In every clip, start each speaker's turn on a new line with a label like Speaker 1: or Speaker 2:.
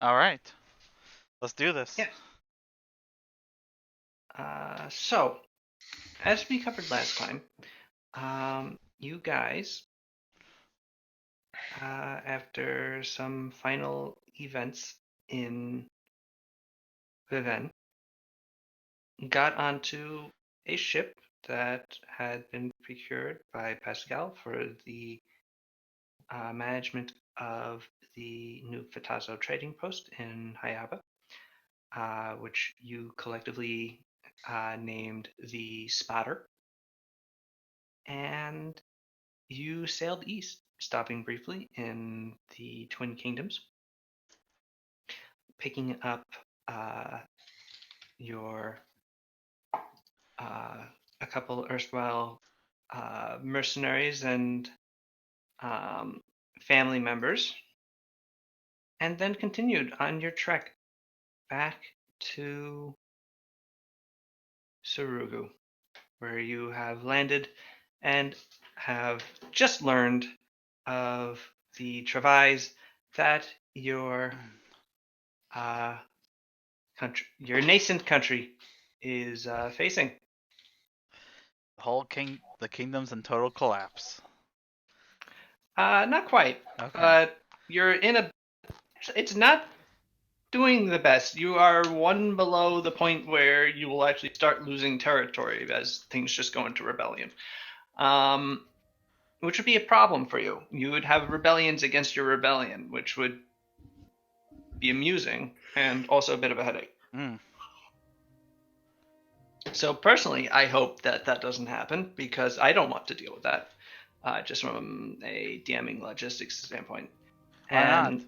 Speaker 1: All right. Let's do this.
Speaker 2: Yeah. So, as we covered last time, you guys, after some final events in Viven, got onto a ship that had been procured by Pascal for the management of the new Fatazo trading post in Hayaba, which you collectively named the Spotter. And you sailed east, stopping briefly in the Twin Kingdoms, picking up your a couple erstwhile mercenaries and family members, and then continued on your trek back to Surugu, where you have landed and have just learned of the travails that your country, your nascent country, is facing.
Speaker 1: The kingdom's in total collapse.
Speaker 2: Not quite,
Speaker 1: Okay.
Speaker 2: but you're in a. It's not doing the best. You are one below the point where you will actually start losing territory as things just go into rebellion. Um, which would be a problem for you. You would have rebellions against your rebellion, which would be amusing and also a bit of a headache.
Speaker 1: Mm.
Speaker 2: So personally, I hope that that doesn't happen because I don't want to deal with that, just from a DMing logistics standpoint.
Speaker 1: Why not?
Speaker 2: And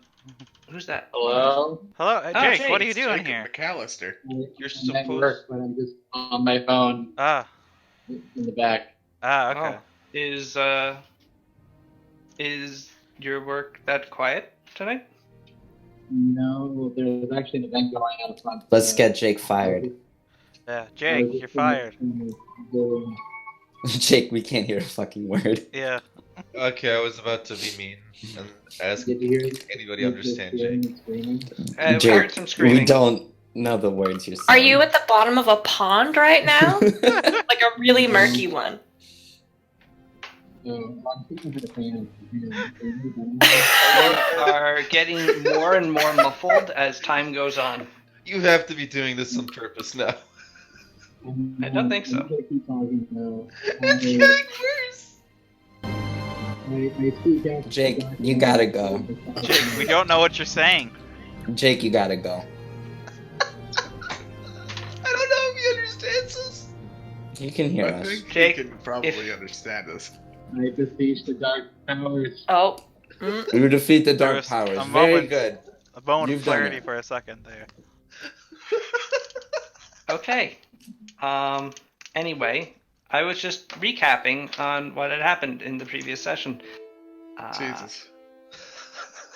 Speaker 2: who's that?
Speaker 3: Hello?
Speaker 1: Hello,
Speaker 2: Oh,
Speaker 1: Jake. What are you
Speaker 2: Jake.
Speaker 1: doing
Speaker 4: Jacob
Speaker 1: here?
Speaker 4: McAllister. You're
Speaker 3: I'm at
Speaker 4: supposed.
Speaker 3: work, but I'm just on my phone
Speaker 1: Ah.
Speaker 3: in the back.
Speaker 1: Okay.
Speaker 2: Oh, is your work that quiet tonight?
Speaker 3: No, there's actually an event going on front.
Speaker 5: Let's get Jake fired.
Speaker 1: Yeah, Jake, you're fired.
Speaker 5: Jake, we can't hear a fucking word.
Speaker 1: Yeah.
Speaker 4: Okay, I was about to be mean and ask
Speaker 3: Did you hear
Speaker 4: anybody understand Jake.
Speaker 2: We
Speaker 5: Jake,
Speaker 2: heard some screaming.
Speaker 5: we don't know the words you're
Speaker 6: Are
Speaker 5: saying.
Speaker 6: you at the bottom of a pond right now? Like a really murky one.
Speaker 2: You are getting more and more muffled as time goes on.
Speaker 4: You have to be doing this on purpose now.
Speaker 2: I don't think so.
Speaker 4: It's getting worse.
Speaker 5: Jake, you gotta go.
Speaker 1: Jake, we don't know what you're saying.
Speaker 5: Jake, you gotta go.
Speaker 4: I don't know if he understands us.
Speaker 5: You can hear
Speaker 4: I
Speaker 5: us.
Speaker 4: think
Speaker 2: Jake,
Speaker 4: he can probably understand us.
Speaker 3: I besiege the dark powers.
Speaker 6: Oh.
Speaker 5: We defeat the
Speaker 1: There
Speaker 5: dark
Speaker 1: was
Speaker 5: powers.
Speaker 1: a
Speaker 5: Very
Speaker 1: moment-
Speaker 5: good.
Speaker 1: A moment
Speaker 5: You've
Speaker 1: of
Speaker 5: done
Speaker 1: clarity
Speaker 5: it.
Speaker 1: for a second there.
Speaker 2: Okay. Anyway, I was just recapping on what had happened in the previous session.
Speaker 4: Jesus.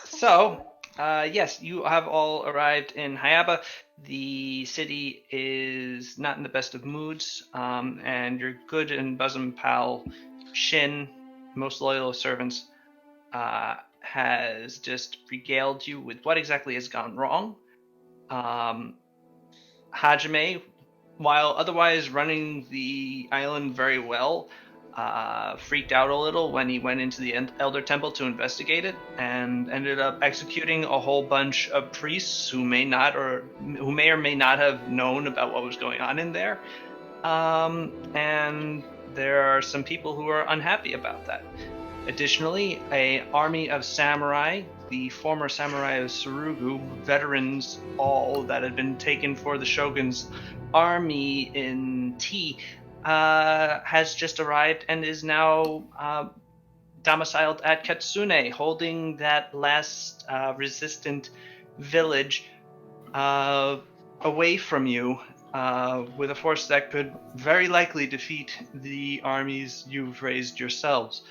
Speaker 2: So, yes, you have all arrived in Hayaba. The city is not in the best of moods, and your good and bosom pal, Shin, most loyal of servants, has just regaled you with what exactly has gone wrong. Hajime, while otherwise running the island very well, freaked out a little when he went into the Elder Temple to investigate it, and ended up executing a whole bunch of priests who may or may not have known about what was going on in there. And there are some people who are unhappy about that. Additionally, an army of samurai, the former samurai of Surugu, veterans all that had been taken for the shogun's army in Tea, has just arrived and is now domiciled at Katsune, holding that last resistant village away from you, with a force that could very likely defeat the armies you've raised yourselves.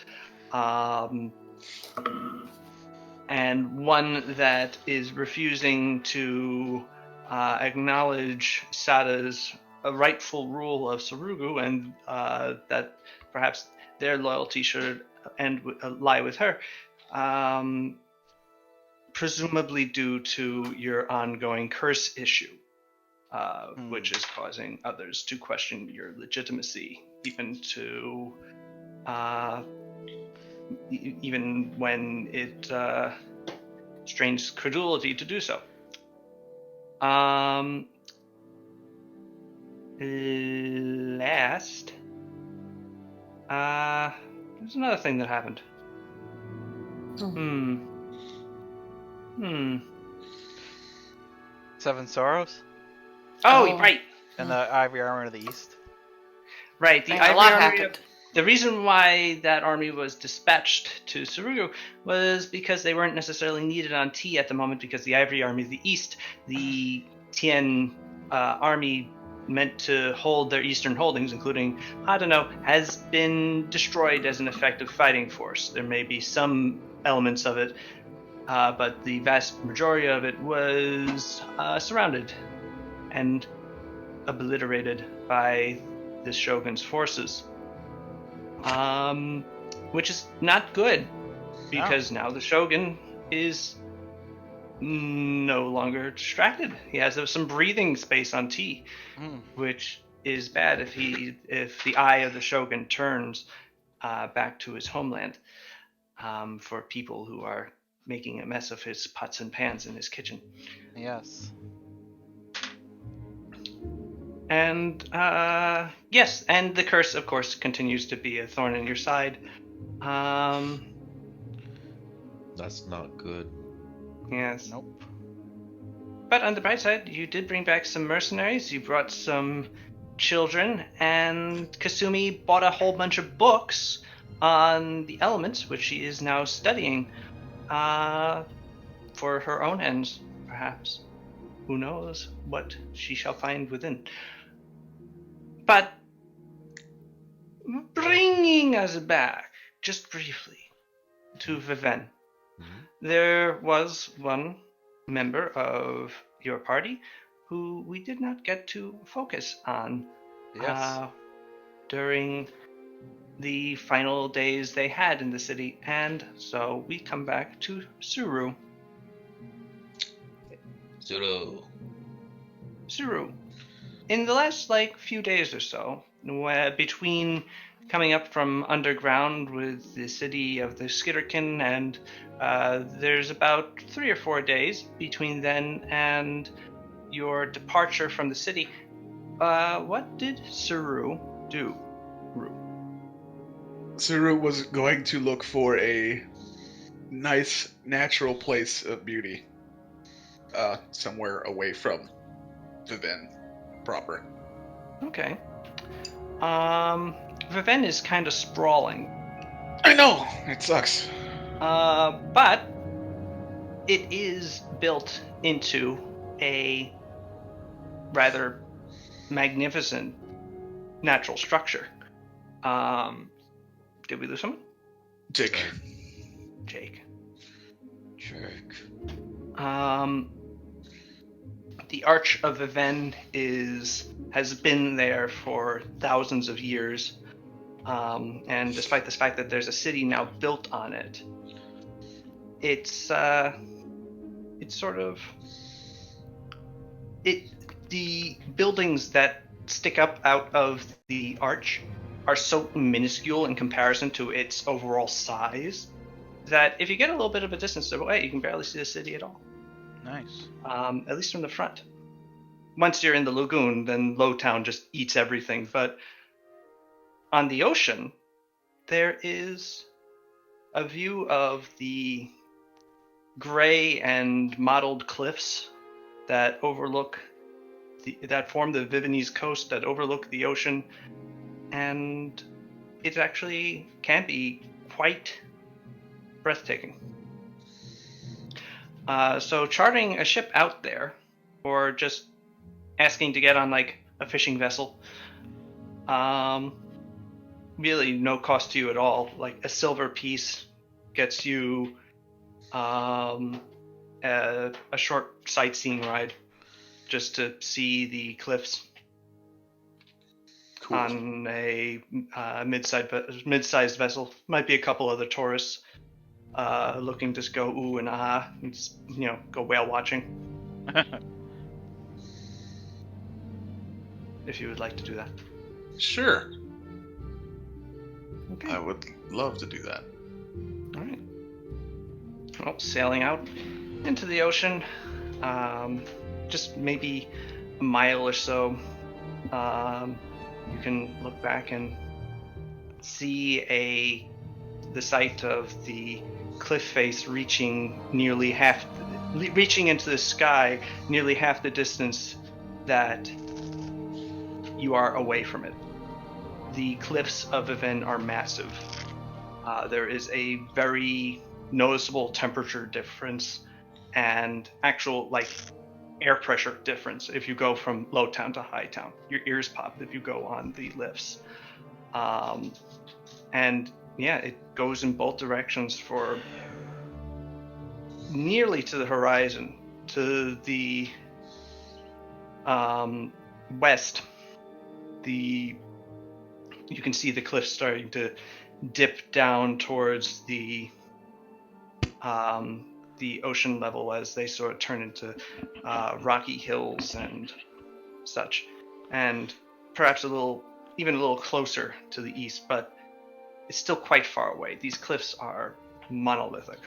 Speaker 2: And one that is refusing to acknowledge Sada's rightful rule of Surugu, and that perhaps their loyalty should lie with her. presumably due to your ongoing curse issue, which is causing others to question your legitimacy, even even when it strains credulity to do so. Last, there's another thing that happened.
Speaker 1: Seven Sorrows
Speaker 2: Oh, right.
Speaker 1: and the Ivory Armor of the East.
Speaker 2: Right, the
Speaker 6: And a
Speaker 2: Ivory
Speaker 6: lot
Speaker 2: Army.
Speaker 6: happened.
Speaker 2: The reason why that army was dispatched to Surugu was because they weren't necessarily needed on T at the moment, because the Ivory Army of the East, the Tien army meant to hold their eastern holdings, including Hadano, has been destroyed as an effective fighting force. There may be some elements of it, but the vast majority of it was surrounded and obliterated by the shogun's forces, which is not good, because now the shogun is no longer distracted. He has some breathing space on T, which is bad if the eye of the shogun turns back to his homeland, for people who are making a mess of his pots and pans in his kitchen.
Speaker 1: Yes.
Speaker 2: And yes, and the curse, of course, continues to be a thorn in your side.
Speaker 4: That's not good.
Speaker 2: Yes.
Speaker 1: Nope.
Speaker 2: But on the bright side, you did bring back some mercenaries. You brought some children, and Kasumi bought a whole bunch of books on the elements, which she is now studying for her own ends, perhaps. Who knows what she shall find within. But bringing us back, just briefly, to Viven. There was one member of your party who we did not get to focus on during the final days they had in the city, and so we come back to Suru. Suru. In the last few days or so, between coming up from underground with the city of the Skitterkin, and there's about 3 or 4 days between then and your departure from the city. What did Suru do?
Speaker 7: Suru was going to look for a nice, natural place of beauty. Somewhere away from Viven proper.
Speaker 2: Okay. Viven is kind of sprawling.
Speaker 7: I know! It sucks.
Speaker 2: But it is built into a rather magnificent natural structure. Did we lose someone?
Speaker 7: Jake.
Speaker 2: The Arch of Viven has been there for thousands of years, and despite the fact that there's a city now built on it, the buildings that stick up out of the arch are so minuscule in comparison to its overall size that if you get a little bit of a distance away, you can barely see the city at all.
Speaker 1: Nice.
Speaker 2: At least from the front. Once you're in the lagoon, then Lowtown just eats everything. But on the ocean, there is a view of the gray and mottled cliffs that overlook that form the Vivenese coast, that overlook the ocean, and it actually can be quite breathtaking. So chartering a ship out there, or just asking to get on a fishing vessel, really no cost to you at all. A silver piece gets you a short sightseeing ride just to see the cliffs.
Speaker 7: Cool.
Speaker 2: On a mid-sized vessel. Might be a couple other tourists. looking to just go ooh and ah, and just, go whale watching. If you would like to do that.
Speaker 7: Sure.
Speaker 2: Okay.
Speaker 7: I would love to do that.
Speaker 2: All right. Well, sailing out into the ocean, just maybe a mile or so, you can look back and see the sight of the cliff face reaching into the sky, nearly half the distance that you are away from it. The cliffs of Yvain are massive. There is a very noticeable temperature difference and actual air pressure difference if you go from low town to high town. Your ears pop if you go on the lifts. And yeah, it goes in both directions for nearly to the horizon. To the west, you can see the cliffs starting to dip down towards the ocean level as they sort of turn into rocky hills and such, and perhaps even a little closer to the east, but it's still quite far away. These cliffs are monolithic.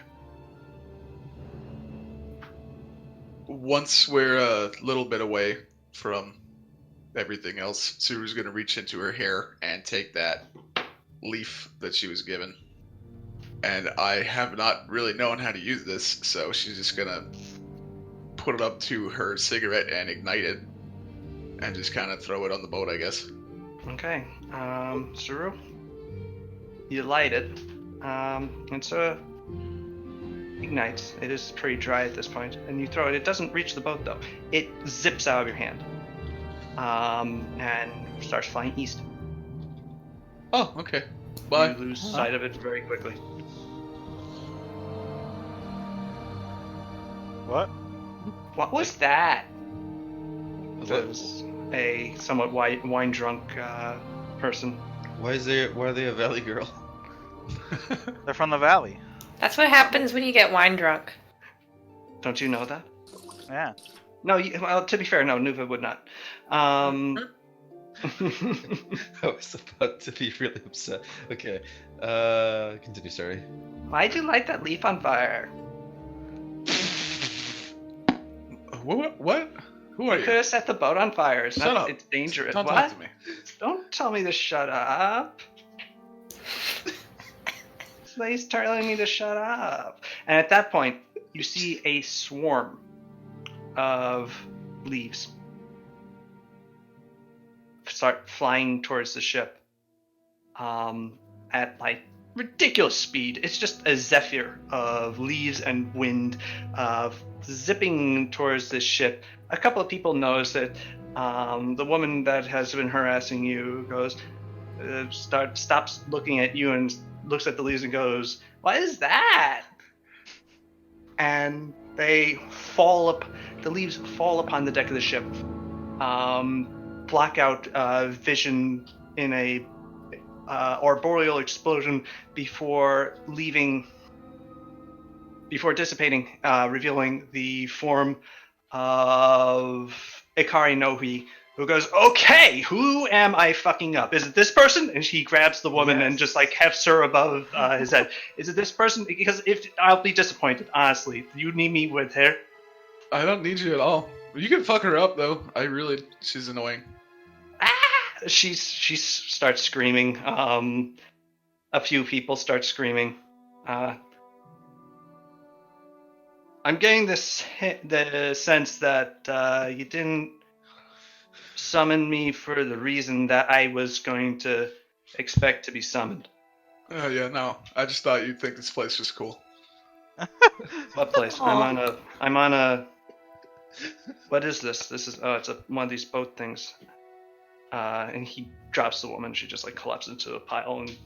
Speaker 7: Once we're a little bit away from everything else, Suru's gonna reach into her hair and take that leaf that she was given. And I have not really known how to use this, so she's just gonna put it up to her cigarette and ignite it, and just kind of throw it on the boat, I guess.
Speaker 2: Okay, Suru, you light it, and so ignites. It is pretty dry at this point, and you throw it. It doesn't reach the boat though. It zips out of your hand, and starts flying east.
Speaker 7: Oh, okay. Bye.
Speaker 2: You lose sight of it very quickly.
Speaker 1: What?
Speaker 2: What was that?
Speaker 4: What-
Speaker 2: It was a somewhat wine drunk person.
Speaker 4: Why are they a valley girl?
Speaker 1: They're from the valley.
Speaker 6: That's what happens when you get wine drunk.
Speaker 2: Don't you know that?
Speaker 1: Yeah.
Speaker 2: No, well, to be fair, no, Nuva would not.
Speaker 4: I was about to be really upset. Okay. Continue, sorry.
Speaker 2: Why'd you light that leaf on fire?
Speaker 7: What? Who are
Speaker 2: You could
Speaker 7: you?
Speaker 2: have set the boat on fire. It's
Speaker 7: Shut
Speaker 2: not.
Speaker 7: up.
Speaker 2: It's dangerous.
Speaker 7: Don't
Speaker 2: what?
Speaker 7: talk to me.
Speaker 2: Don't tell me to shut up. He's telling me to shut up. And at that point, you see a swarm of leaves start flying towards the ship at ridiculous speed. It's just a zephyr of leaves and wind zipping towards this ship. A couple of people notice it. The woman that has been harassing you goes, stops looking at you and looks at the leaves and goes, "What is that?" And the leaves fall upon the deck of the ship, block out vision in a arboreal explosion before dissipating, revealing the form of Ikari Nohi, who goes, "Okay, who am I fucking up? Is it this person?" And she grabs the woman and just hefts her above his head. "Is it this person? Because if I'll be disappointed, honestly. You need me with her."
Speaker 7: I don't need you at all. You can fuck her up though. She's annoying.
Speaker 2: She starts screaming. A few people start screaming. I'm getting the sense that you didn't summon me for the reason that I was going to expect to be summoned.
Speaker 7: Yeah, no. I just thought you'd think this place was cool.
Speaker 2: What place? I'm on a. What is this? This is it's one of these boat things. And he drops the woman. She just collapses into a pile and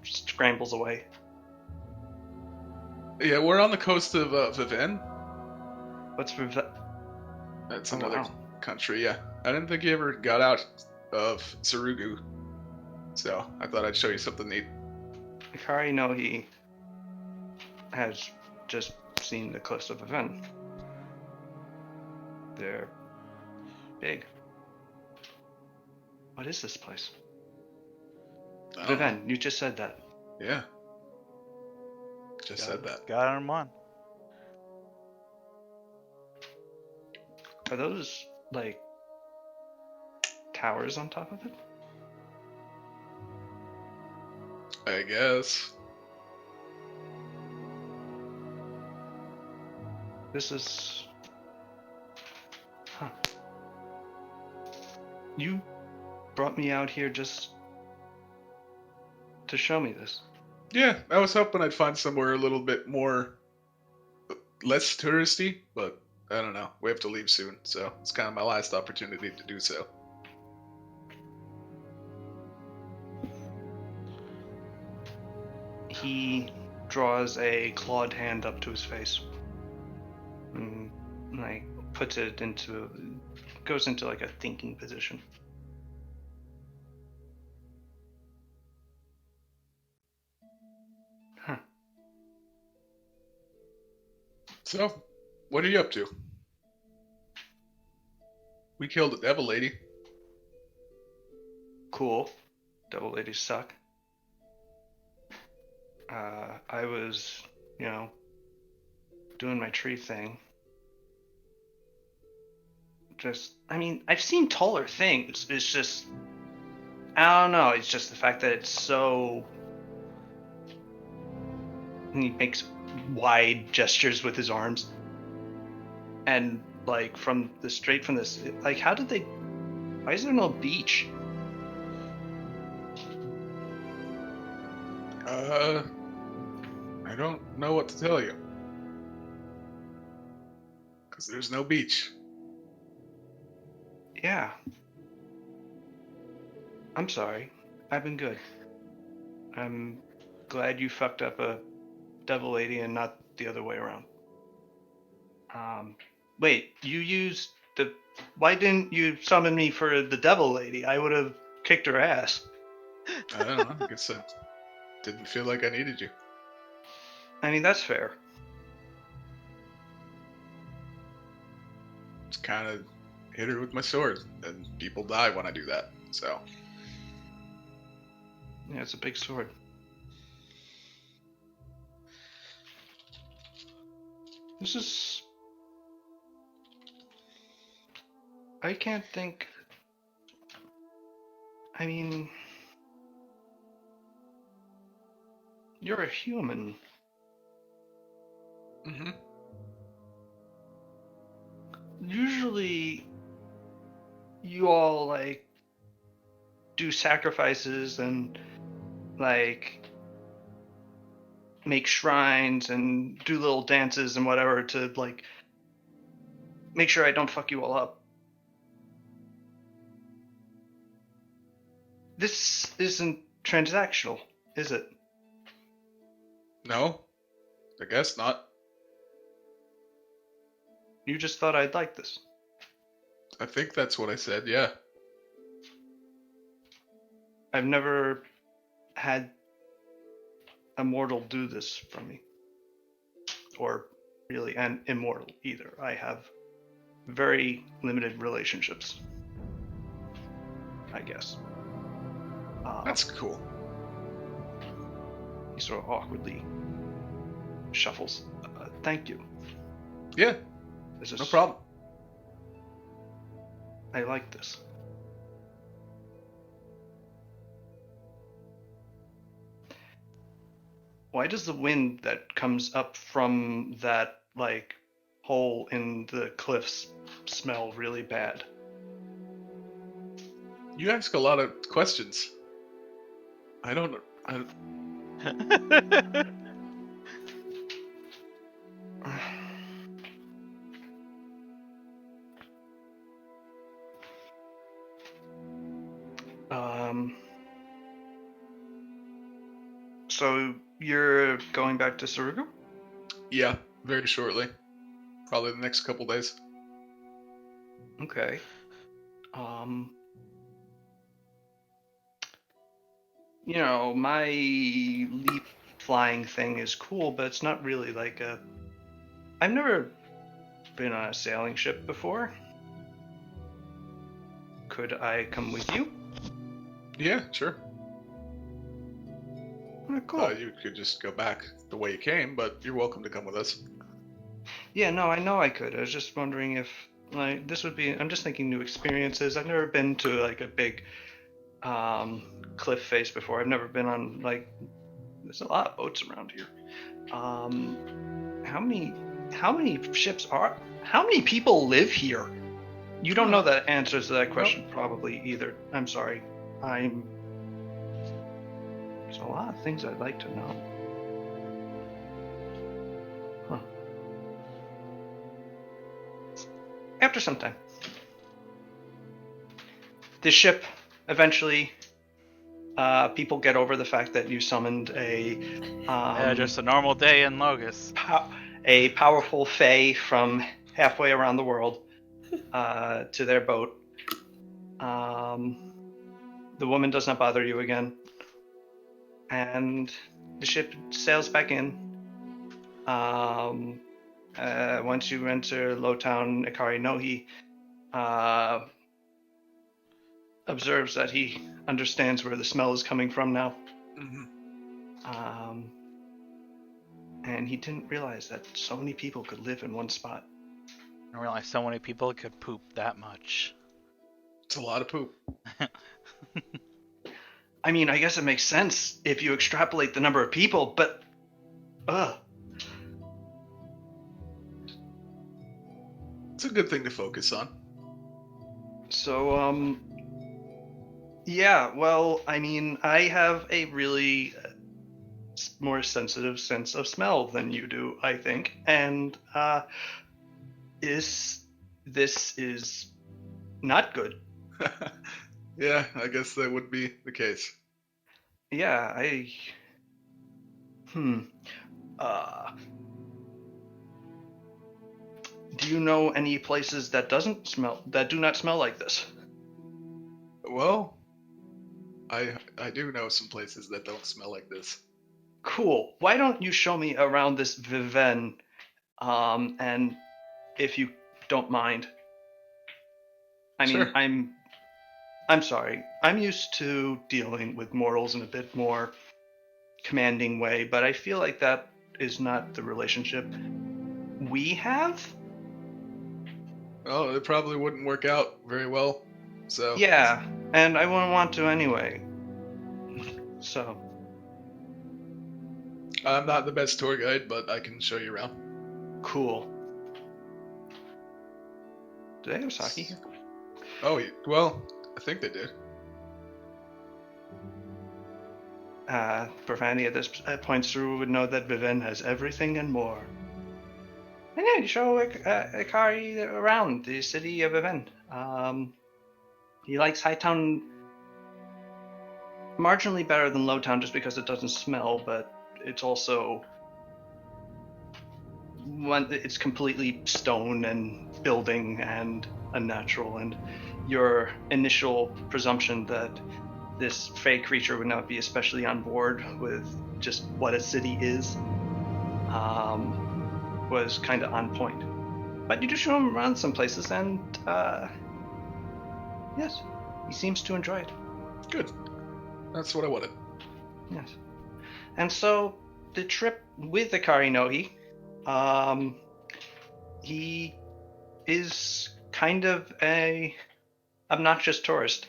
Speaker 2: scrambles away.
Speaker 7: Yeah, we're on the coast of Vivin.
Speaker 2: What's for
Speaker 7: That's
Speaker 2: Oh,
Speaker 7: another
Speaker 2: wow.
Speaker 7: country, yeah. I didn't think you ever got out of Sarugu. So I thought I'd show you something neat.
Speaker 2: Ikari Nohi has just seen the cliffs of Aven. They're big. What is this place?
Speaker 7: I don't know.
Speaker 2: Viven, you just said that.
Speaker 7: Yeah. Just said that.
Speaker 1: Got it on one.
Speaker 2: Are those, like, towers on top of it?
Speaker 7: I guess.
Speaker 2: This is... Huh. You brought me out here just to show me this.
Speaker 7: Yeah, I was hoping I'd find somewhere a little bit more less touristy, but I don't know. We have to leave soon, so it's kind of my last opportunity to do so.
Speaker 2: He draws a clawed hand up to his face. And, like, puts it into... goes into, like, a thinking position. Huh.
Speaker 7: So, what are you up to? We killed a devil lady.
Speaker 2: Cool. Devil ladies suck. I was, doing my tree thing. I mean, I've seen taller things. It's just, I don't know. It's just the fact that it's so. He makes wide gestures with his arms. And, like, straight from this, like, why is there no beach?
Speaker 7: I don't know what to tell you. Because there's no beach.
Speaker 2: Yeah. I'm sorry. I've been good. I'm glad you fucked up a devil lady and not the other way around. Wait, why didn't you summon me for the devil lady? I would have kicked her ass.
Speaker 7: I don't know. I guess I didn't feel like I needed you.
Speaker 2: I mean, that's fair.
Speaker 7: Just kind of hit her with my sword, and people die when I do that. So,
Speaker 2: Yeah, it's a big sword. This is... I can't think... I mean... You're a human.
Speaker 7: mm-hmm.
Speaker 2: Usually, you all, like, do sacrifices and, like, make shrines and do little dances and whatever to, like, make sure I don't fuck you all up. This isn't transactional, is it?
Speaker 7: No, I guess not.
Speaker 2: You just thought I'd like this.
Speaker 7: I think that's what I said, yeah.
Speaker 2: I've never had a mortal do this for me. Or really an immortal either. I have very limited relationships, I guess.
Speaker 7: That's cool.
Speaker 2: He sort of awkwardly shuffles. Thank you.
Speaker 7: Yeah,
Speaker 2: This is,
Speaker 7: no problem.
Speaker 2: I like this. Why does the wind that comes up from that, like, hole in the cliffs smell really bad?
Speaker 7: You ask a lot of questions. I don't.
Speaker 2: So you're going back to Sarugu?
Speaker 7: Yeah, very shortly. Probably the next couple days.
Speaker 2: Okay. My leap flying thing is cool, but it's not really like a. I've never been on a sailing ship before. Could I come with you?
Speaker 7: Yeah, sure.
Speaker 2: Cool.
Speaker 7: You could just go back the way you came, but you're welcome to come with us.
Speaker 2: Yeah, no, I know I could. I was just wondering if like this would be. I'm just thinking new experiences. I've never been to like a big cliff face before. I've never been on like. There's a lot of boats around here. How many ships are? How many people live here? You don't know the answers to that question probably either. I'm sorry. There's a lot of things I'd like to know. Huh. After some time. The ship eventually people get over the fact that you summoned a
Speaker 1: just a normal day in Logus.
Speaker 2: a powerful fae from halfway around the world to their boat. The woman does not bother you again. And the ship sails back in. Once you enter Lowtown, Ikari Nohi observes that he understands where the smell is coming from now.
Speaker 7: Mm-hmm.
Speaker 2: And he didn't realize that so many people could live in one spot.
Speaker 1: I didn't realize so many people could poop that much.
Speaker 7: It's a lot of poop.
Speaker 2: I mean, I guess it makes sense if you extrapolate the number of people, but
Speaker 7: It's a good thing to focus on.
Speaker 2: So, yeah, well, I mean, I have a really more sensitive sense of smell than you do, I think, and this is not good.
Speaker 7: Yeah, I guess that would be the case.
Speaker 2: Yeah, do you know any places that do not smell like this?
Speaker 7: Well, I do know some places that don't smell like this.
Speaker 2: Cool. Why don't you show me around this Viven, and if you don't mind. I mean,
Speaker 7: Sure.
Speaker 2: I'm sorry. I'm used to dealing with mortals in a bit more commanding way, but I feel like that is not the relationship we have.
Speaker 7: Oh, it probably wouldn't work out very well. So
Speaker 2: Yeah, and I wouldn't want to anyway. So,
Speaker 7: I'm not the best tour guide, but I can show you around.
Speaker 2: cool. Do they have sake here?
Speaker 7: Oh, well, I think they did.
Speaker 2: Profanity at this point through would know that Viven has everything and more. And yeah, you show Ikari around the city of Viven. He likes Hightown marginally better than Lowtown just because it doesn't smell, but it's also it's completely stone and building and unnatural, and your initial presumption that this fey creature would not be especially on board with just what a city is was kind of on point. But you do show him around some places, and yes, he seems to enjoy it.
Speaker 7: Good. That's what I wanted.
Speaker 2: Yes. And so the trip with Ikari Nohi, he is kind of a obnoxious tourist.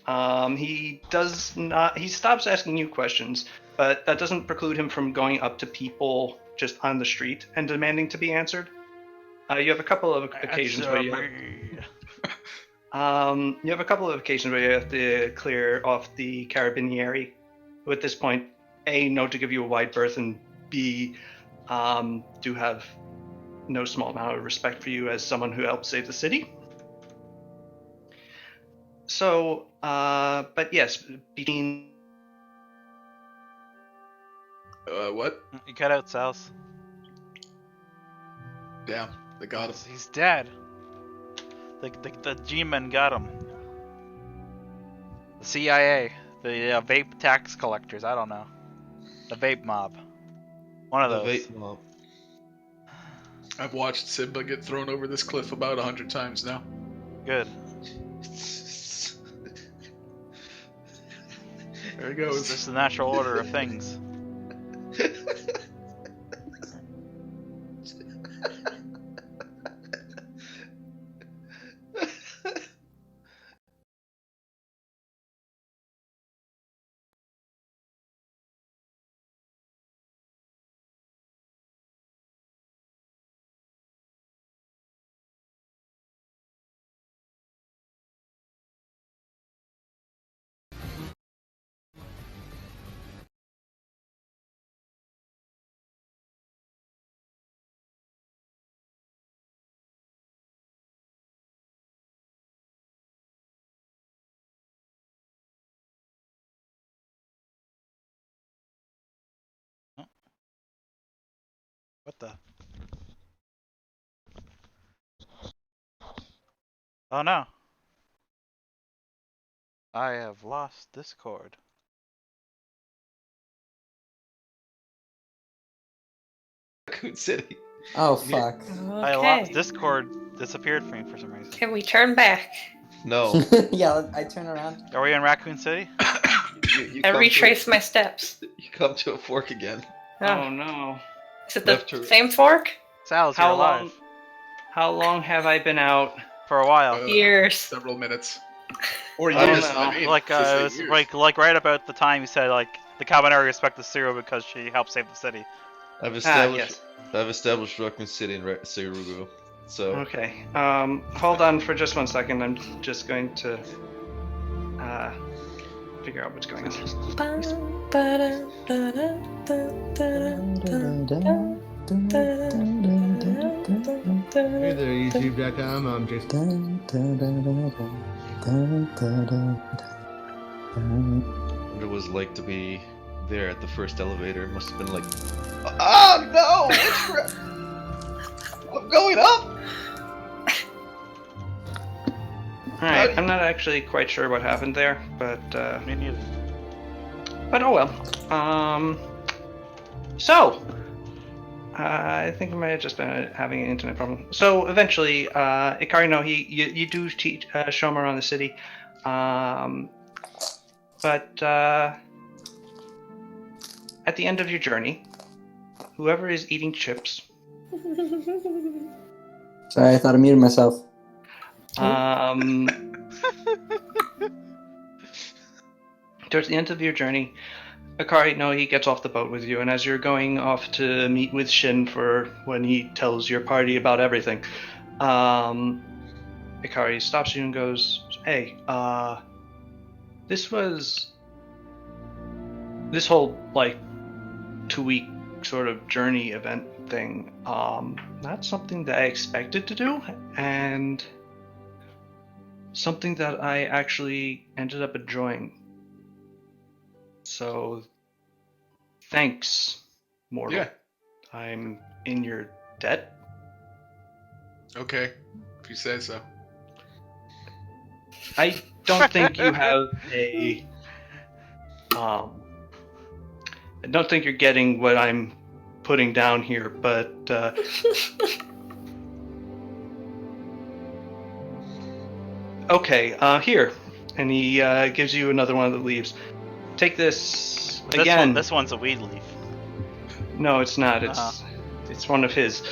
Speaker 2: He stops asking you questions, but that doesn't preclude him from going up to people just on the street and demanding to be answered. You have a couple of occasions where you have a couple of occasions where you have to clear off the carabinieri, who at this point, A, know to give you a wide berth, and B, do have no small amount of respect for you as someone who helped save the city. So, but yes, between...
Speaker 7: What?
Speaker 1: You cut out South.
Speaker 7: Damn, they got him.
Speaker 1: He's dead. The G-men got him. The CIA, the vape tax collectors. I don't know. The vape mob. One of
Speaker 4: The
Speaker 1: those.
Speaker 4: vape mob.
Speaker 7: I've watched Simba get thrown over this cliff about 100 times now.
Speaker 1: Good.
Speaker 7: There he
Speaker 1: This
Speaker 7: goes.
Speaker 1: is the natural order of things. What the? Oh no. I have lost Discord.
Speaker 4: Raccoon City.
Speaker 5: Oh fuck.
Speaker 1: I lost
Speaker 6: Okay.
Speaker 1: Discord. Disappeared from me for some reason.
Speaker 6: Can we turn back?
Speaker 4: No.
Speaker 5: Yeah, I turn around.
Speaker 1: Are we in Raccoon City?
Speaker 4: You
Speaker 6: I
Speaker 4: come
Speaker 6: retrace my steps.
Speaker 4: You come to a fork again.
Speaker 2: Oh
Speaker 6: Oh,
Speaker 2: no.
Speaker 6: is it the
Speaker 4: left to-
Speaker 6: same fork?
Speaker 1: Sal's,
Speaker 2: How
Speaker 1: you're alive.
Speaker 2: long? How long have I been out?
Speaker 1: For a while.
Speaker 6: Years.
Speaker 7: Several minutes. Or
Speaker 2: I don't
Speaker 7: years,
Speaker 2: know.
Speaker 7: I mean.
Speaker 1: Like
Speaker 7: to say
Speaker 1: it was
Speaker 7: years.
Speaker 1: like right about the time you said like the Cabaneri respect the Zero because she helped save the city.
Speaker 4: I've established.
Speaker 2: Yes.
Speaker 4: I've established Raccoon City in Seirugu. So
Speaker 2: Okay. Hold on for just 1 second. I'm just going to figure out what's going on.
Speaker 8: Hey there, YouTube.com. I'm Jason.
Speaker 4: what it was like to be there at the first elevator. Must have been like, oh no! I'm going up.
Speaker 2: Alright, I'm not actually quite sure what happened there, but
Speaker 1: Me neither.
Speaker 2: oh well. So I think we might have just been having an internet problem. So eventually, Ikari no, you do teach show him around the city, but at the end of your journey, whoever is eating chips,
Speaker 5: Sorry, I thought I muted myself.
Speaker 2: towards the end of your journey, Akari, no, he gets off the boat with you, and as you're going off to meet with Shin for when he tells your party about everything, Ikari stops you and goes, "Hey, this whole like 2-week sort of journey event thing, not something that I expected to do, and something that I actually ended up enjoying. So, thanks, mortal.
Speaker 7: Yeah.
Speaker 2: I'm in your debt."
Speaker 7: Okay. If you say so.
Speaker 2: I don't think you have a. I don't think you're getting what I'm putting down here, but okay. Here, and he gives you another one of the leaves. Take this again.
Speaker 1: This one's a weed leaf.
Speaker 2: No, it's not. It's one of his.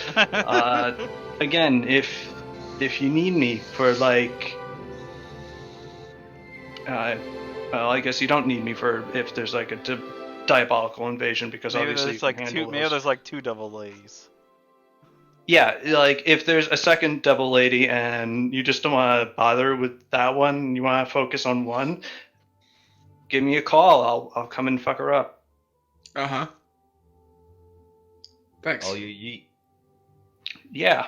Speaker 2: Again, if you need me for like, well, I guess you don't need me for if there's like a diabolical invasion because
Speaker 1: Maybe
Speaker 2: obviously
Speaker 1: there's
Speaker 2: you
Speaker 1: like
Speaker 2: can
Speaker 1: two.
Speaker 2: handle
Speaker 1: Maybe
Speaker 2: those.
Speaker 1: there's like two double ladies.
Speaker 2: Yeah, like if there's a second double lady and you just don't want to bother with that one, you want to focus on one, give me a call. I'll come and fuck her up.
Speaker 7: Uh huh. Thanks.
Speaker 4: All you yeet.
Speaker 2: Yeah.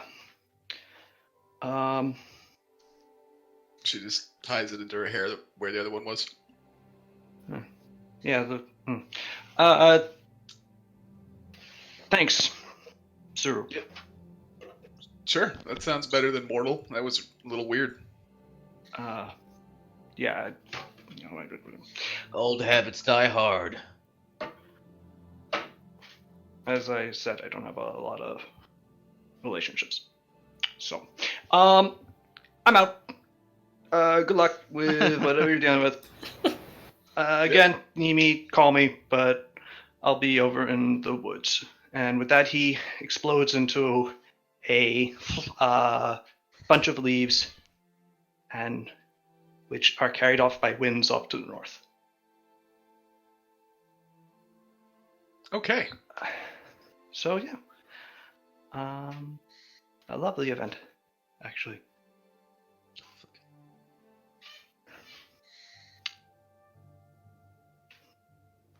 Speaker 7: She just ties it into her hair where the other one was.
Speaker 2: Yeah. Thanks, Zuru.
Speaker 7: Sure, that sounds better than mortal. That was a little weird.
Speaker 2: Yeah.
Speaker 4: Old habits die hard.
Speaker 2: as I said, I don't have a lot of relationships. So, I'm out. Good luck with whatever you're dealing with. Again, need me, call me, but I'll be over in the woods. And with that, he explodes into a bunch of leaves, and which are carried off by winds off to the north.
Speaker 7: Okay.
Speaker 2: So yeah, a lovely event, actually.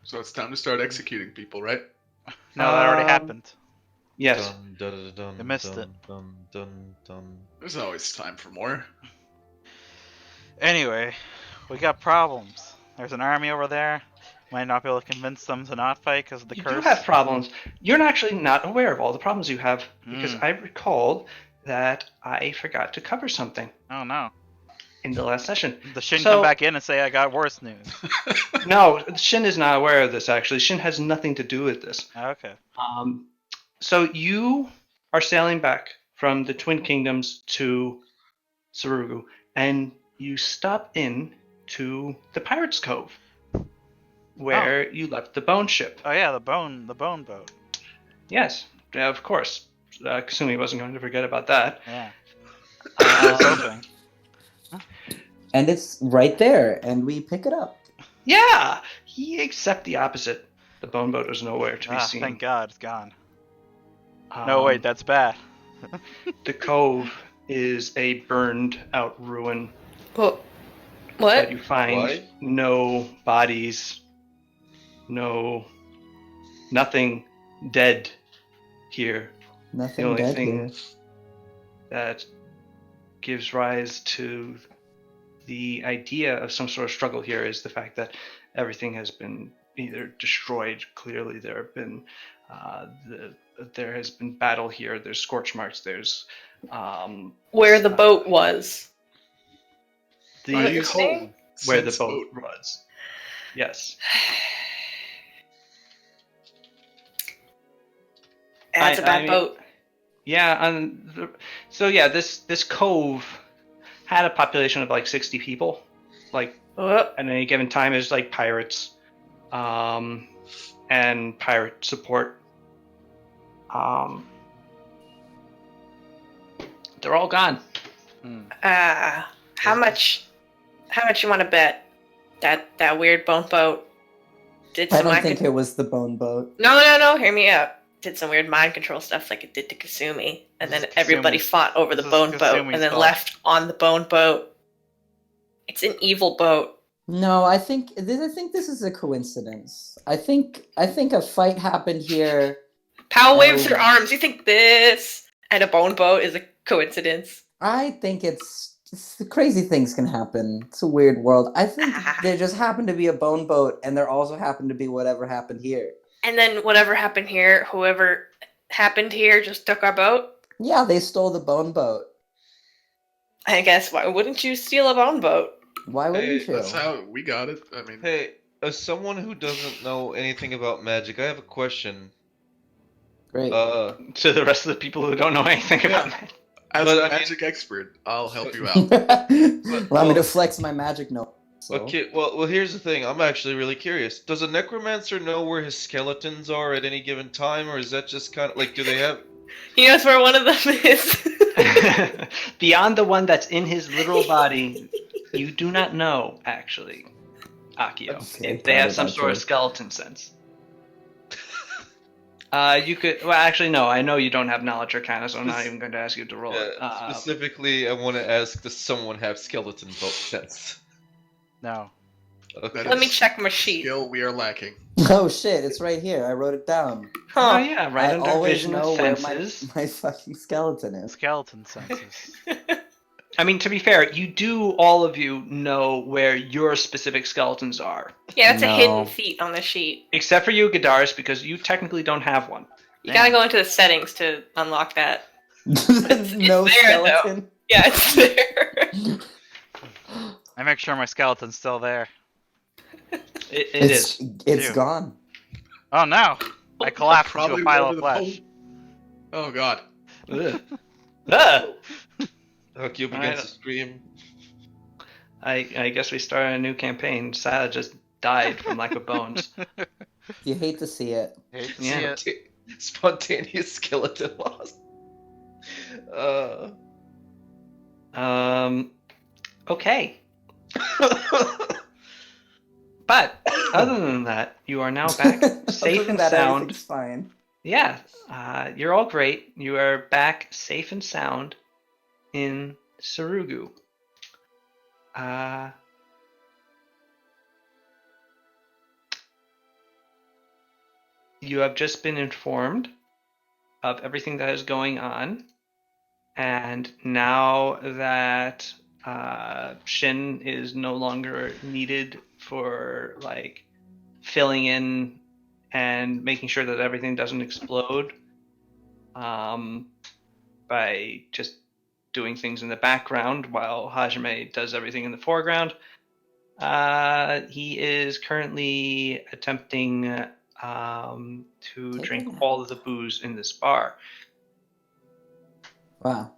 Speaker 7: So it's time to start executing people, right?
Speaker 1: No, that already
Speaker 2: Um,
Speaker 1: happened.
Speaker 2: Yes.
Speaker 4: Dun, dun, dun, dun,
Speaker 1: You missed
Speaker 4: dun,
Speaker 1: it.
Speaker 4: Dun, dun, dun.
Speaker 7: There's always time for more.
Speaker 1: Anyway, we got problems. There's an army over there. Might not be able to convince them to not fight because of the
Speaker 2: You
Speaker 1: curse.
Speaker 2: do have problems. You're actually not aware of all the problems you have because I recalled that I forgot to cover something
Speaker 1: Oh no.
Speaker 2: in the last session.
Speaker 1: Does Shin
Speaker 2: So-
Speaker 1: come back in and say I got worse news?
Speaker 2: No, Shin is not aware of this. Actually, Shin has nothing to do with this.
Speaker 1: Okay.
Speaker 2: So you are sailing back from the Twin Kingdoms to Sarugu, and you stop in to the Pirates Cove, where you left the bone ship.
Speaker 1: Oh yeah, the bone boat.
Speaker 2: Yes, of course. Kasumi wasn't going to forget about that.
Speaker 1: Yeah. I was hoping.
Speaker 5: And it's right there, and we pick it up.
Speaker 2: Yeah, except the opposite. The bone boat is nowhere to be seen.
Speaker 1: Thank God, it's gone. No, wait, that's bad.
Speaker 2: The cove is a burned out ruin
Speaker 6: What?
Speaker 2: that you find
Speaker 4: Why?
Speaker 2: no bodies, nothing dead here.
Speaker 5: Nothing
Speaker 2: The only
Speaker 5: dead
Speaker 2: thing
Speaker 5: here.
Speaker 2: that gives rise to the idea of some sort of struggle here is the fact that everything has been either destroyed. Clearly, there have been there has been battle here. There's scorch marks. There's
Speaker 6: Where the boat was.
Speaker 2: the
Speaker 6: What you're saying?
Speaker 2: where the
Speaker 7: Since
Speaker 2: boat was. Yes.
Speaker 6: That's a bad
Speaker 2: mean,
Speaker 6: boat.
Speaker 2: Yeah, so yeah, this cove had a population of like 60 people. Like
Speaker 6: Oh,
Speaker 2: at any given time, there's like pirates, and pirate support. They're all gone.
Speaker 6: how much you want to bet that weird bone boat did
Speaker 5: I
Speaker 6: some
Speaker 5: don't
Speaker 6: mind
Speaker 5: think it was the bone boat.
Speaker 6: No, hear me out. Did some weird mind control stuff like it did to Kasumi, and
Speaker 1: This
Speaker 6: then
Speaker 1: is
Speaker 6: everybody
Speaker 1: Kasumi's-
Speaker 6: fought over the
Speaker 1: this is
Speaker 6: bone boat,
Speaker 1: Kasumi's
Speaker 6: and then
Speaker 1: fault.
Speaker 6: left on the bone boat. It's an evil boat.
Speaker 5: No, I think this is a coincidence. I think a fight happened here.
Speaker 6: Powell waves
Speaker 5: Oh.
Speaker 6: her arms. You think this and a bone boat is a coincidence?
Speaker 5: I think it's crazy things can happen. It's a weird world. I think there just happened to be a bone boat, and there also happened to be whatever happened here.
Speaker 6: And then whatever happened here, whoever happened here just took our boat.
Speaker 5: Yeah, they stole the bone boat.
Speaker 6: I guess why wouldn't you steal a bone boat?
Speaker 5: Why wouldn't
Speaker 4: Hey,
Speaker 5: you?
Speaker 7: That's how we got it. I mean,
Speaker 4: Hey, as someone who doesn't know anything about magic, I have a question.
Speaker 5: Great.
Speaker 2: To the rest of the people who don't know anything about it.
Speaker 7: as
Speaker 4: but
Speaker 7: a
Speaker 4: I mean-
Speaker 7: magic expert, I'll help you out.
Speaker 5: Allow me to flex my magic note. So.
Speaker 4: Okay, well, here's the thing. I'm actually really curious. Does a necromancer know where his skeletons are at any given time, or is that just kind of like, do they have?
Speaker 6: He knows where one of them is.
Speaker 2: Beyond the one that's in his literal body, you do not know, actually, Akio.
Speaker 5: Okay,
Speaker 2: If they have
Speaker 5: got it,
Speaker 2: some sort of
Speaker 5: okay.
Speaker 2: skeleton sense. You could. Well, actually, no. I know you don't have knowledge arcana, so I'm not even going to ask you to roll it.
Speaker 4: Specifically, I want to ask: does someone have skeleton boat sense?
Speaker 1: No.
Speaker 4: Okay.
Speaker 7: That
Speaker 6: Let me
Speaker 7: is
Speaker 6: check my sheet.
Speaker 7: Skill we are lacking.
Speaker 5: Oh shit! It's right here. I wrote it down.
Speaker 2: Oh
Speaker 6: Huh.
Speaker 2: yeah, right
Speaker 5: I
Speaker 2: under
Speaker 5: always
Speaker 2: vision
Speaker 5: know
Speaker 2: and
Speaker 5: where
Speaker 2: senses.
Speaker 5: my fucking skeleton is.
Speaker 1: Skeleton senses.
Speaker 2: I mean, to be fair, you do. All of you know where your specific skeletons are,
Speaker 6: Yeah, that's a
Speaker 5: No.
Speaker 6: hidden feat on the sheet.
Speaker 2: except for you, Gadaris, because you technically don't have one.
Speaker 6: You gotta go into the settings to unlock that.
Speaker 5: No
Speaker 6: there,
Speaker 5: skeleton.
Speaker 6: Yeah, it's there.
Speaker 1: I make sure my skeleton's still there.
Speaker 2: It
Speaker 5: It's
Speaker 2: is.
Speaker 5: It's
Speaker 1: Ew.
Speaker 5: gone.
Speaker 1: Oh no! I collapsed into a
Speaker 7: Probably
Speaker 1: pile
Speaker 7: over
Speaker 1: of
Speaker 7: the
Speaker 1: flesh.
Speaker 7: boat. Oh god.
Speaker 2: Ugh. Ah!
Speaker 4: Hook you up
Speaker 2: Alright.
Speaker 4: against the stream.
Speaker 2: I guess we started a new campaign. Sada just died from lack of bones.
Speaker 5: You hate to see it.
Speaker 1: Hate to
Speaker 2: Yeah.
Speaker 1: see it.
Speaker 4: Spontaneous skeleton loss.
Speaker 2: Okay. But other than that, you are now back safe
Speaker 5: Other than
Speaker 2: and
Speaker 5: that,
Speaker 2: sound.
Speaker 5: everything's fine.
Speaker 2: Yeah, you're all great. You are back safe and sound in Sarugu. You have just been informed of everything that is going on, and now that Shin is no longer needed for like filling in and making sure that everything doesn't explode by just doing things in the background while Hajime does everything in the foreground. He is currently attempting to
Speaker 5: Take
Speaker 2: drink
Speaker 5: a nap.
Speaker 2: all of the booze in this bar.
Speaker 5: Wow.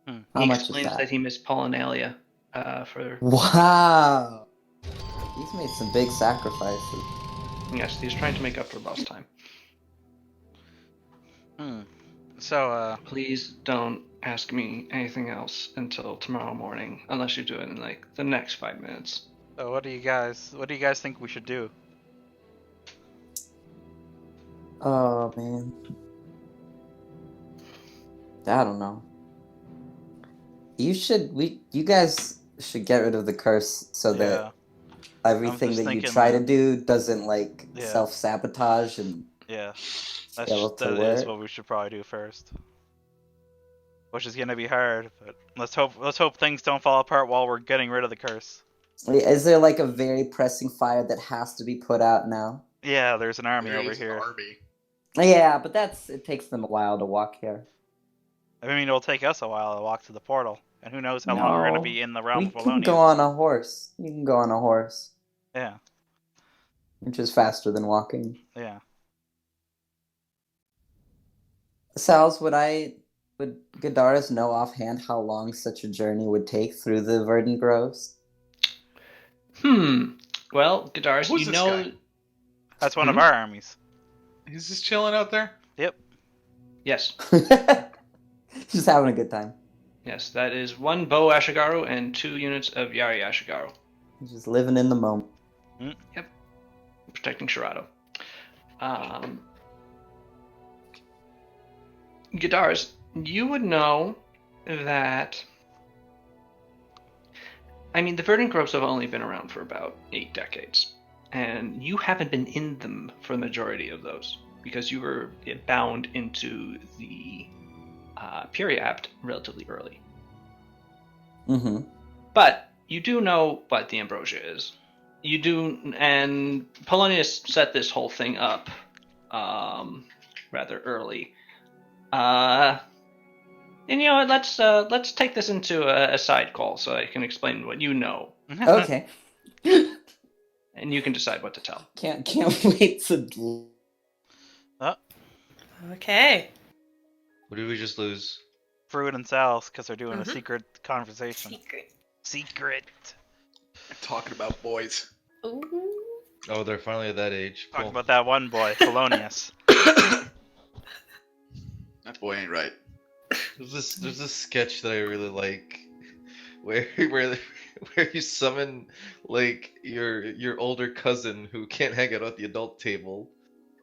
Speaker 1: Hmm.
Speaker 5: How
Speaker 2: He
Speaker 5: much is
Speaker 2: explains that he missed Pollinalia for
Speaker 5: Wow. He's made some big sacrifices.
Speaker 2: yes, he's trying to make up for lost time.
Speaker 1: So,
Speaker 2: Please don't ask me anything else until tomorrow morning, unless you do it in like the next 5 minutes.
Speaker 1: so what do you guys think we should do?
Speaker 5: Oh man. I don't know. You guys should get rid of the curse so
Speaker 1: Yeah.
Speaker 5: that everything
Speaker 1: just
Speaker 5: that you
Speaker 1: thinking
Speaker 5: try to
Speaker 1: that-
Speaker 5: do doesn't like
Speaker 1: Yeah.
Speaker 5: self-sabotage and
Speaker 1: Yeah.
Speaker 5: be able to
Speaker 1: That
Speaker 5: work.
Speaker 1: is what we should probably do first. Which is gonna be hard, but let's hope things don't fall apart while we're getting rid of the curse.
Speaker 5: Is there like a very pressing fire that has to be put out now?
Speaker 1: Yeah, there's an army
Speaker 7: There
Speaker 1: over
Speaker 7: is an
Speaker 1: here.
Speaker 7: army.
Speaker 5: Yeah, but it takes them a while to walk here.
Speaker 1: I mean, it'll take us a while to walk to the portal, and who knows how long we're gonna
Speaker 5: No.
Speaker 1: be in the realm
Speaker 5: We
Speaker 1: of
Speaker 5: can
Speaker 1: Bologna.
Speaker 5: go on a horse. You can go on a horse,
Speaker 1: Yeah,
Speaker 5: which is faster than walking.
Speaker 1: yeah.
Speaker 5: Sal's, would Gadaris know offhand how long such a journey would take through the verdant groves?
Speaker 2: Well, Gadaris,
Speaker 7: Who's
Speaker 2: you
Speaker 7: this
Speaker 2: know.
Speaker 7: guy?
Speaker 1: That's one of our armies.
Speaker 7: He's just chilling out there.
Speaker 1: Yep.
Speaker 2: Yes,
Speaker 5: Just having a good time.
Speaker 2: yes, that is 1 Bo Ashigaru and 2 units of Yari Ashigaru.
Speaker 5: Just living in the moment.
Speaker 2: Protecting Shirado. Gadaris, you would know that. I mean, the Verdant Groves have only been around for about 8 decades, and you haven't been in them for the majority of those because you were bound into the Periapt relatively early.
Speaker 5: Mm-hmm.
Speaker 2: But you do know what the Ambrosia is. You do, and Polonius set this whole thing up rather early. And you know what? Let's take this into a side call so I can explain what you know,
Speaker 5: Okay.
Speaker 2: and you can decide what to tell.
Speaker 5: Can't wait to.
Speaker 6: Okay.
Speaker 4: What did we just lose?
Speaker 1: Fruit and Sal's because they're doing a secret conversation.
Speaker 6: Secret.
Speaker 1: Secret.
Speaker 7: Talking about boys.
Speaker 6: Ooh.
Speaker 4: Oh, they're finally at that age.
Speaker 1: Talking
Speaker 4: Cool.
Speaker 1: about that one boy, Polonius.
Speaker 7: That boy ain't right.
Speaker 4: There's this sketch that I really like, where you summon like your older cousin who can't hang out at the adult table,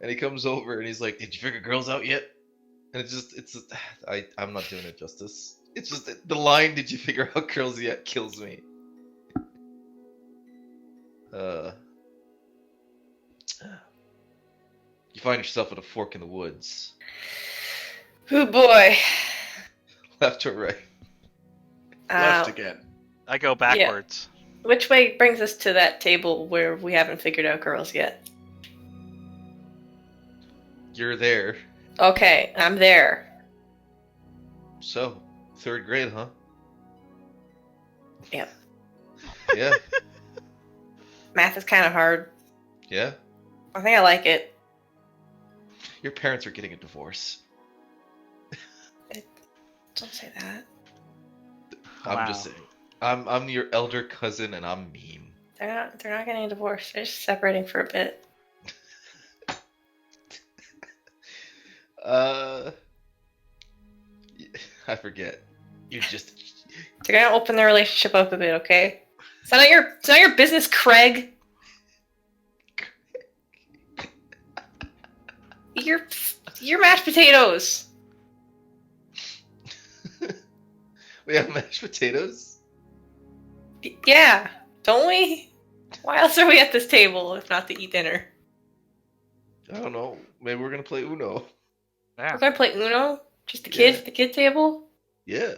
Speaker 4: and he comes over and he's like, "Did you figure girls out yet?" And I'm not doing it justice. It's just the line, "Did you figure out girls yet?" kills me. You find yourself at a fork in the woods.
Speaker 6: Oh boy.
Speaker 4: Left or right?
Speaker 7: Left again.
Speaker 1: I go backwards.
Speaker 6: Which way brings us to that table where we haven't figured out girls yet?
Speaker 4: You're there.
Speaker 6: Okay, I'm there.
Speaker 4: So, 3rd grade, huh?
Speaker 6: Yep.
Speaker 4: Yeah.
Speaker 6: Math is kind of hard.
Speaker 4: Yeah.
Speaker 6: I think I like it.
Speaker 4: Your parents are getting a divorce.
Speaker 6: Don't say that.
Speaker 4: I'm just saying. I'm your elder cousin, and I'm mean.
Speaker 6: They're not getting a divorce. They're just separating for a bit.
Speaker 4: I forget. You just.
Speaker 6: They're gonna open their relationship up a bit, okay? It's not your business, Craig. Your mashed potatoes.
Speaker 4: We have mashed potatoes?
Speaker 6: Yeah, don't we? Why else are we at this table if not to eat dinner?
Speaker 4: I don't know. Maybe we're gonna play Uno.
Speaker 1: Yeah.
Speaker 6: We're gonna play Uno? Just the kids at the kid table?
Speaker 4: Yeah.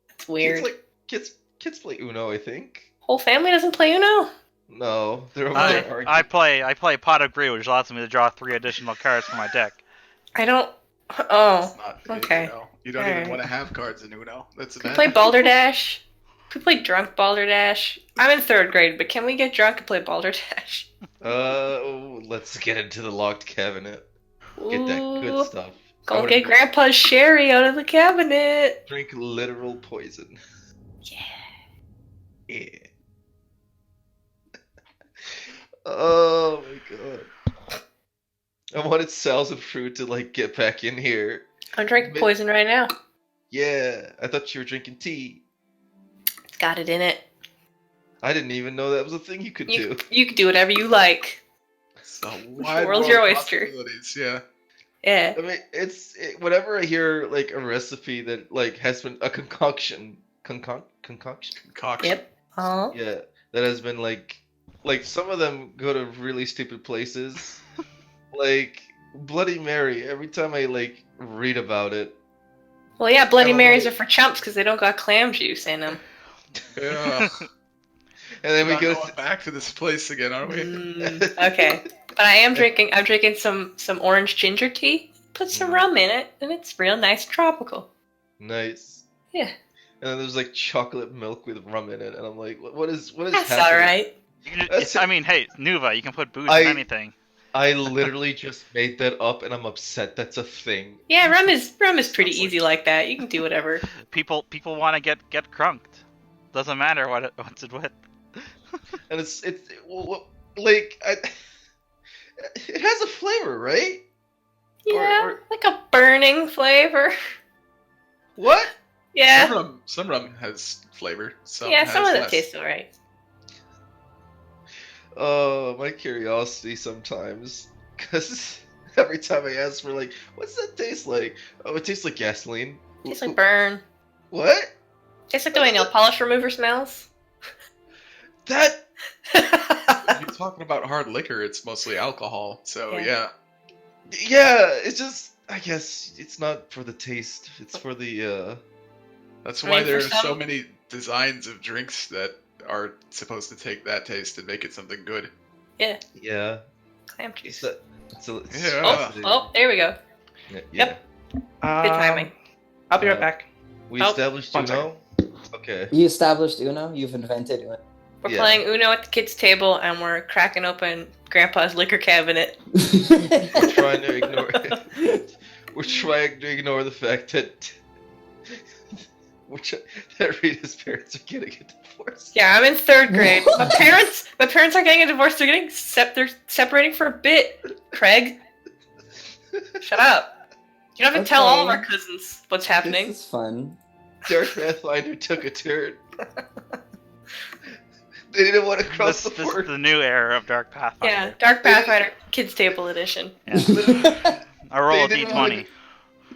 Speaker 6: That's weird.
Speaker 4: Kids play Uno, I think.
Speaker 6: Whole family doesn't play Uno?
Speaker 4: No, they're over there arguing.
Speaker 1: I play Pot of Greed, which allows me to draw 3 additional cards from my deck.
Speaker 6: I don't. Oh,
Speaker 7: It's not
Speaker 6: okay.
Speaker 7: Uno. You don't even want to have cards in Uno. That's
Speaker 6: Can we play Balderdash? Can we play drunk Balderdash? I'm in 3rd grade, but can we get drunk and play Balderdash?
Speaker 4: Let's get into the locked cabinet. Get that
Speaker 6: Ooh.
Speaker 4: good stuff.
Speaker 6: Go
Speaker 4: I wanna
Speaker 6: get Grandpa's sherry out of the cabinet.
Speaker 4: drink literal poison.
Speaker 6: Yeah.
Speaker 4: Yeah. Oh my god. I wanted Sal's and Fruit to get back in here.
Speaker 6: I'm drinking poison right now.
Speaker 4: Yeah, I thought you were drinking tea.
Speaker 6: It's got it in it.
Speaker 4: I didn't even know that was a thing you could do.
Speaker 6: You can do whatever you like.
Speaker 7: So wide
Speaker 6: World's
Speaker 7: world
Speaker 6: your oyster.
Speaker 7: possibilities, yeah.
Speaker 6: Yeah.
Speaker 4: I mean, whenever I hear a recipe that has been a concoction.
Speaker 7: Concoction.
Speaker 6: Yep. Uh-huh.
Speaker 4: Yeah, that has been some of them go to really stupid places. Like Bloody Mary. Every time I read about it.
Speaker 6: Well, yeah, Bloody
Speaker 4: I'm
Speaker 6: Marys are
Speaker 4: like-
Speaker 6: for chumps because they don't got clam juice in them.
Speaker 7: Yeah.
Speaker 4: And then we
Speaker 7: We're
Speaker 4: go.
Speaker 7: going back to this place again, aren't we?
Speaker 6: Okay, but I'm drinking some orange ginger tea. Put some rum in it, and it's real nice and tropical.
Speaker 4: Nice.
Speaker 6: Yeah.
Speaker 4: And then there's chocolate milk with rum in it, and I'm like, what is
Speaker 6: That's
Speaker 4: happening?
Speaker 6: all right.
Speaker 1: I mean, hey, Nuva, you can put booze
Speaker 4: I-
Speaker 1: in anything.
Speaker 4: I literally just made that up, and I'm upset that's a thing.
Speaker 6: Yeah, rum is pretty easy like that. You can do whatever.
Speaker 1: People want to get crunked. Doesn't matter what's it with.
Speaker 4: And it has a flavor, right?
Speaker 6: Yeah,
Speaker 4: or-
Speaker 6: like a burning flavor.
Speaker 4: What?
Speaker 6: Yeah.
Speaker 7: Some rum has flavor. Some
Speaker 6: Yeah,
Speaker 7: has
Speaker 6: some of them
Speaker 7: less.
Speaker 6: taste alright.
Speaker 4: Oh, my curiosity sometimes. Because every time I ask for, what's that taste like? Oh, it tastes like gasoline.
Speaker 6: Tastes like burn.
Speaker 4: What?
Speaker 6: Tastes like the way nail polish remover smells.
Speaker 4: That?
Speaker 7: If you're talking about hard liquor, it's mostly alcohol. So,
Speaker 6: Yeah.
Speaker 4: Yeah, it's just, I guess, it's not for the taste. It's for the,
Speaker 7: That's
Speaker 6: I
Speaker 7: why
Speaker 6: mean, for
Speaker 7: there are so
Speaker 6: some-
Speaker 7: many designs of drinks that are supposed to take that taste and make it something good.
Speaker 6: Yeah,
Speaker 4: yeah.
Speaker 6: clam
Speaker 4: It's
Speaker 6: juice.
Speaker 4: that, it's
Speaker 7: Yeah.
Speaker 6: Oh, there we go.
Speaker 4: yeah.
Speaker 6: Yep. Good timing.
Speaker 2: I'll be right
Speaker 4: Uh,
Speaker 2: back.
Speaker 4: We
Speaker 6: Oh,
Speaker 4: established
Speaker 2: one
Speaker 4: Uno? Okay.
Speaker 5: You established Uno. You've invented Uno.
Speaker 6: We're
Speaker 4: Yeah.
Speaker 6: playing Uno at the kids' table, and we're cracking open Grandpa's liquor cabinet.
Speaker 4: We're trying to ignore We're trying to ignore the fact that that Rita's parents are getting a divorce.
Speaker 6: Yeah, I'm in 3rd grade. My parents are getting a divorce. They're they're separating for a bit. Craig, shut up. You don't have to tell all of our cousins what's happening.
Speaker 5: This is fun.
Speaker 4: Dark Pathfinder took a turn. They didn't want to cross
Speaker 1: This
Speaker 4: the
Speaker 1: is
Speaker 4: board.
Speaker 1: the new era of Dark Pathfinder.
Speaker 6: Yeah, Dark Pathfinder kids' table edition.
Speaker 1: I roll a
Speaker 4: They didn't wanna
Speaker 1: d20.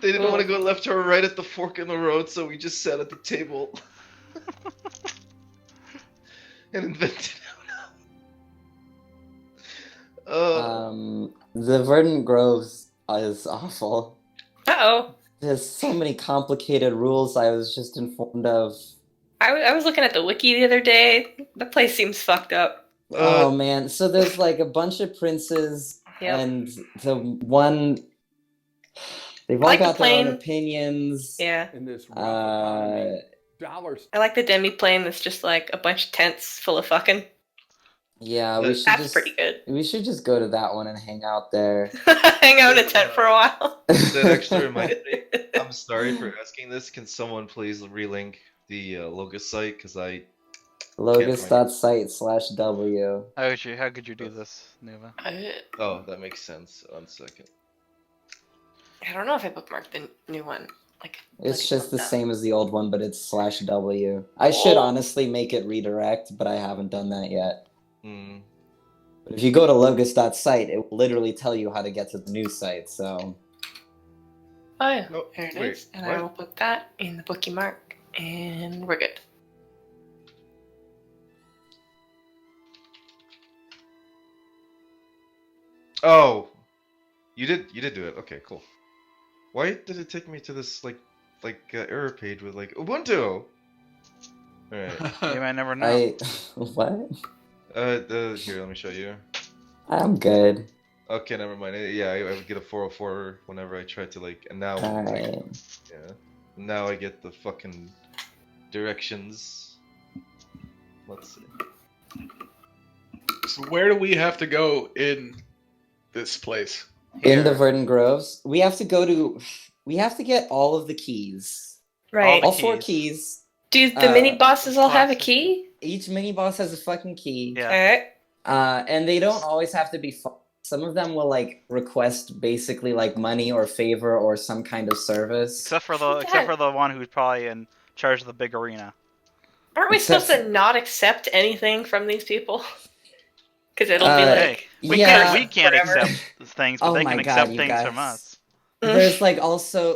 Speaker 4: They didn't want to go left or right at the fork in the road, so we just sat at the table and invented Uno.
Speaker 5: The Verdant Groves is awful.
Speaker 6: Uh-oh.
Speaker 5: There's so many complicated rules I was just informed of.
Speaker 6: I was looking at the wiki the other day. The place seems fucked up.
Speaker 5: Oh man, so there's a bunch of princes,
Speaker 6: Yep.
Speaker 5: and the one they've all
Speaker 6: like the
Speaker 5: got their own
Speaker 6: plane.
Speaker 5: opinions.
Speaker 6: Yeah.
Speaker 9: In this rough economy,
Speaker 5: Uh,
Speaker 9: dollars.
Speaker 6: I like the demi plane that's just like a bunch of tents full of fucking.
Speaker 5: Yeah, we should
Speaker 6: That's
Speaker 5: just
Speaker 6: pretty good.
Speaker 5: we should just go to that one and hang out there.
Speaker 6: Hang out in a tent for a while.
Speaker 4: That actually reminds me. I'm sorry for asking this. Can someone please relink the Locust site? Because I
Speaker 5: Locust.site/W.
Speaker 1: How could you do this, Nuva?
Speaker 4: Oh, that makes sense. 1 second.
Speaker 6: I don't know if I bookmarked the new one.
Speaker 5: It's just the
Speaker 6: up.
Speaker 5: same as the old one, but it's /W. I should honestly make it redirect, but I haven't done that yet.
Speaker 4: Hmm.
Speaker 5: But if you go to locust.site, it will literally tell you how to get to the new site, so...
Speaker 6: Oh yeah,
Speaker 4: No,
Speaker 6: there it
Speaker 4: wait,
Speaker 6: is. And
Speaker 4: what?
Speaker 6: I will put that in the bookie mark, and we're good.
Speaker 4: Oh, you did do it. Okay, cool. Why did it take me to this error page with Ubuntu? All right.
Speaker 1: You might never know.
Speaker 5: What?
Speaker 4: Here, let me show you.
Speaker 5: I'm good.
Speaker 4: Okay, never mind. Yeah, I would get a 404 whenever I tried to and now
Speaker 5: Alright.
Speaker 4: yeah, now I get the fucking directions. Let's see.
Speaker 7: So where do we have to go in this place?
Speaker 5: In the
Speaker 1: Here.
Speaker 5: Verdant Groves, we have to get all of the keys.
Speaker 6: Right.
Speaker 5: All 4 keys.
Speaker 6: Do the mini bosses all have a
Speaker 1: classic.
Speaker 6: key?
Speaker 5: Each mini boss has a fucking key.
Speaker 1: Yeah.
Speaker 6: Okay.
Speaker 5: And they don't always have to be some of them will request basically money or favor or some kind of service.
Speaker 1: Except for the one who's probably in charge of the big arena.
Speaker 6: Aren't we
Speaker 5: Except-
Speaker 6: supposed to not accept anything from these people? Because it'll be
Speaker 1: Hey, we
Speaker 5: Yeah.
Speaker 1: can't
Speaker 6: forever.
Speaker 1: accept things, but
Speaker 5: Oh
Speaker 1: they
Speaker 5: my
Speaker 1: can
Speaker 5: God,
Speaker 1: accept
Speaker 5: you
Speaker 1: things
Speaker 5: guys.
Speaker 1: from us.
Speaker 5: There's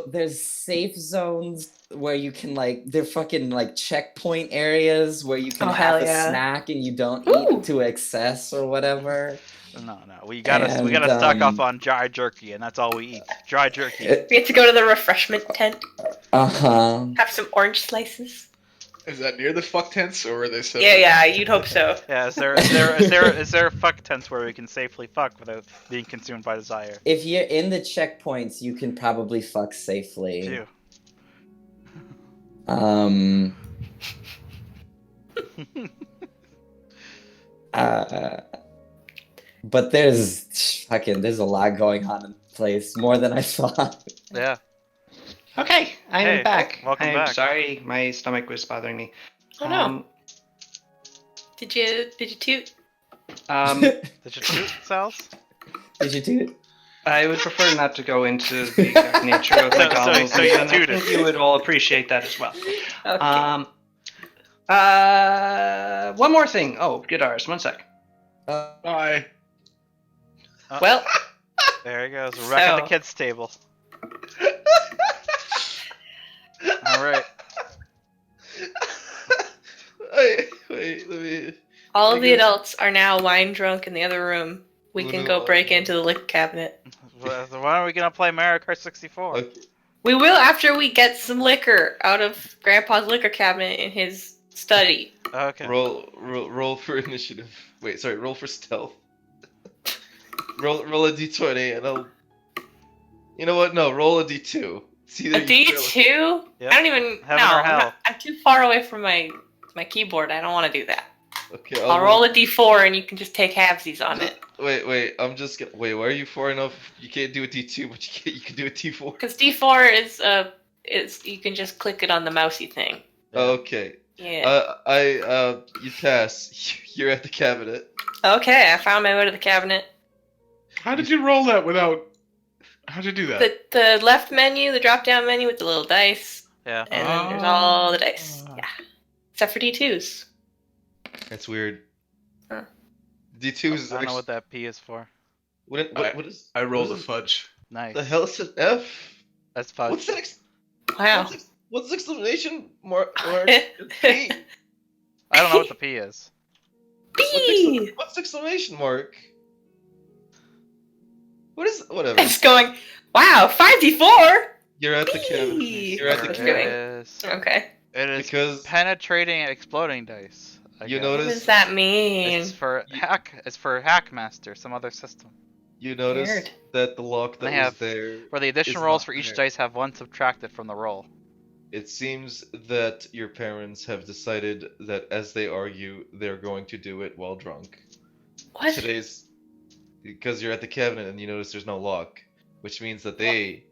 Speaker 5: there's safe zones where you can they're fucking checkpoint areas where you can
Speaker 6: Oh,
Speaker 5: have
Speaker 6: hell
Speaker 5: a
Speaker 6: yeah.
Speaker 5: snack and you don't
Speaker 6: Ooh.
Speaker 5: eat to excess or whatever.
Speaker 1: No, we gotta stock up on dry jerky, and that's all we eat. Dry jerky.
Speaker 6: We have to go to the refreshment tent,
Speaker 5: Uh-huh.
Speaker 6: have some orange slices.
Speaker 7: Is that near the fuck tents, or are they separate?
Speaker 6: Yeah, you'd hope so.
Speaker 1: Yeah, is there fuck tents where we can safely fuck without being consumed by desire?
Speaker 5: If you're in the checkpoints, you can probably fuck safely.
Speaker 1: Ew.
Speaker 5: But there's a lot going on in the place, more than I thought.
Speaker 1: Yeah.
Speaker 2: Okay, I'm
Speaker 1: Hey,
Speaker 2: back.
Speaker 1: welcome
Speaker 2: I'm
Speaker 1: back.
Speaker 2: sorry, my stomach was bothering me.
Speaker 6: Oh no. Did you toot?
Speaker 1: Did you toot, Sal's?
Speaker 5: Did you do it?
Speaker 2: I would prefer not to go into the exact nature of the goblins,
Speaker 1: so you
Speaker 2: and I
Speaker 1: tooted.
Speaker 2: think you would all appreciate that as well.
Speaker 6: Okay.
Speaker 2: One more thing. Oh, guitars. 1 sec.
Speaker 7: Bye.
Speaker 6: Well,
Speaker 1: There he goes. We're back at the
Speaker 6: So-
Speaker 1: kids' table. All right.
Speaker 4: Wait, let me.
Speaker 6: all of the adults are now wine drunk in the other room. We can go
Speaker 4: No.
Speaker 6: break into the liquor cabinet.
Speaker 1: So why are we gonna play Mario Kart 64?
Speaker 4: Okay.
Speaker 6: We will after we get some liquor out of Grandpa's liquor cabinet in his study.
Speaker 1: Okay.
Speaker 4: Roll for initiative. Wait, sorry. Roll for stealth. roll a d20 and I'll. You know what? No, roll a d2. See
Speaker 6: A D2?
Speaker 1: Yep.
Speaker 6: I don't even
Speaker 1: Heaven or hell.
Speaker 6: I'm too far away from my keyboard. I don't want to do that.
Speaker 4: Okay,
Speaker 6: I'll roll a D4 and you can just take halvesies on it.
Speaker 4: Wait. I'm just gonna. Wait, why are you far enough? You can't do a d2, but you can do a d4.
Speaker 6: Because D4 is you can just click it on the mousey thing.
Speaker 4: Okay.
Speaker 6: Yeah.
Speaker 4: You pass. You're at the cabinet.
Speaker 6: Okay, I found my way to the cabinet.
Speaker 7: How did you roll that without? How'd you do that?
Speaker 6: The left menu, the drop down menu with the little dice,
Speaker 1: Yeah.
Speaker 6: and then there's all the dice. Yeah. Except for D2s.
Speaker 4: That's weird.
Speaker 6: Huh.
Speaker 4: D2 is
Speaker 1: I don't know
Speaker 4: actually.
Speaker 1: what that P is for.
Speaker 4: What is?
Speaker 7: I rolled a
Speaker 4: what is-
Speaker 7: fudge.
Speaker 1: Nice.
Speaker 4: The hell is an F?
Speaker 1: That's fun.
Speaker 4: What's that?
Speaker 6: Wow.
Speaker 4: What's the exclamation mark? P?
Speaker 1: I don't know what the P is.
Speaker 6: B!
Speaker 4: What's the exclamation mark? What is? Whatever.
Speaker 6: I'm just going, wow, 5D4?
Speaker 4: You're at the cabinet.
Speaker 6: B!
Speaker 4: You're at the
Speaker 6: Keep
Speaker 1: There
Speaker 6: going.
Speaker 4: cabinet.
Speaker 1: it is.
Speaker 6: Okay.
Speaker 1: It is
Speaker 4: Because
Speaker 1: penetrating and exploding dice. I
Speaker 4: You
Speaker 1: guess.
Speaker 6: What
Speaker 4: notice-
Speaker 6: does that mean?
Speaker 1: It's for Hackmaster, some other system.
Speaker 4: you notice
Speaker 6: Weird.
Speaker 4: that the lock that
Speaker 1: They
Speaker 4: was
Speaker 1: have-
Speaker 4: there.
Speaker 1: Where the addition
Speaker 4: It's
Speaker 1: rolls
Speaker 4: not
Speaker 1: for each
Speaker 4: there.
Speaker 1: dice have one subtracted from the roll.
Speaker 4: It seems that your parents have decided that as they argue, they're going to do it while drunk.
Speaker 6: What?
Speaker 4: today's because you're at the cabinet and you notice there's no lock, which means that they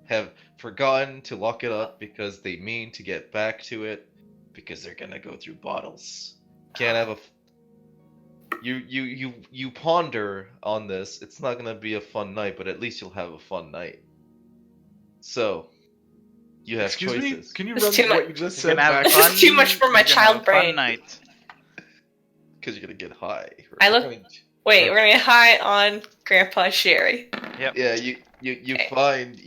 Speaker 4: have forgotten to lock it up because they mean to get back to it because they're gonna go through bottles. Can't have a. You ponder on this. It's not gonna be a fun night, but at least you'll have a fun night. So, you have
Speaker 7: Excuse
Speaker 4: choices.
Speaker 7: me? Can you
Speaker 6: It's
Speaker 7: run
Speaker 6: too
Speaker 7: what
Speaker 6: much.
Speaker 7: you just
Speaker 1: You're
Speaker 7: said
Speaker 1: gonna have
Speaker 7: back?
Speaker 6: This is
Speaker 1: fun.
Speaker 6: too much for my
Speaker 1: you're gonna have
Speaker 6: child
Speaker 1: a fun
Speaker 6: brain.
Speaker 1: night.
Speaker 4: Because you're gonna get high.
Speaker 6: I look-
Speaker 4: mean,
Speaker 6: Wait, we're gonna get high on Grandpa's sherry.
Speaker 1: Yep.
Speaker 4: yeah, you
Speaker 6: Okay.
Speaker 4: find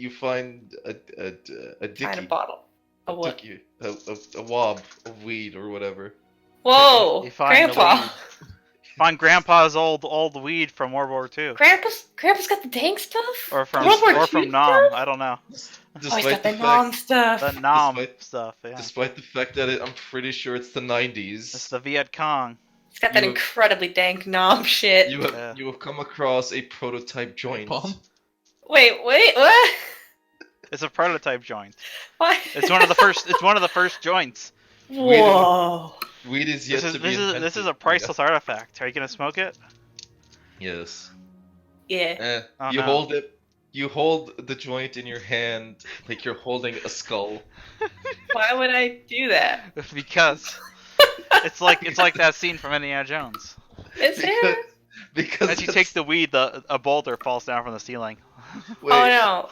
Speaker 4: a
Speaker 6: Find a
Speaker 4: dicky,
Speaker 6: bottle. A
Speaker 4: a
Speaker 6: what?
Speaker 4: dicky, a wob of weed or whatever.
Speaker 6: Whoa,
Speaker 1: You find the
Speaker 6: Grandpa.
Speaker 1: weed. Find Grandpa's old weed from World War II,
Speaker 6: Grandpa's got the dang stuff.
Speaker 1: or from
Speaker 6: World War
Speaker 1: or
Speaker 6: II
Speaker 1: from
Speaker 6: stuff?
Speaker 1: Nam. I don't know.
Speaker 6: Oh, he's
Speaker 4: Despite
Speaker 6: got the
Speaker 4: the
Speaker 6: nom
Speaker 4: fact,
Speaker 6: stuff.
Speaker 1: The Nam
Speaker 4: Despite-
Speaker 1: stuff. Yeah.
Speaker 4: despite the fact that I'm pretty sure it's the 90s.
Speaker 1: It's the Viet Cong.
Speaker 6: He's got that
Speaker 4: you-
Speaker 6: incredibly dank nom shit.
Speaker 1: Yeah.
Speaker 4: You have come across a prototype joint.
Speaker 7: Palm?
Speaker 6: Wait, what?
Speaker 1: It's a prototype joint.
Speaker 6: What?
Speaker 1: It's one of the first. It's one of the first joints.
Speaker 6: Whoa.
Speaker 4: Weed is yet
Speaker 1: This is
Speaker 4: to be
Speaker 1: this is
Speaker 4: invented.
Speaker 1: this is a priceless artifact. Are you gonna smoke it?
Speaker 4: Yes.
Speaker 6: Yeah.
Speaker 1: Oh,
Speaker 4: You
Speaker 1: no.
Speaker 4: hold it. You hold the joint in your hand like you're holding a skull.
Speaker 6: Why would I do that?
Speaker 1: Because it's like that scene from Indiana Jones.
Speaker 6: Is it?
Speaker 4: Because
Speaker 1: As you
Speaker 4: that's-
Speaker 1: take the weed, a boulder falls down from the ceiling.
Speaker 4: wait,
Speaker 6: Oh no.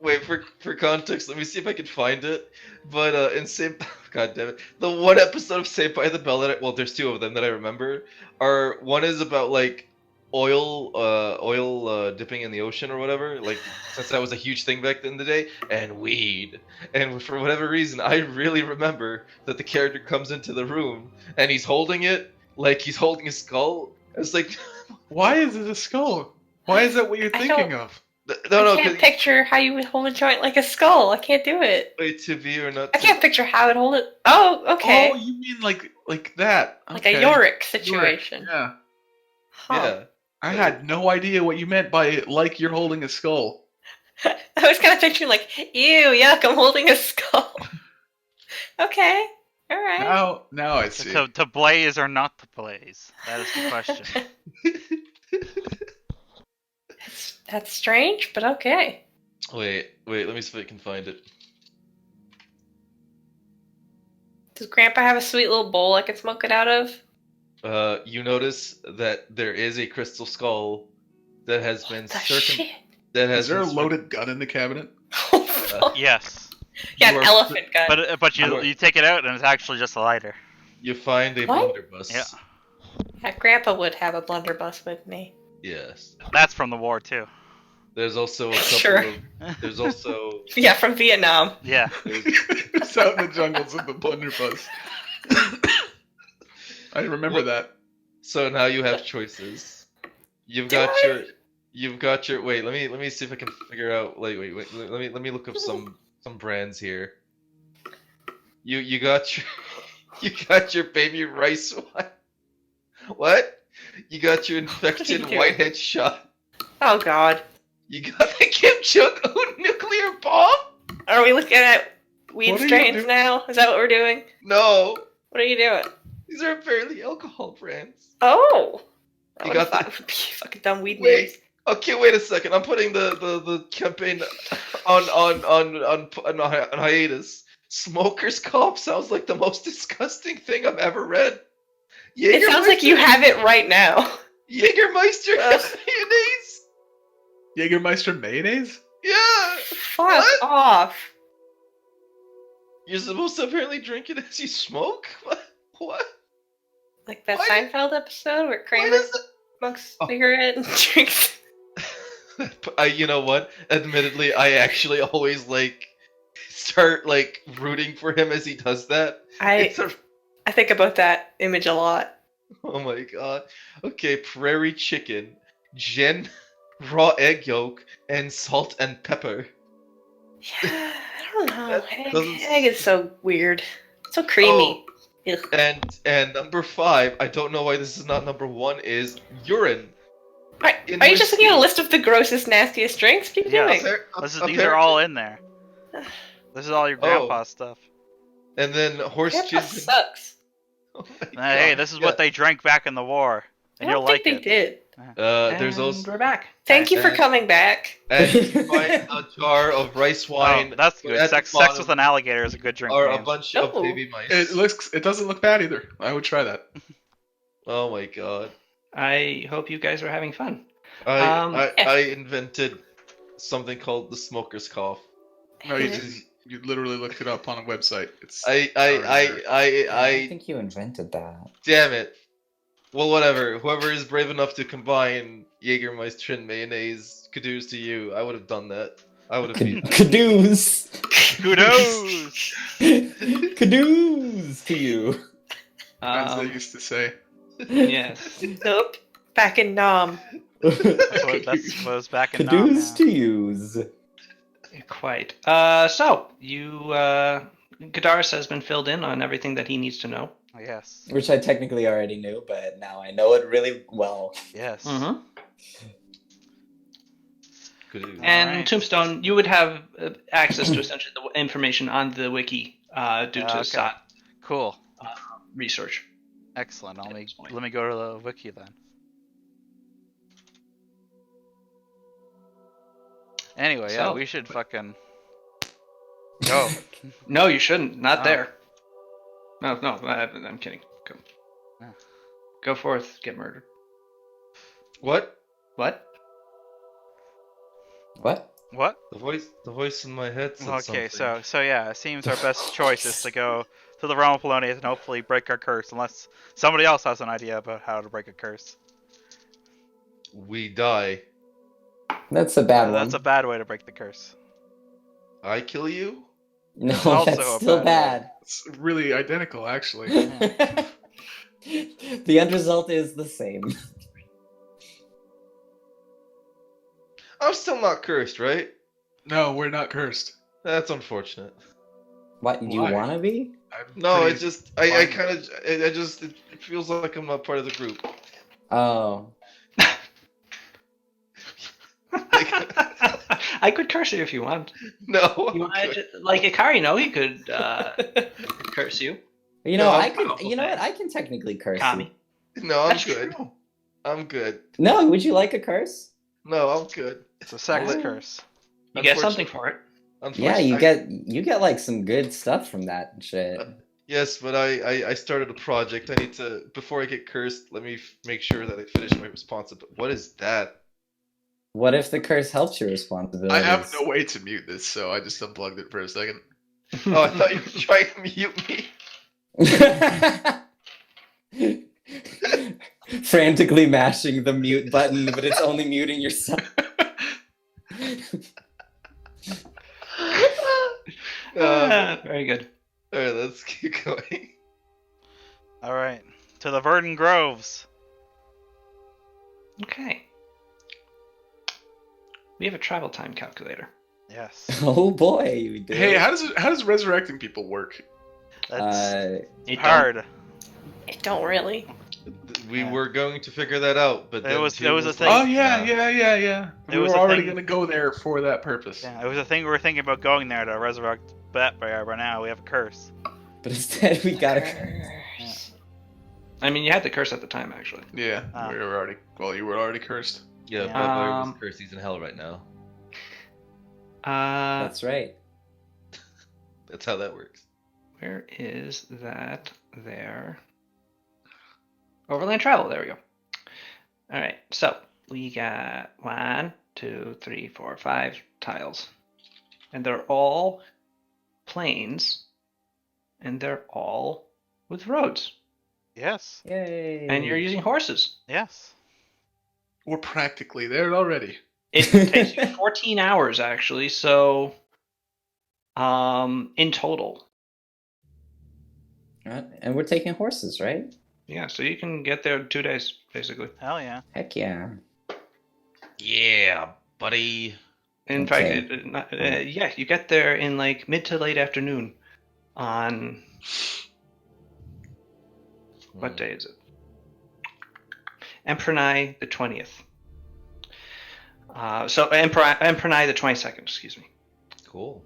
Speaker 4: wait for context. Let me see if I can find it. But in Saved, God damn it, the one episode of Saved by the Bell that well, there's two of them that I remember. One is about like oil dipping in the ocean or whatever. Like since that was a huge thing back in the day, and weed. And for whatever reason, I really remember that the character comes into the room and he's holding it like he's holding a skull. It's like
Speaker 7: Why is it a skull? Why is that what you're
Speaker 6: I
Speaker 7: thinking
Speaker 6: don't-
Speaker 7: of?
Speaker 4: no,
Speaker 6: I can't picture how you would hold a joint like a skull. I can't do it.
Speaker 4: wait to be or not.
Speaker 6: I can't picture how I'd hold it. Oh, okay.
Speaker 7: Oh, you mean like that?
Speaker 6: Like
Speaker 7: Okay.
Speaker 6: a Yorick
Speaker 7: Yorick,
Speaker 6: situation.
Speaker 7: Yeah.
Speaker 6: Huh.
Speaker 4: Yeah.
Speaker 7: I had no idea what you meant by like you're holding a skull.
Speaker 6: I was kind of picturing like, ew, yuck, I'm holding a skull. Okay, all right.
Speaker 7: Now I see.
Speaker 1: To blaze or not to blaze? That is the question.
Speaker 6: That's strange, but okay.
Speaker 4: Wait, let me see if I can find it.
Speaker 6: Does Grandpa have a sweet little bowl I can smoke it out of?
Speaker 4: You notice that there is a crystal skull that has been
Speaker 6: The
Speaker 4: circum.
Speaker 6: shit.
Speaker 4: That has
Speaker 7: Is there a
Speaker 4: been cir-
Speaker 7: loaded gun in the cabinet?
Speaker 6: Oh, fuck.
Speaker 1: Yes,
Speaker 6: Yeah,
Speaker 4: you
Speaker 6: an
Speaker 4: are-
Speaker 6: elephant gun.
Speaker 1: but
Speaker 4: You are-
Speaker 1: you take it out and it's actually just a lighter.
Speaker 4: You find a
Speaker 6: What?
Speaker 4: blunderbuss.
Speaker 1: Yeah.
Speaker 6: Yeah, Grandpa would have a blunderbuss with me.
Speaker 4: Yes.
Speaker 1: That's from the war too.
Speaker 4: There's also a couple
Speaker 6: Sure.
Speaker 4: of. There's also.
Speaker 6: Yeah, from Vietnam.
Speaker 1: Yeah.
Speaker 7: It's out in the jungles of the blunderbuss. I remember
Speaker 4: What-
Speaker 7: that.
Speaker 4: So now you have choices. You've
Speaker 6: Do
Speaker 4: got
Speaker 6: I?
Speaker 4: your. You've got your. Wait. Let me see if I can figure out. Wait. Let me look up some brands here. You got your. You got your baby rice one. What? You got your infected
Speaker 6: doing?
Speaker 4: whitehead shot.
Speaker 6: Oh God.
Speaker 4: You got the Kim Jong Un nuclear bomb?
Speaker 6: Are we looking at weed
Speaker 7: What are you
Speaker 6: strains
Speaker 7: doing?
Speaker 6: now? Is that what we're doing?
Speaker 4: No,
Speaker 6: What are you doing?
Speaker 4: these are apparently alcohol brands.
Speaker 6: Oh. I
Speaker 4: You
Speaker 6: would have
Speaker 4: got
Speaker 6: thought it would be fucking dumb weed
Speaker 4: Wait.
Speaker 6: names.
Speaker 4: Okay, wait a second. I'm putting the campaign on hiatus. Smoker's Cough sounds like the most disgusting thing I've ever read.
Speaker 6: It sounds like you have it right now.
Speaker 4: Jägermeister
Speaker 6: Ugh.
Speaker 4: mayonnaise.
Speaker 7: Jägermeister mayonnaise?
Speaker 4: Yeah,
Speaker 6: Fuck
Speaker 4: What?
Speaker 6: off.
Speaker 4: you're supposed to apparently drink it as you smoke. What?
Speaker 6: Like that
Speaker 4: Why-
Speaker 6: Seinfeld episode where
Speaker 4: Why
Speaker 6: Kramer
Speaker 4: does it?
Speaker 6: smokes
Speaker 7: Oh.
Speaker 6: cigarette and drinks.
Speaker 4: You know what? Admittedly, I actually always start rooting for him as he does that. It's a
Speaker 6: I think about that image a lot.
Speaker 4: Oh my god. Okay, prairie chicken, gin, raw egg yolk, and salt and pepper.
Speaker 6: Yeah, I don't know.
Speaker 4: That
Speaker 6: Egg,
Speaker 4: doesn't-
Speaker 6: egg is so weird. So creamy. Ugh.
Speaker 4: And number 5, I don't know why this is not number 1, is urine.
Speaker 6: Are
Speaker 4: in
Speaker 6: you just looking at a
Speaker 4: whiskey.
Speaker 6: list of the grossest, nastiest drinks? What are you
Speaker 1: Yeah.
Speaker 6: doing?
Speaker 1: These are all in there. This is all your
Speaker 4: Oh.
Speaker 1: grandpa's stuff.
Speaker 4: And then horse
Speaker 6: Grandpa
Speaker 4: jizz.
Speaker 6: sucks.
Speaker 4: Oh my
Speaker 1: Hey,
Speaker 4: God,
Speaker 1: this is
Speaker 4: yeah.
Speaker 1: what they drank back in the war.
Speaker 6: I
Speaker 1: And you'll
Speaker 6: don't think
Speaker 1: like
Speaker 6: they
Speaker 1: it.
Speaker 6: did.
Speaker 4: There's
Speaker 2: And
Speaker 4: also
Speaker 2: we're back.
Speaker 6: Thank you for
Speaker 4: And-
Speaker 6: coming back.
Speaker 4: and you can find a jar of rice wine.
Speaker 1: Oh, that's
Speaker 4: but
Speaker 1: good.
Speaker 4: at the
Speaker 1: Sex with
Speaker 4: bottom
Speaker 1: an alligator is a good drink
Speaker 4: are a
Speaker 1: name.
Speaker 4: bunch of
Speaker 6: Oh.
Speaker 4: baby mice.
Speaker 7: It doesn't look bad either. I would try that.
Speaker 4: Oh my god!
Speaker 2: I hope you guys are having fun.
Speaker 4: I
Speaker 6: Yeah.
Speaker 4: I invented something called the smoker's cough.
Speaker 7: No, you
Speaker 6: Mhm.
Speaker 7: didn't. You literally looked it up on a website. It's
Speaker 4: I
Speaker 5: I think you invented that.
Speaker 4: damn it. Well, whatever. Whoever is brave enough to combine Jägermeister and mayonnaise, kudos to you. I would have done that. I would have beat that.
Speaker 5: Cadoos!
Speaker 1: Kudos!
Speaker 5: Cadoos to you.
Speaker 7: as they used to say.
Speaker 2: Yes.
Speaker 6: Nope. Back in Nam.
Speaker 1: That's what was back in Nam.
Speaker 5: Cadoos to yous.
Speaker 2: Quite. So you, Gadaris has been filled in on everything that he needs to know.
Speaker 1: Yes.
Speaker 5: Which I technically already knew, but now I know it really well.
Speaker 1: Yes.
Speaker 2: Mm-hmm.
Speaker 4: Kudos.
Speaker 2: And
Speaker 1: Alright.
Speaker 2: Tombstone, you would have access to essentially the information on the wiki due to
Speaker 1: Okay.
Speaker 2: SOT
Speaker 1: Cool.
Speaker 2: research.
Speaker 1: Excellent.
Speaker 2: At this point.
Speaker 1: Let me go to the wiki then. Anyway, yeah,
Speaker 2: So-
Speaker 1: we should fucking go.
Speaker 2: No, you shouldn't. Not
Speaker 1: Oh.
Speaker 2: there. No, I'm kidding. Go.
Speaker 1: Yeah.
Speaker 2: Go forth, get murdered.
Speaker 4: What?
Speaker 2: What?
Speaker 5: What?
Speaker 1: What?
Speaker 4: The voice in my head said
Speaker 1: Okay,
Speaker 4: something.
Speaker 1: so yeah, it seems our best choice is to go to the realm of Polonius and hopefully break our curse, unless somebody else has an idea about how to break a curse.
Speaker 4: We die.
Speaker 5: That's a bad one.
Speaker 1: That's a bad way to break the curse.
Speaker 4: I kill you?
Speaker 5: No,
Speaker 1: also
Speaker 5: that's
Speaker 1: a
Speaker 5: still
Speaker 1: bad
Speaker 5: bad.
Speaker 7: It's really identical, actually.
Speaker 5: The end result is the same.
Speaker 4: I'm still not cursed, right?
Speaker 7: No, we're not cursed.
Speaker 4: That's unfortunate.
Speaker 5: What, you
Speaker 7: Why?
Speaker 5: wanna be?
Speaker 7: I'm
Speaker 4: No,
Speaker 7: pretty
Speaker 4: it just I
Speaker 7: fine.
Speaker 4: kind of I just it feels like I'm not part of the group.
Speaker 5: Oh.
Speaker 2: I could curse you if you want.
Speaker 4: No.
Speaker 2: You
Speaker 4: I'm
Speaker 2: want
Speaker 4: good.
Speaker 2: like Ikari, no, he could curse you.
Speaker 5: You know,
Speaker 4: No,
Speaker 5: I
Speaker 4: I'm
Speaker 5: could.
Speaker 2: powerful
Speaker 5: You know what?
Speaker 2: fan.
Speaker 5: I can technically curse
Speaker 2: Kami.
Speaker 4: No, I'm
Speaker 2: That's
Speaker 4: good.
Speaker 2: true.
Speaker 4: I'm good.
Speaker 5: you. No, would you like a curse?
Speaker 4: No, I'm good.
Speaker 1: It's a sex
Speaker 5: Ah.
Speaker 1: curse.
Speaker 2: You get something for it.
Speaker 5: Yeah, you get like some good stuff from that shit.
Speaker 4: Yes, but I started a project. I need to before I get cursed. Let me make sure that I finish my responsibility. What is that?
Speaker 5: What if the curse helps your responsibilities?
Speaker 7: I have no way to mute this, so I just unplugged it for a second.
Speaker 4: Oh, I thought you were trying to mute me.
Speaker 5: Frantically mashing the mute button, but it's only muting yourself.
Speaker 2: Very good.
Speaker 4: All right, let's keep going.
Speaker 1: All right, to the Verdant Groves.
Speaker 2: Okay. We have a travel time calculator.
Speaker 1: Yes.
Speaker 5: Oh boy, we do.
Speaker 7: Hey, how does resurrecting people work?
Speaker 1: That's
Speaker 2: It
Speaker 1: hard.
Speaker 6: I don't really.
Speaker 4: We
Speaker 1: Yeah.
Speaker 4: were going to figure that out, but
Speaker 1: It
Speaker 4: then
Speaker 1: was-
Speaker 4: Jill
Speaker 1: it was a
Speaker 4: like,
Speaker 1: thing.
Speaker 7: Oh yeah,
Speaker 4: "Nah."
Speaker 7: yeah.
Speaker 1: It
Speaker 7: We
Speaker 1: was
Speaker 7: were
Speaker 1: a
Speaker 7: already
Speaker 1: thing-
Speaker 7: gonna go there for that purpose.
Speaker 1: Yeah, it was a thing we were thinking about going there to resurrect that bear, but now we have a curse.
Speaker 5: But instead, we got a.
Speaker 6: Curse.
Speaker 2: I mean, you had the curse at the time, actually.
Speaker 7: Yeah,
Speaker 1: Ah.
Speaker 7: we were already. Well, you were already cursed.
Speaker 4: Yeah,
Speaker 1: Yeah.
Speaker 4: Bad Boy was
Speaker 2: Um,
Speaker 4: cursed. He's in hell right now.
Speaker 5: That's right.
Speaker 4: That's how that works.
Speaker 2: Where is that there? Overland travel, there we go. Alright, so we got 1, 2, 3, 4, 5 tiles. And they're all plains, and they're all with roads.
Speaker 1: Yes.
Speaker 5: Yay.
Speaker 2: And you're using horses.
Speaker 1: Yes.
Speaker 7: We're practically there already.
Speaker 2: It takes you 14 hours, actually, so in total.
Speaker 5: Right, and we're taking horses, right?
Speaker 2: Yeah, so you can get there in 2 days, basically.
Speaker 1: Hell yeah.
Speaker 5: Heck yeah.
Speaker 4: Yeah, buddy.
Speaker 2: In
Speaker 5: Okay.
Speaker 2: fact, yeah, you get there in like mid to late afternoon on what day is it? Emprenai the 20th. So Emprenai the 22nd, excuse me.
Speaker 4: Cool.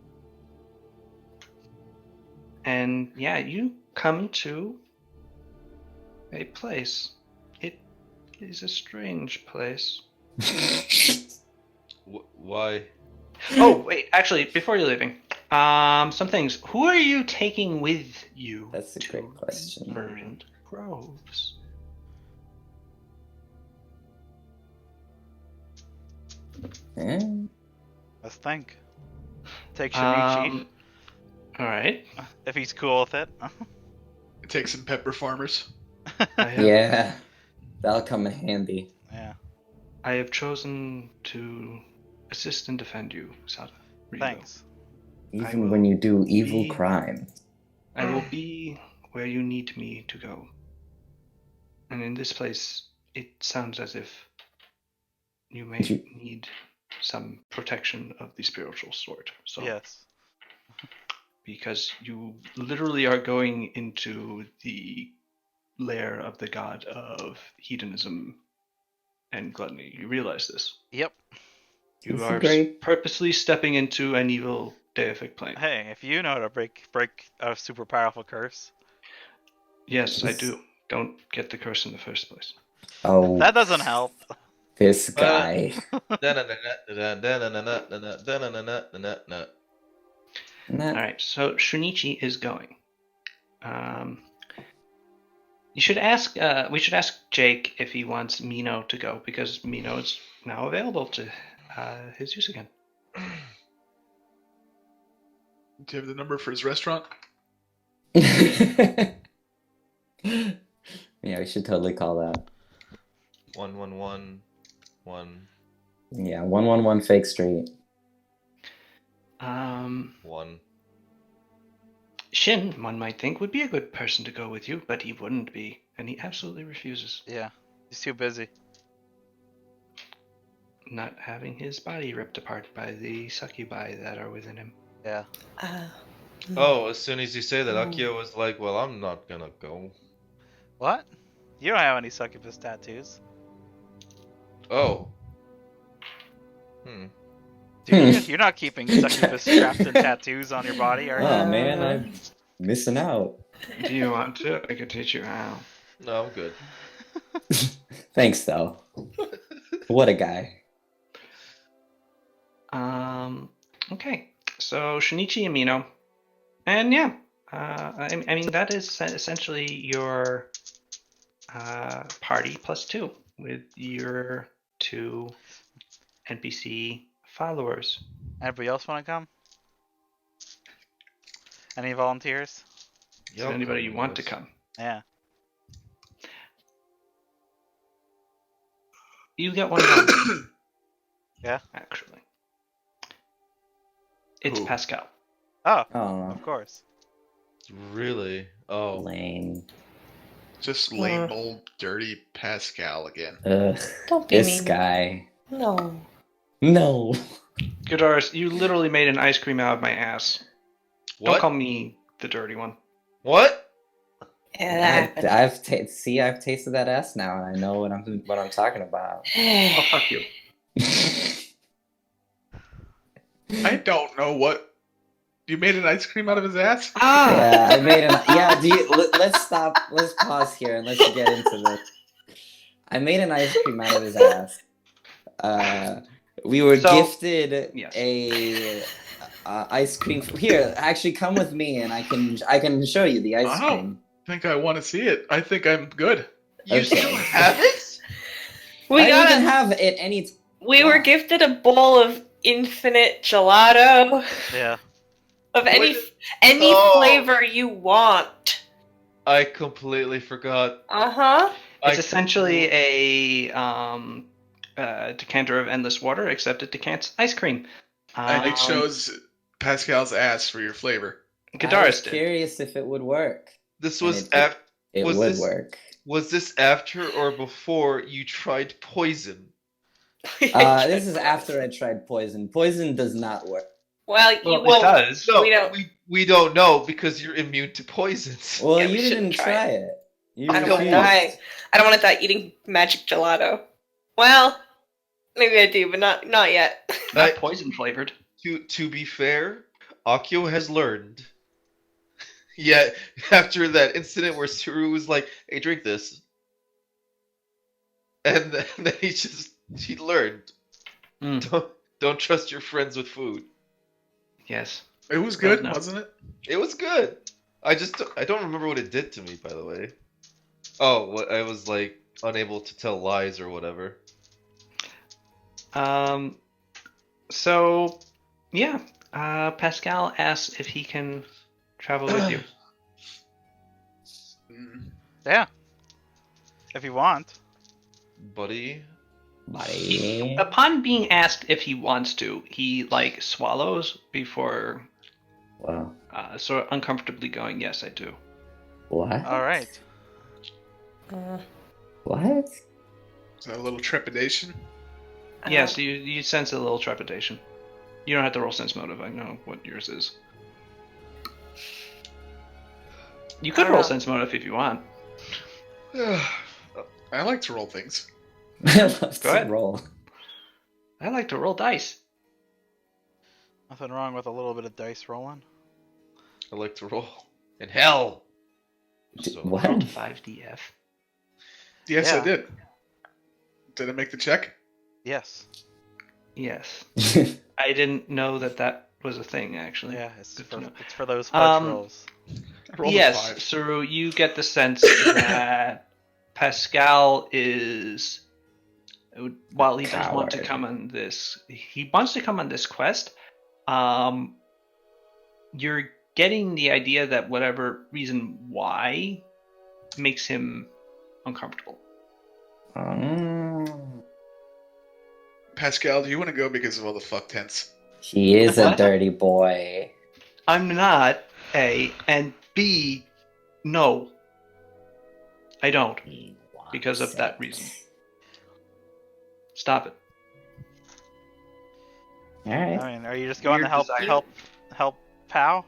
Speaker 2: And yeah, you come to a place. It is a strange place.
Speaker 4: Why?
Speaker 2: Oh, wait, actually, before you're leaving, some things. Who are you taking with you?
Speaker 5: That's a
Speaker 2: to
Speaker 5: great question.
Speaker 2: Verdant Groves.
Speaker 5: Eh?
Speaker 1: Let's think. Take Shinichi
Speaker 2: All right.
Speaker 1: if he's cool with it.
Speaker 7: Take some pepper farmers.
Speaker 2: I have,
Speaker 5: Yeah, that'll come in handy.
Speaker 1: Yeah.
Speaker 2: I have chosen to assist and defend you, Sada. Rigo.
Speaker 1: Thanks.
Speaker 5: Even
Speaker 2: will
Speaker 5: when you do evil
Speaker 2: be-
Speaker 5: crime.
Speaker 2: I will be where you need me to go. And in this place, it sounds as if you may
Speaker 5: You-
Speaker 2: need some protection of the spiritual sort. So,
Speaker 1: Yes.
Speaker 2: because you literally are going into the lair of the god of hedonism and gluttony. You realize this.
Speaker 1: Yep.
Speaker 2: You
Speaker 5: It's
Speaker 2: are
Speaker 5: great.
Speaker 2: purposely stepping into an evil deific plane.
Speaker 1: Hey, if you know how to break a super powerful curse,
Speaker 2: Yes, I do. Don't get the curse in the first place.
Speaker 5: Oh,
Speaker 1: that doesn't help.
Speaker 5: this guy. Nah.
Speaker 2: All right, so Shunichi is going. You should ask. We should ask Jake if he wants Mino to go because Mino is now available to his use again.
Speaker 7: Do you have the number for his restaurant?
Speaker 5: Yeah, we should totally call that.
Speaker 4: 111
Speaker 5: Yeah, 111 Fake Street.
Speaker 4: 1.
Speaker 2: Shin, one might think, would be a good person to go with you, but he wouldn't be, and he absolutely refuses.
Speaker 1: Yeah. He's too busy.
Speaker 2: Not having his body ripped apart by the succubi that are within him.
Speaker 1: Yeah.
Speaker 4: Oh, as soon as you say that, Akio was like, "Well, I'm not gonna go."
Speaker 1: What? You don't have any succubus tattoos.
Speaker 4: Oh.
Speaker 1: Dude, you're not keeping succubus strapped in tattoos on your body, are you?
Speaker 5: Oh man, I'm missing out.
Speaker 2: Do you want to? I could teach you how.
Speaker 4: No, I'm good.
Speaker 5: Thanks though. What a guy.
Speaker 2: Okay. So Shinichi and Mino. And yeah, I mean, that is essentially your party plus 2 with your 2 NPC followers.
Speaker 1: Anybody else want to come? Any volunteers?
Speaker 2: Is there anybody you want to come?
Speaker 1: Yeah.
Speaker 2: You get one volunteer.
Speaker 1: Yeah?
Speaker 2: Actually. It's
Speaker 7: Who?
Speaker 2: Pascal.
Speaker 1: Oh,
Speaker 5: Oh,
Speaker 1: of course.
Speaker 4: Really? Oh.
Speaker 5: lame.
Speaker 7: Just lame old dirty Pascal again.
Speaker 5: Ugh,
Speaker 6: Don't be
Speaker 5: this
Speaker 6: mean.
Speaker 5: guy.
Speaker 6: No.
Speaker 5: No.
Speaker 2: Godaris, you literally made an ice cream out of my ass. Don't
Speaker 4: What?
Speaker 2: call me the dirty one.
Speaker 4: What?
Speaker 6: Yeah, that happened.
Speaker 5: I've tasted that ass now, and I know what I'm talking about.
Speaker 2: Oh, fuck you.
Speaker 7: I don't know what. You made an ice cream out of his ass?
Speaker 5: Yeah, I made an. Yeah, let's stop. Let's pause here and let's get into this. I made an ice cream out of his ass. We were gifted
Speaker 2: yes.
Speaker 5: a ice cream. Here, actually, come with me, and I can show you the ice
Speaker 7: Oh.
Speaker 5: cream.
Speaker 7: I think I want to see it. I think I'm good.
Speaker 4: You
Speaker 5: Okay.
Speaker 4: still have it?
Speaker 6: We
Speaker 5: You
Speaker 6: got
Speaker 5: can
Speaker 6: a,
Speaker 5: have it any.
Speaker 6: we were gifted a bowl of infinite gelato
Speaker 1: Yeah.
Speaker 6: of any
Speaker 4: What?
Speaker 6: any flavor you want.
Speaker 4: I completely forgot.
Speaker 6: Uh-huh.
Speaker 2: It's essentially a decanter of endless water, except it decants ice cream.
Speaker 7: And it shows Pascal's ass for your flavor.
Speaker 5: I was
Speaker 2: Godaris did.
Speaker 5: curious if it would work.
Speaker 4: This
Speaker 5: And
Speaker 4: was
Speaker 5: it-
Speaker 4: after.
Speaker 5: It
Speaker 4: Was
Speaker 5: would
Speaker 4: this-
Speaker 5: work.
Speaker 4: Was this after or before you tried poison?
Speaker 5: This is after I tried poison. Poison does not work.
Speaker 6: Well, you
Speaker 2: Well,
Speaker 6: will.
Speaker 2: it does.
Speaker 4: No,
Speaker 6: We don't-
Speaker 4: we don't know because you're immune to poisons.
Speaker 5: Well,
Speaker 6: Yeah, we
Speaker 5: you
Speaker 6: shouldn't
Speaker 5: didn't
Speaker 6: try
Speaker 5: try it. You
Speaker 6: I don't want to
Speaker 5: refused.
Speaker 6: die. I don't want to die eating magic gelato. Well, maybe I do, but not yet.
Speaker 2: Not poison flavored.
Speaker 4: To be fair, Akio has learned. Yeah, after that incident where Suru was like, "Hey, drink this," and then he learned
Speaker 2: Mm,
Speaker 4: don't trust your friends with food.
Speaker 2: yes.
Speaker 7: It was good,
Speaker 2: No.
Speaker 7: wasn't it?
Speaker 4: It was good. I don't remember what it did to me, by the way. Oh, what I was like unable to tell lies or whatever.
Speaker 2: So, yeah. Pascal asks if he can travel with you.
Speaker 7: Mm.
Speaker 1: Yeah. If you want.
Speaker 4: Buddy.
Speaker 5: Buddy.
Speaker 2: Upon being asked if he wants to, he like swallows before
Speaker 5: Wow.
Speaker 2: sort of uncomfortably going, "Yes, I do."
Speaker 5: What?
Speaker 1: All right.
Speaker 5: What?
Speaker 7: Is that a little trepidation?
Speaker 2: Yes, you sense a little trepidation. You don't have to roll sense motive. I know what yours is. You could roll sense motive if you want.
Speaker 7: I like to roll things.
Speaker 5: Let's
Speaker 2: Go ahead.
Speaker 5: roll.
Speaker 2: I like to roll dice.
Speaker 1: Nothing wrong with a little bit of dice rolling.
Speaker 4: I like to roll in hell. So,
Speaker 5: What?
Speaker 2: Rolled 5df.
Speaker 7: Yes,
Speaker 1: Yeah.
Speaker 7: I did. Did I make the check?
Speaker 1: Yes.
Speaker 2: Yes. I didn't know that was a thing, actually.
Speaker 1: Yeah, it's
Speaker 2: Good to know.
Speaker 1: for those fudge
Speaker 2: Um,
Speaker 1: rolls.
Speaker 7: I rolled a
Speaker 2: Yes,
Speaker 7: 5.
Speaker 2: Saru, you get the sense that Pascal is, while he does want to
Speaker 5: Coward.
Speaker 2: come on this, he wants to come on this quest. You're getting the idea that whatever reason why makes him uncomfortable.
Speaker 7: Pascal, do you want to go because of all the fuck tents?
Speaker 5: He is a
Speaker 2: What?
Speaker 5: dirty boy.
Speaker 2: I'm not, A, and B, no, I don't,
Speaker 5: He wants
Speaker 2: because of that
Speaker 5: it.
Speaker 2: reason. Stop it.
Speaker 5: Alright.
Speaker 1: I mean, are you just going to
Speaker 2: Weird desire.
Speaker 1: help Pow?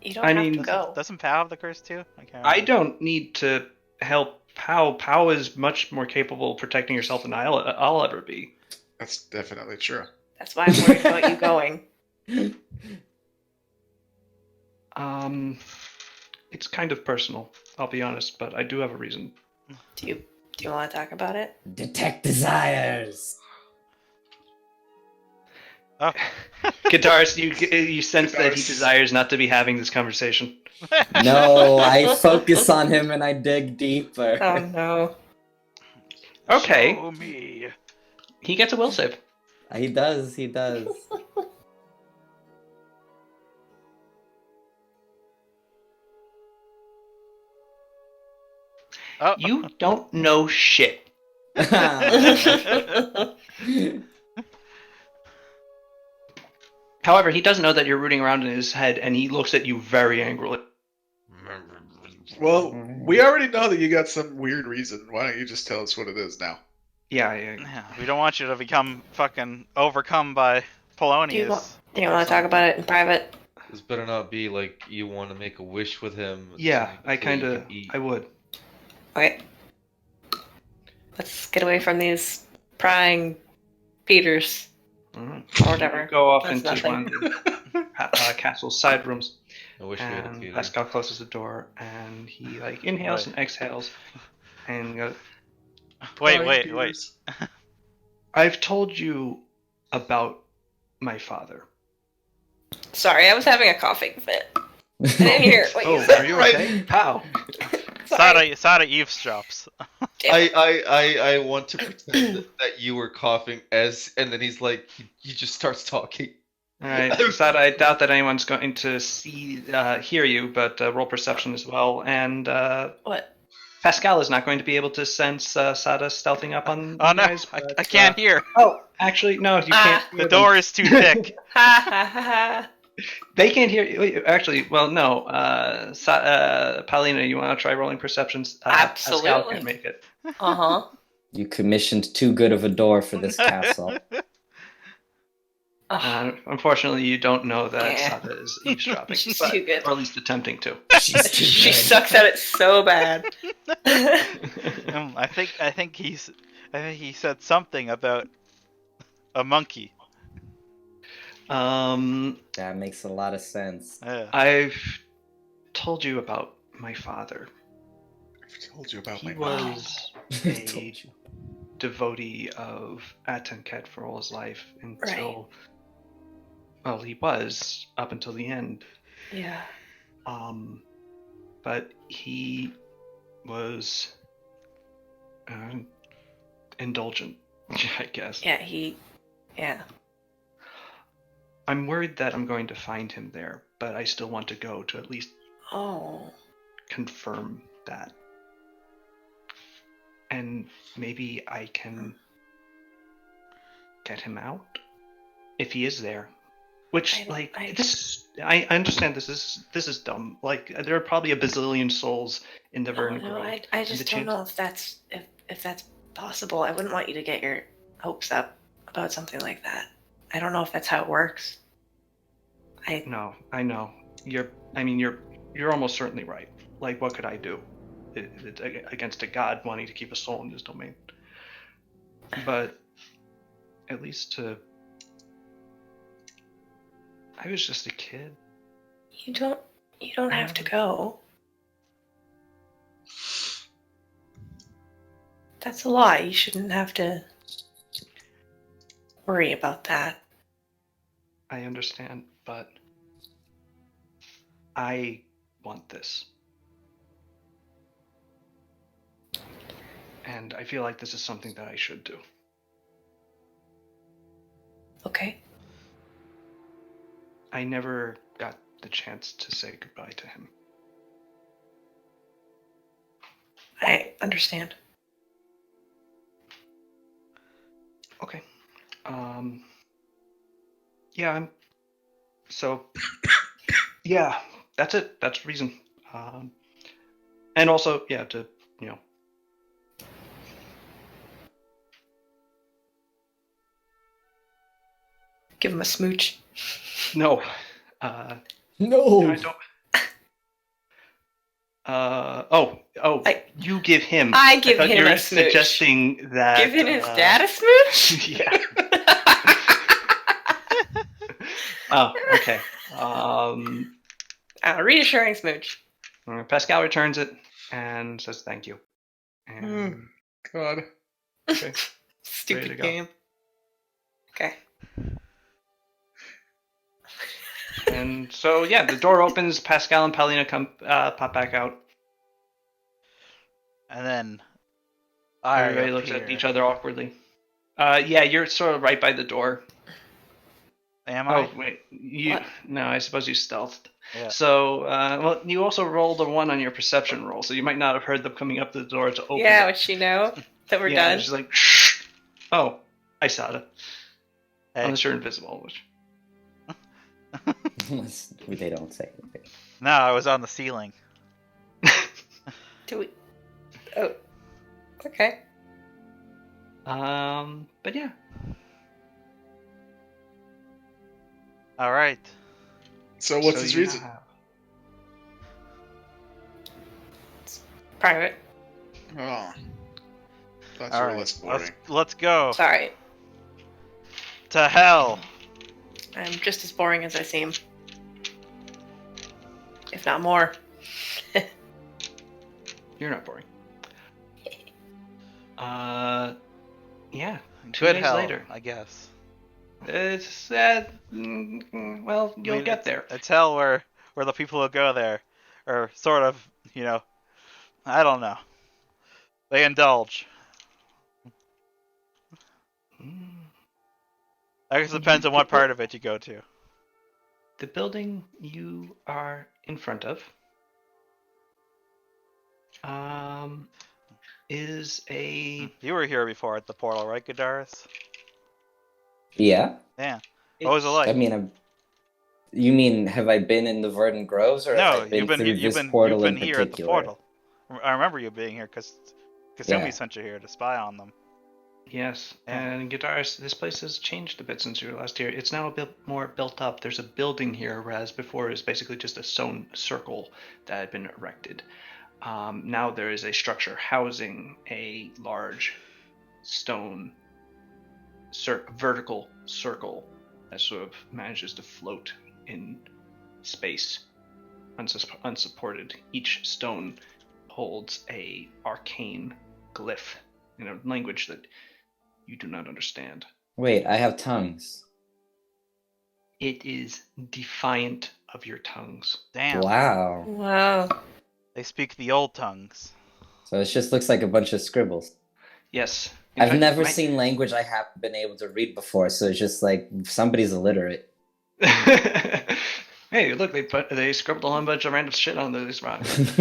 Speaker 6: You don't
Speaker 2: I
Speaker 6: have
Speaker 2: mean-
Speaker 6: to go.
Speaker 1: Doesn't Pow have the curse too? I can't
Speaker 2: I
Speaker 1: remember.
Speaker 2: don't need to help Pow. Pow is much more capable of protecting herself than I'll ever be.
Speaker 7: That's definitely true.
Speaker 6: That's why I'm worried about you going.
Speaker 2: It's kind of personal, I'll be honest, but I do have a reason.
Speaker 6: Do you want to talk about it?
Speaker 5: Detect desires.
Speaker 1: Oh.
Speaker 2: Guitarist, you sense that he
Speaker 7: Guitarist.
Speaker 2: desires not to be having this conversation.
Speaker 5: No, I focus on him and I dig deeper.
Speaker 6: Oh no.
Speaker 2: Okay,
Speaker 1: Show me.
Speaker 2: he gets a will save.
Speaker 5: He does, he does.
Speaker 1: Oh.
Speaker 2: You don't know shit. However, he does know that you're rooting around in his head, and he looks at you very angrily.
Speaker 7: Well, we already know that you got some weird reason. Why don't you just tell us what it is now?
Speaker 2: Yeah,
Speaker 1: Yeah, we don't want you to become fucking overcome by Polonius.
Speaker 6: Do you want to talk about it in private?
Speaker 4: This better not be like you want to make a wish with him.
Speaker 2: yeah, I
Speaker 4: so you
Speaker 2: kind of,
Speaker 4: can eat.
Speaker 2: I would.
Speaker 6: Okay. Let's get away from these prying Peters
Speaker 2: Alright.
Speaker 6: or whatever.
Speaker 2: Go off
Speaker 6: That's
Speaker 2: into
Speaker 6: nothing.
Speaker 2: one of the castle's side rooms,
Speaker 4: I wish we had a
Speaker 2: and
Speaker 4: theater.
Speaker 2: Pascal closes the door, and he like inhales
Speaker 1: Right.
Speaker 2: and exhales, and goes,
Speaker 1: Wait.
Speaker 2: I've told you about my father.
Speaker 6: Sorry, I was having a coughing fit. I didn't hear what you
Speaker 2: Oh,
Speaker 6: said.
Speaker 2: are you okay? How?
Speaker 6: Sorry.
Speaker 1: Sada eavesdrops.
Speaker 6: Damn it.
Speaker 4: I want to pretend that you were coughing and then he's like, he just starts talking.
Speaker 2: All right, Sada, I doubt that anyone's going to hear you, but roll perception as well. And
Speaker 6: What?
Speaker 2: Pascal is not going to be able to sense Sada stealthing up on
Speaker 1: Oh
Speaker 2: you
Speaker 1: no,
Speaker 2: guys.
Speaker 1: I
Speaker 2: but,
Speaker 1: can't hear.
Speaker 2: Oh, actually, no, you can't.
Speaker 1: The
Speaker 2: hear them.
Speaker 1: door is too thick.
Speaker 6: Ha ha ha ha.
Speaker 2: They can't hear you. Wait, actually, well, no. Paulina, you want to try rolling perceptions? Pascal
Speaker 6: Absolutely.
Speaker 2: can't make it.
Speaker 6: Uh huh.
Speaker 5: You commissioned too good of a door for this castle.
Speaker 2: Unfortunately, you don't know that
Speaker 6: Yeah.
Speaker 2: Sada is eavesdropping,
Speaker 6: She's
Speaker 2: but-
Speaker 6: too good.
Speaker 2: or at least attempting to.
Speaker 5: She's too
Speaker 6: She
Speaker 5: good.
Speaker 6: sucks at it so bad.
Speaker 1: I think he said something about a monkey.
Speaker 5: That makes a lot of sense.
Speaker 1: Yeah.
Speaker 2: I've told you about my father.
Speaker 7: I've told you about
Speaker 2: He
Speaker 7: my
Speaker 2: was
Speaker 5: I
Speaker 2: a
Speaker 5: told you.
Speaker 2: devotee of Atenket for all his life until,
Speaker 6: Right.
Speaker 2: well, he was up until the end.
Speaker 6: Yeah.
Speaker 2: But he was indulgent, I guess.
Speaker 6: Yeah, yeah.
Speaker 2: I'm worried that I'm going to find him there, but I still want to go to at least
Speaker 6: Oh.
Speaker 2: confirm that. And maybe I can get him out if he is there. Which, I understand this is dumb. Like, there are probably a bazillion souls in the Verdant
Speaker 6: no,
Speaker 2: Grove.
Speaker 6: I just don't know if that's possible. I wouldn't want you to get your hopes up about something like that. I don't know if that's how it works.
Speaker 2: No, I know. You're almost certainly right. Like, what could I do against a god wanting to keep a soul in his domain? But at least I was just a kid.
Speaker 6: You don't have to go. That's a lie. You shouldn't have to worry about that.
Speaker 2: I understand, but I want this. And I feel like this is something that I should do.
Speaker 6: Okay.
Speaker 2: I never got the chance to say goodbye to him.
Speaker 6: I understand.
Speaker 2: Okay. Yeah, yeah, that's it. That's the reason. And also, yeah, to,
Speaker 6: Give him a smooch.
Speaker 2: no.
Speaker 5: No.
Speaker 2: I don't. You give him.
Speaker 6: I give
Speaker 2: thought
Speaker 6: him
Speaker 2: you were
Speaker 6: a smooch.
Speaker 2: suggesting that.
Speaker 6: Giving his dad a smooch?
Speaker 2: Yeah. Oh, okay.
Speaker 6: Reassuring smooch.
Speaker 2: Pascal returns it and says thank you. And
Speaker 7: God.
Speaker 2: okay, ready to
Speaker 6: Stupid
Speaker 2: go.
Speaker 6: game. Okay.
Speaker 2: And so yeah, the door opens. Pascal and Paulina come pop back out.
Speaker 1: And then
Speaker 2: Everybody looks at each other awkwardly. Yeah, you're sort of right by the door.
Speaker 1: Am I?
Speaker 2: Oh wait,
Speaker 6: What?
Speaker 2: no, I suppose you stealthed.
Speaker 1: Yeah.
Speaker 2: So, well, you also rolled a 1 on your perception roll, so you might not have heard them coming up to the door to open
Speaker 6: Yeah,
Speaker 2: it.
Speaker 6: would she know that we're
Speaker 2: Yeah,
Speaker 6: done?
Speaker 2: she's like, shh. Oh, I saw it.
Speaker 1: Hey.
Speaker 2: Unless you're invisible, which.
Speaker 5: They don't say anything.
Speaker 1: No, I was on the ceiling.
Speaker 6: Do we? Oh. Okay.
Speaker 2: But yeah.
Speaker 1: All right.
Speaker 7: So what's his
Speaker 2: you
Speaker 7: reason?
Speaker 2: have-
Speaker 6: Private.
Speaker 7: Oh. Thought
Speaker 1: All
Speaker 7: you were
Speaker 1: right.
Speaker 7: less boring.
Speaker 1: Let's go
Speaker 6: Sorry.
Speaker 1: to hell.
Speaker 6: I'm just as boring as I seem. If not more.
Speaker 2: You're not boring. Yeah. 2
Speaker 1: Good
Speaker 2: days
Speaker 1: hell,
Speaker 2: later.
Speaker 1: I guess.
Speaker 2: It's well, you'll get there.
Speaker 1: It's hell where the people who go there are sort of, I don't know. They indulge. I guess it depends on what part of it you go to.
Speaker 2: The building you are in front of is a.
Speaker 1: You were here before at the portal, right, Gadaris?
Speaker 5: Yeah.
Speaker 1: Yeah. What was it like?
Speaker 5: I mean, you mean have I been in the Verdant Groves, or
Speaker 1: No,
Speaker 5: have I been
Speaker 1: you've been
Speaker 5: through
Speaker 1: you've
Speaker 5: this
Speaker 1: been
Speaker 5: portal
Speaker 1: you've been
Speaker 5: in
Speaker 1: here
Speaker 5: particular?
Speaker 1: at the portal. I remember you being here because Kasumi
Speaker 5: Yeah.
Speaker 1: sent you here to spy on them.
Speaker 2: Yes,
Speaker 1: Yeah.
Speaker 2: and Guitars, this place has changed a bit since you were last here. It's now a bit more built up. There's a building here, whereas before it was basically just a stone circle that had been erected. Now there is a structure housing a large stone vertical circle that sort of manages to float in space, unsupported. Each stone holds a arcane glyph in a language that you do not understand.
Speaker 5: Wait, I have tongues.
Speaker 2: It is defiant of your tongues.
Speaker 1: Damn.
Speaker 5: Wow.
Speaker 6: Wow.
Speaker 1: They speak the old tongues.
Speaker 5: So it just looks like a bunch of scribbles.
Speaker 2: Yes. In
Speaker 5: I've
Speaker 2: fact,
Speaker 5: never
Speaker 2: it might-
Speaker 5: seen language I haven't been able to read before, so it's just like somebody's illiterate.
Speaker 2: Hey, look, they scribbled a whole bunch of random shit on these rocks.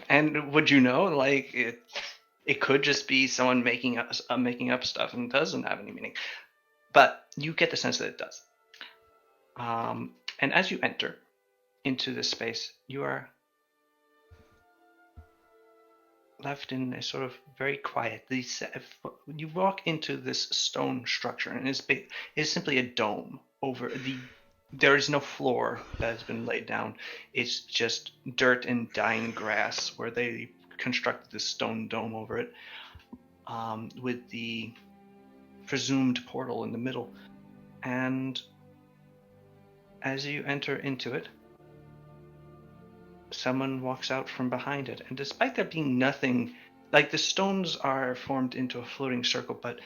Speaker 2: And would you know, like it could just be someone making up stuff and doesn't have any meaning, but you get the sense that it does. And as you enter into this space, you are left in a sort of very quiet. You walk into this stone structure, and it is simply a dome over the. There is no floor that has been laid down. It's just dirt and dying grass where they constructed this stone dome over it, with the presumed portal in the middle. And as you enter into it, someone walks out from behind it. And despite there being nothing, like the stones are formed into a floating circle, but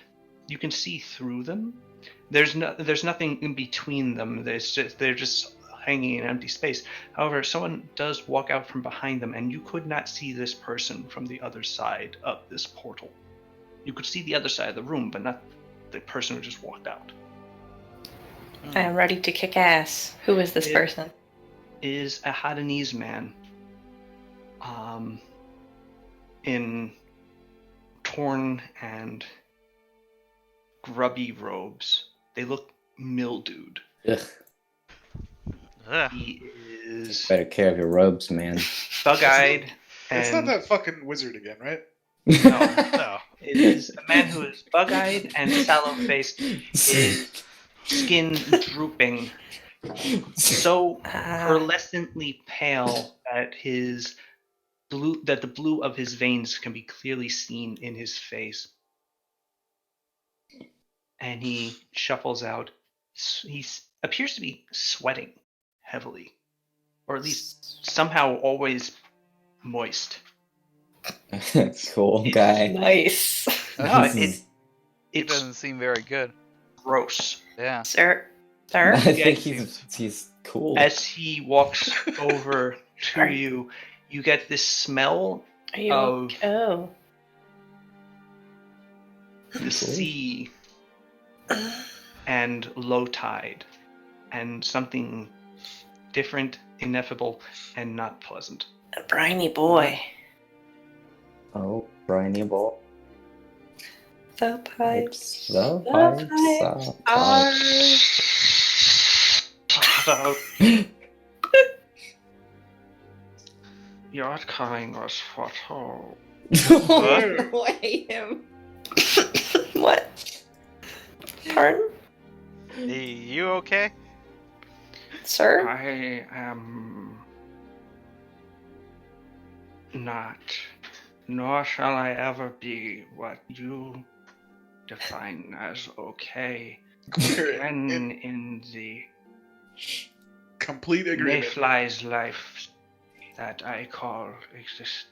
Speaker 2: you can see through them. There's nothing in between them. They're just hanging in empty space. However, someone does walk out from behind them, and you could not see this person from the other side of this portal. You could see the other side of the room, but not the person who just walked out.
Speaker 6: I am ready to kick ass. Who is this person?
Speaker 2: Is a Hadanese man, in torn and grubby robes. They look mildewed.
Speaker 5: Ugh.
Speaker 1: Ugh.
Speaker 2: He is
Speaker 5: Better care of your robes, man.
Speaker 2: bug-eyed.
Speaker 7: It's not
Speaker 2: and
Speaker 7: that fucking wizard again, right?
Speaker 2: No,
Speaker 1: No.
Speaker 2: it is a man who is bug-eyed and sallow-faced, his skin drooping, so pearlescently pale that the blue of his veins can be clearly seen in his face. And he shuffles out. He appears to be sweating heavily, or at least somehow always moist.
Speaker 5: Cool guy.
Speaker 6: Nice.
Speaker 2: No,
Speaker 1: It
Speaker 2: it's
Speaker 1: doesn't seem very good.
Speaker 2: gross.
Speaker 1: Yeah.
Speaker 6: Sir?
Speaker 5: I
Speaker 6: Sir?
Speaker 5: think
Speaker 1: seems-
Speaker 5: he's cool.
Speaker 2: As he walks over to you, you get this smell
Speaker 6: Are you
Speaker 2: of
Speaker 6: Oh.
Speaker 2: the sea and low tide, and something different, ineffable, and not pleasant.
Speaker 6: A briny boy.
Speaker 5: Oh, briny ball.
Speaker 6: The pipes.
Speaker 5: The
Speaker 6: pipes
Speaker 2: You're calling us for toll.
Speaker 5: Wait him.
Speaker 6: What? Pardon?
Speaker 1: Hey, you okay?
Speaker 6: Sir?
Speaker 2: I am not, nor shall I ever be what you define as okay.
Speaker 7: We're
Speaker 2: When
Speaker 7: in
Speaker 2: in the
Speaker 7: complete agreement.
Speaker 2: mayfly's life that I call exist.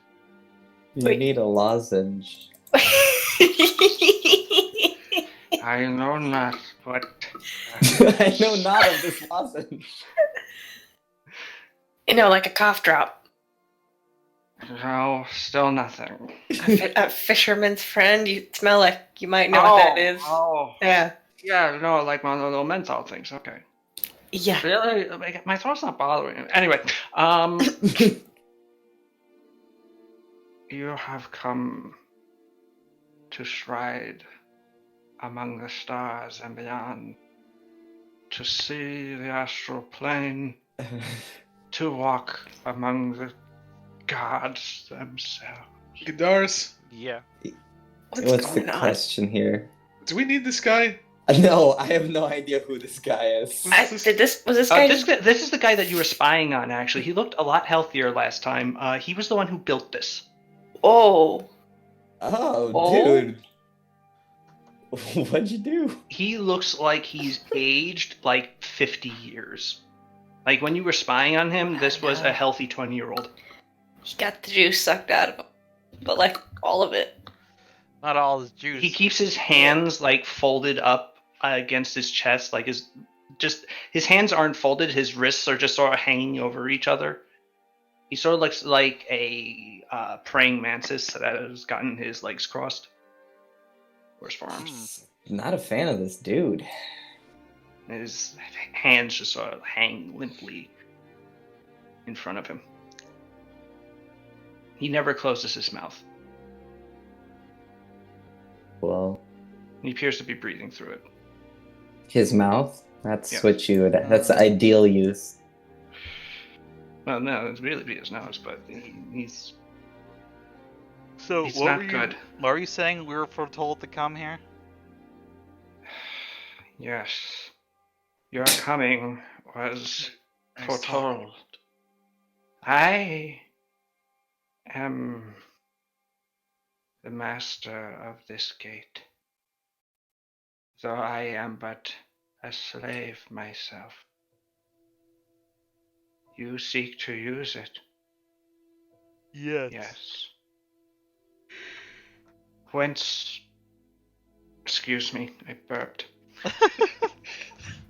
Speaker 5: You
Speaker 6: Wait.
Speaker 5: need a lozenge.
Speaker 2: I know not what.
Speaker 5: I know not of this lozenge.
Speaker 6: You know, like a cough drop.
Speaker 2: No, still nothing.
Speaker 6: A fisherman's friend. You smell like you might know what that is.
Speaker 2: Oh,
Speaker 6: Yeah.
Speaker 2: yeah, no, like one of the little menthol things. Okay.
Speaker 6: Yeah.
Speaker 2: Really? My throat's not bothering me. Anyway, you have come to stride among the stars and beyond, to see the astral plane, to walk among the gods themselves.
Speaker 7: Gadaris,
Speaker 1: Yeah.
Speaker 5: What's the
Speaker 6: going on?
Speaker 5: question here?
Speaker 7: do we need this guy?
Speaker 5: No, I have no idea who this guy is.
Speaker 6: Was this guy?
Speaker 2: This is the guy that you were spying on, actually. He looked a lot healthier last time. He was the one who built this.
Speaker 6: Oh.
Speaker 5: Oh, dude. What'd you do?
Speaker 2: He looks like he's aged like 50 years. Like when you were spying on him, this was a healthy 20-year-old.
Speaker 6: He got the juice sucked out of him, but like all of it.
Speaker 1: Not all his juice.
Speaker 2: He keeps his hands like folded up against his chest, like his hands aren't folded. His wrists are just sort of hanging over each other. He sort of looks like a praying mantis that has gotten his legs crossed. Or his forearms.
Speaker 5: Not a fan of this dude.
Speaker 2: His hands just sort of hang limply in front of him. He never closes his mouth.
Speaker 5: Well,
Speaker 2: He appears to be breathing through it.
Speaker 5: his mouth? That's
Speaker 2: Yeah.
Speaker 5: what you would. That's the ideal use.
Speaker 2: Well, no, it's really be his nose, but he's
Speaker 1: So
Speaker 2: He's
Speaker 1: what
Speaker 2: not
Speaker 1: were you?
Speaker 2: good.
Speaker 1: What were you saying? We were foretold to come here.
Speaker 2: yes. Your coming was foretold. I am the master of this gate, though I am but a slave myself. You seek to use it, yes. Whence, excuse me, I burped.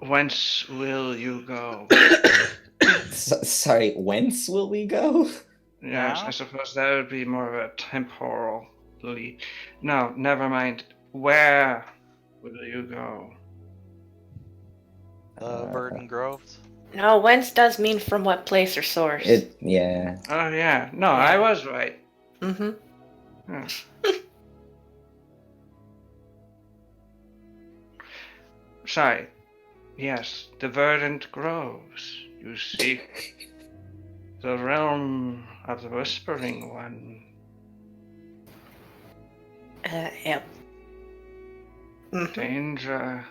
Speaker 2: Whence will you go?
Speaker 5: Sorry, whence will we go?
Speaker 2: Yes,
Speaker 1: Now?
Speaker 2: I suppose that would be more of a temporal lead. No, never mind. Where will you go?
Speaker 1: Verdant Groves.
Speaker 6: No, whence does mean from what place or source.
Speaker 5: Yeah.
Speaker 2: Oh, yeah. No, I was right.
Speaker 6: Mm-hmm.
Speaker 2: Hmm. Sorry. Yes, the verdant groves. You seek the realm of the Whispering One.
Speaker 6: Yep. Mm-hmm.
Speaker 2: Danger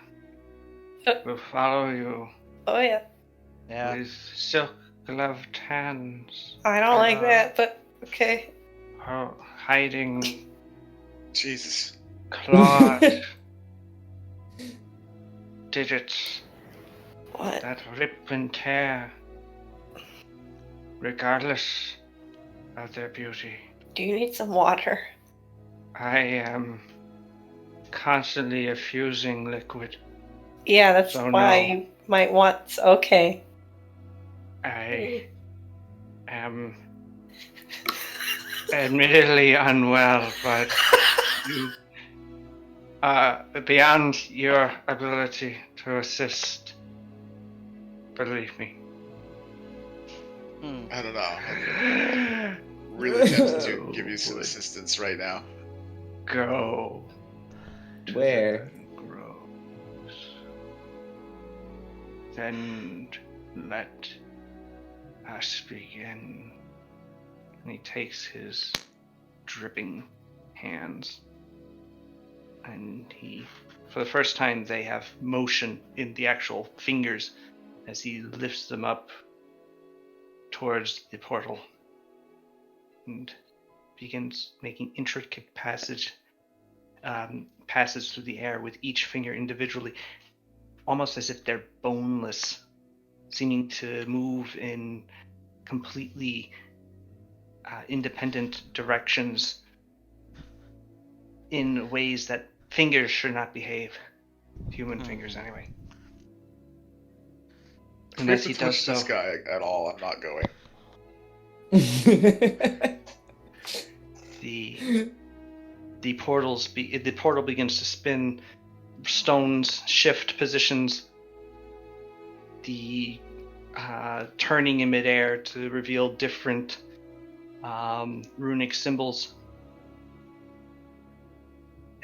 Speaker 2: will follow you
Speaker 6: Oh yeah.
Speaker 1: Yeah.
Speaker 2: with silk-gloved hands.
Speaker 6: I don't like that, but okay.
Speaker 2: Oh, hiding
Speaker 7: Jesus.
Speaker 2: clawed digits
Speaker 6: What?
Speaker 2: that rip and tear, regardless of their beauty.
Speaker 6: Do you need some water?
Speaker 2: I am constantly effusing liquid.
Speaker 6: Yeah, that's
Speaker 2: So
Speaker 6: why
Speaker 2: no.
Speaker 6: you might want. Okay.
Speaker 2: I am admittedly unwell, but you beyond your ability to assist. Believe me.
Speaker 7: I don't know. I'm really tempted to give you some assistance right now.
Speaker 2: Go. to
Speaker 5: Where?
Speaker 2: the groves. Then let us begin. And he takes his dripping hands and he, for the first time, they have motion in the actual fingers as he lifts them up towards the portal and begins making intricate passes through the air with each finger individually, almost as if they're boneless, seeming to move in completely independent directions in ways that fingers should not behave. Human fingers, anyway. And
Speaker 7: If
Speaker 2: as
Speaker 7: we
Speaker 2: he
Speaker 7: have to
Speaker 2: does
Speaker 7: touch
Speaker 2: so,
Speaker 7: this guy at all, I'm not going.
Speaker 2: the portal begins to spin. Stones shift positions. The turning in midair to reveal different runic symbols,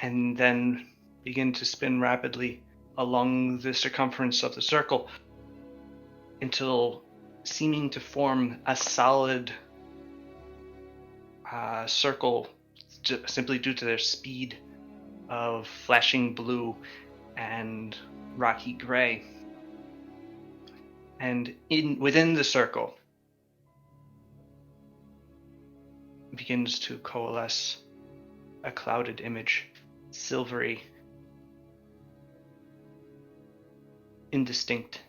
Speaker 2: and then begin to spin rapidly along the circumference of the circle until seeming to form a solid circle simply due to their speed of flashing blue and rocky gray. And within the circle begins to coalesce a clouded image, silvery, indistinct.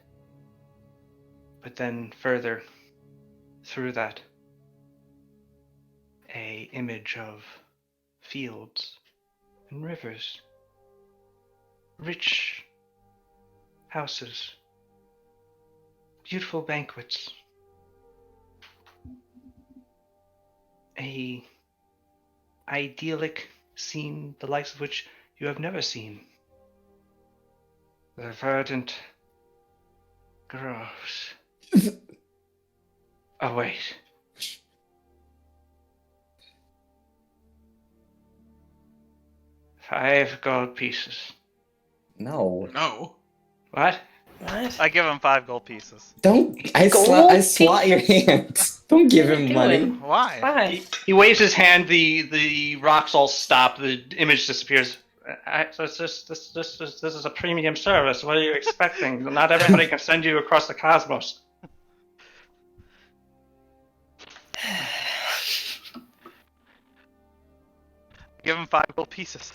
Speaker 2: But then further through that, image of fields and rivers, rich houses, beautiful banquets, a idyllic scene the likes of which you have never seen. The verdant groves. Oh, wait. 5 gold pieces.
Speaker 5: No.
Speaker 7: No.
Speaker 2: What?
Speaker 6: What?
Speaker 1: I give him 5 gold pieces.
Speaker 5: Don't. I swat your hands. Don't give
Speaker 6: What are
Speaker 5: him
Speaker 6: you
Speaker 5: money.
Speaker 6: doing?
Speaker 1: Why?
Speaker 6: Why?
Speaker 2: He waves his hand, the rocks all stop, the image disappears. This is a premium service. What are you expecting? Not everybody can send you across the cosmos.
Speaker 1: Give him 5 gold pieces.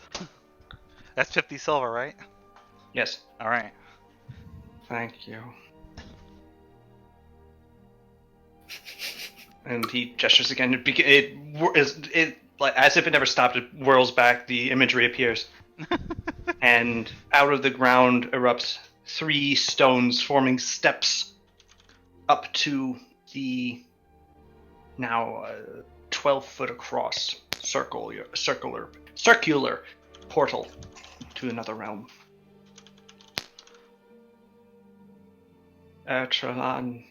Speaker 1: That's 50 silver, right?
Speaker 2: Yes.
Speaker 1: All right.
Speaker 2: Thank you. And he gestures again. It like as if it never stopped. It whirls back. The image reappears, and out of the ground erupts 3 stones, forming steps up to the now 12-foot across circular portal to another realm. Ertralan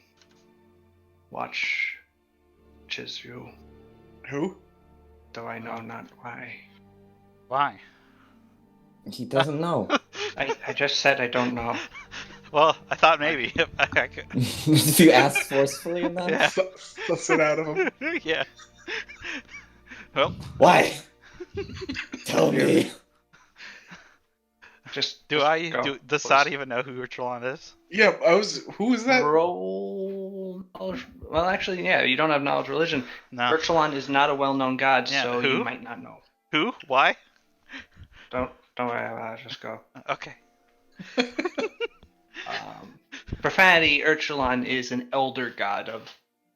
Speaker 2: watches you,
Speaker 7: Who?
Speaker 2: though I know not why.
Speaker 1: Why?
Speaker 5: He doesn't know.
Speaker 2: I just said I don't know.
Speaker 1: Well, I thought maybe. I could.
Speaker 5: Did you ask forcefully enough?
Speaker 1: Yeah.
Speaker 7: Suss it out of him.
Speaker 1: Yeah. Well,
Speaker 5: Why? Tell me.
Speaker 2: Just
Speaker 1: does
Speaker 2: go.
Speaker 1: Sad even know who Urchalon is?
Speaker 7: Yeah, who is that?
Speaker 2: Roll knowledge. Well, actually, yeah, you don't have knowledge religion.
Speaker 1: No.
Speaker 2: Urchalon is not a well-known god,
Speaker 1: Yeah,
Speaker 2: so
Speaker 1: who?
Speaker 2: you might not know.
Speaker 1: Who? Why?
Speaker 2: Don't worry about it. Just go.
Speaker 1: Okay.
Speaker 2: Profanity, Urchalon is an elder god of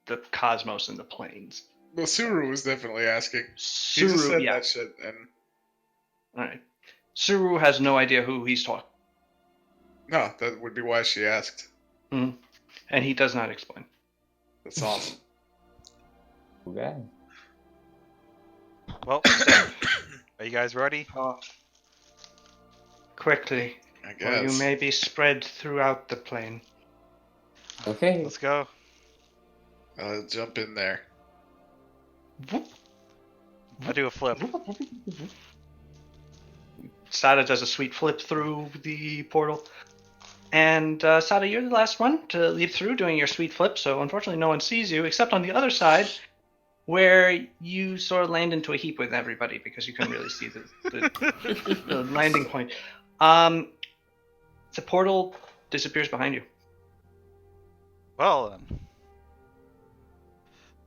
Speaker 2: the cosmos and the planes.
Speaker 7: Well, Suru was definitely asking. He just
Speaker 2: Suru,
Speaker 7: said
Speaker 2: yeah.
Speaker 7: that shit, and
Speaker 2: All right. Suru has no idea who he's talking,
Speaker 7: no, that would be why she asked.
Speaker 2: and he does not explain.
Speaker 7: That's awesome.
Speaker 5: Okay.
Speaker 1: Well, are you guys ready?
Speaker 2: Quickly,
Speaker 7: I
Speaker 2: or
Speaker 7: guess.
Speaker 2: you may be spread throughout the plane.
Speaker 5: Okay.
Speaker 1: Let's go.
Speaker 7: I'll jump in there.
Speaker 1: I do a flip.
Speaker 2: Sada does a sweet flip through the portal. And Sada, you're the last one to leap through doing your sweet flip, so unfortunately no one sees you, except on the other side, where you sort of land into a heap with everybody because you couldn't really see the landing point. The portal disappears behind you.
Speaker 1: Well then.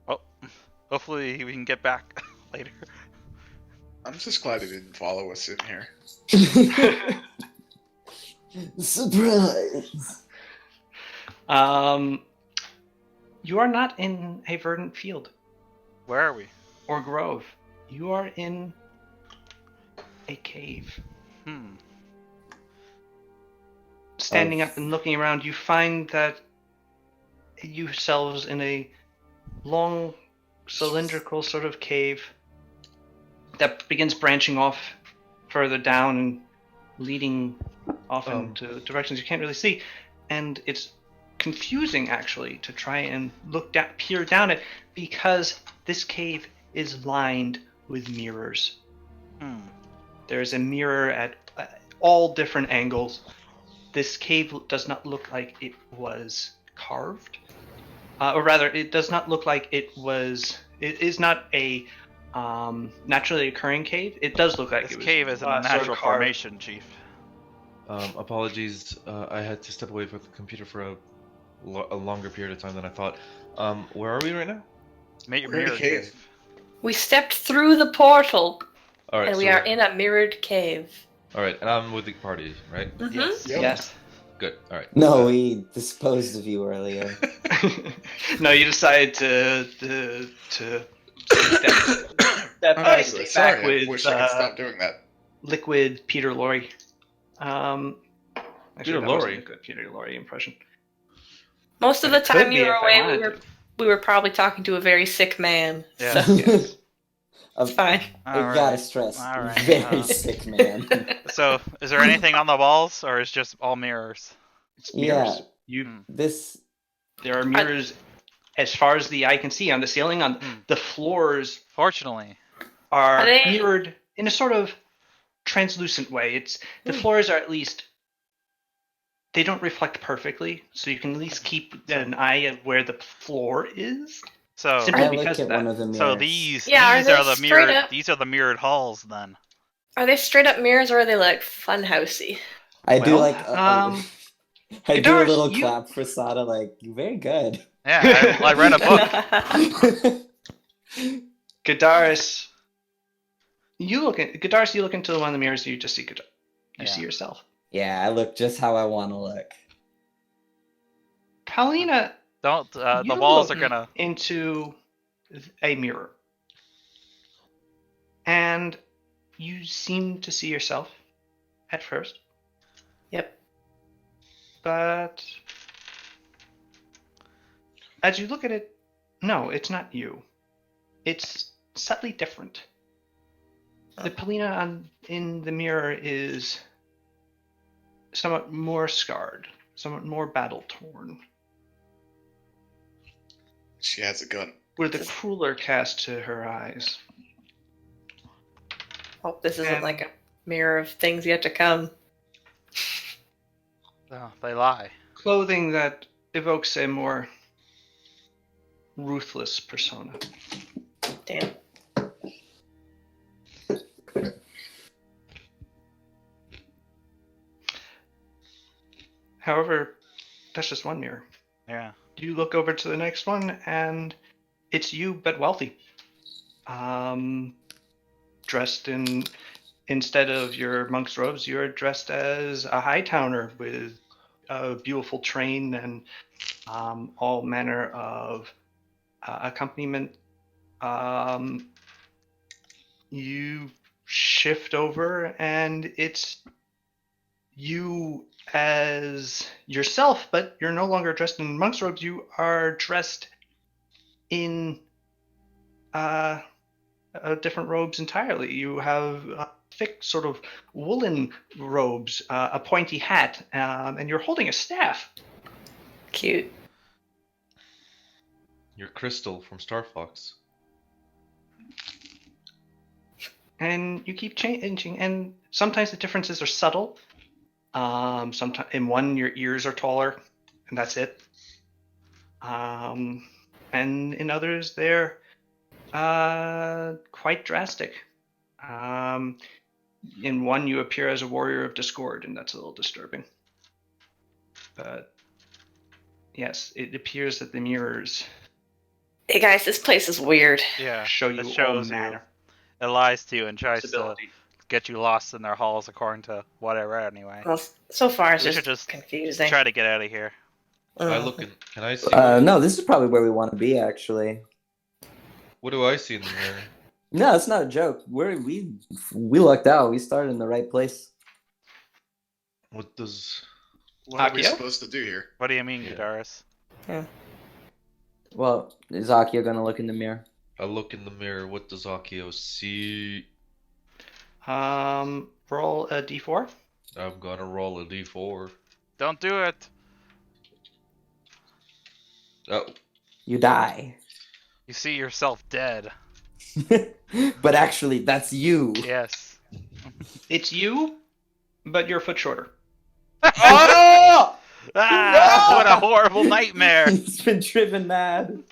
Speaker 1: Well, hopefully we can get back later.
Speaker 7: I'm just glad he didn't follow us in here.
Speaker 5: Surprise!
Speaker 2: You are not in a verdant field
Speaker 1: Where are we?
Speaker 2: or grove. You are in a cave. Standing up and looking around, you find that yourselves in a long, cylindrical sort of cave that begins branching off further down and leading off into directions you can't really see. And it's confusing, actually, to try and peer down it, because this cave is lined with mirrors. There's a mirror at all different angles. This cave does not look like it was carved. Or rather, it does not look like it was... It is not a naturally occurring cave. It does look like
Speaker 1: This
Speaker 2: it was
Speaker 1: cave is a
Speaker 2: sort of
Speaker 1: natural
Speaker 2: carved.
Speaker 1: formation, Chief.
Speaker 4: Apologies, I had to step away from the computer for a longer period of time than I thought. Where are we right now?
Speaker 1: Make your
Speaker 7: We're in a
Speaker 1: mirror
Speaker 7: cave.
Speaker 1: cave.
Speaker 6: We stepped through the portal,
Speaker 4: All right,
Speaker 6: and we
Speaker 4: so-
Speaker 6: are in a mirrored cave.
Speaker 4: All right, and I'm with the party, right?
Speaker 6: Mhm.
Speaker 1: Yes.
Speaker 7: Yep.
Speaker 2: Yes.
Speaker 4: Good. All right.
Speaker 5: No, we disposed of you earlier.
Speaker 2: No, you decided to Step,
Speaker 6: Okay.
Speaker 2: stay
Speaker 7: Sorry,
Speaker 2: back
Speaker 7: I
Speaker 2: with
Speaker 7: wish I could stop doing that.
Speaker 2: liquid Peter Lorre. Actually, that wasn't
Speaker 4: Lorre?
Speaker 2: a good Peter Lorre impression.
Speaker 6: Most of
Speaker 2: But
Speaker 6: the
Speaker 2: it could
Speaker 6: time
Speaker 2: be
Speaker 6: you were
Speaker 2: if I
Speaker 6: away,
Speaker 2: wanted to.
Speaker 6: we were probably talking to a very sick man.
Speaker 1: Yeah.
Speaker 6: So
Speaker 2: Yes.
Speaker 6: it's fine.
Speaker 5: I
Speaker 1: All
Speaker 5: gotta
Speaker 1: right.
Speaker 5: stress,
Speaker 1: All right.
Speaker 5: very sick man.
Speaker 1: So, is there anything on the walls, or is just all mirrors?
Speaker 2: It's mirrors.
Speaker 5: Yeah.
Speaker 2: You
Speaker 1: Hmm.
Speaker 5: This
Speaker 2: There are mirrors as far as the eye can see on the ceiling. On
Speaker 1: Hmm.
Speaker 2: the floors
Speaker 1: Fortunately.
Speaker 2: are
Speaker 6: Are they-
Speaker 2: mirrored in a sort of translucent way. It's the floors are at least they don't reflect perfectly, so you can at least keep an eye at where the floor is.
Speaker 1: So,
Speaker 2: Simply
Speaker 5: I look
Speaker 2: because
Speaker 5: at
Speaker 2: of that.
Speaker 5: one of the mirrors.
Speaker 1: so these
Speaker 6: Yeah, are
Speaker 1: these
Speaker 6: they
Speaker 1: are the
Speaker 6: straight
Speaker 1: mirrored
Speaker 6: up?
Speaker 1: these are the mirrored halls then.
Speaker 6: Are they straight up mirrors or are they like funhousey?
Speaker 5: I do
Speaker 2: Well,
Speaker 5: like. I do a
Speaker 2: Gadaris,
Speaker 5: little
Speaker 2: you-
Speaker 5: clap for Sada, like very good.
Speaker 1: Yeah, I read a book.
Speaker 2: Gadaris, you look into one of the mirrors, you just see Gadar. You
Speaker 1: Yeah.
Speaker 2: see yourself.
Speaker 5: Yeah, I look just how I want to look.
Speaker 2: Paulina,
Speaker 1: Don't the
Speaker 2: you
Speaker 1: walls are
Speaker 2: look
Speaker 1: gonna.
Speaker 2: into a mirror, and you seem to see yourself at first,
Speaker 6: Yep.
Speaker 2: but as you look at it, no, it's not you. It's subtly different. The Paulina in the mirror is somewhat more scarred, somewhat more battle torn,
Speaker 7: She has a gun.
Speaker 2: with a crueler cast to her eyes.
Speaker 6: Hope this isn't
Speaker 2: And-
Speaker 6: like a mirror of things yet to come.
Speaker 1: Oh, they lie.
Speaker 2: Clothing that evokes a more ruthless persona.
Speaker 6: Damn.
Speaker 2: However, that's just one mirror.
Speaker 1: Yeah.
Speaker 2: You look over to the next one, and it's you, but wealthy. Dressed in, instead of your monk's robes, you're dressed as a hightowner with a beautiful train and all manner of accompaniment. You shift over, and it's you as yourself, but you're no longer dressed in monk's robes. You are dressed in different robes entirely. You have thick, sort of woolen robes, a pointy hat, and you're holding a staff.
Speaker 6: Cute.
Speaker 4: You're Crystal from Star Fox.
Speaker 2: And you keep changing, and sometimes the differences are subtle. Sometimes in one your ears are taller, and that's it. And in others they're quite drastic. In one you appear as a warrior of discord, and that's a little disturbing. But yes, it appears that the mirrors
Speaker 6: Hey guys, this place is weird.
Speaker 1: Yeah.
Speaker 2: show you
Speaker 1: It
Speaker 2: all
Speaker 1: shows you.
Speaker 2: manner
Speaker 1: It lies to you and
Speaker 2: of
Speaker 1: tries to
Speaker 2: possibility.
Speaker 1: get you lost in their halls according to whatever anyway.
Speaker 6: Well, so far it's
Speaker 1: We should
Speaker 6: just
Speaker 1: just
Speaker 6: confusing.
Speaker 1: Try to get out of here.
Speaker 4: I
Speaker 6: Mm.
Speaker 4: look in. Can I see?
Speaker 5: No, this is probably where we want to be, actually.
Speaker 4: What do I see in the mirror?
Speaker 5: No, it's not a joke. We lucked out. We started in the right place.
Speaker 4: What does?
Speaker 7: What are we
Speaker 2: Akio?
Speaker 7: supposed to do here?
Speaker 1: What do you mean,
Speaker 4: Yeah.
Speaker 1: Gadaris?
Speaker 5: Well, is Akio gonna look in the mirror?
Speaker 4: I look in the mirror. What does Akio see?
Speaker 2: Roll a d4.
Speaker 4: I'm gonna roll a d4.
Speaker 1: Don't do it.
Speaker 4: Oh,
Speaker 5: You die.
Speaker 1: You see yourself dead.
Speaker 5: But actually, that's you.
Speaker 1: Yes.
Speaker 2: It's you, but you're a foot shorter.
Speaker 5: Oh!
Speaker 1: Ah, what a horrible nightmare.
Speaker 5: He's been driven mad.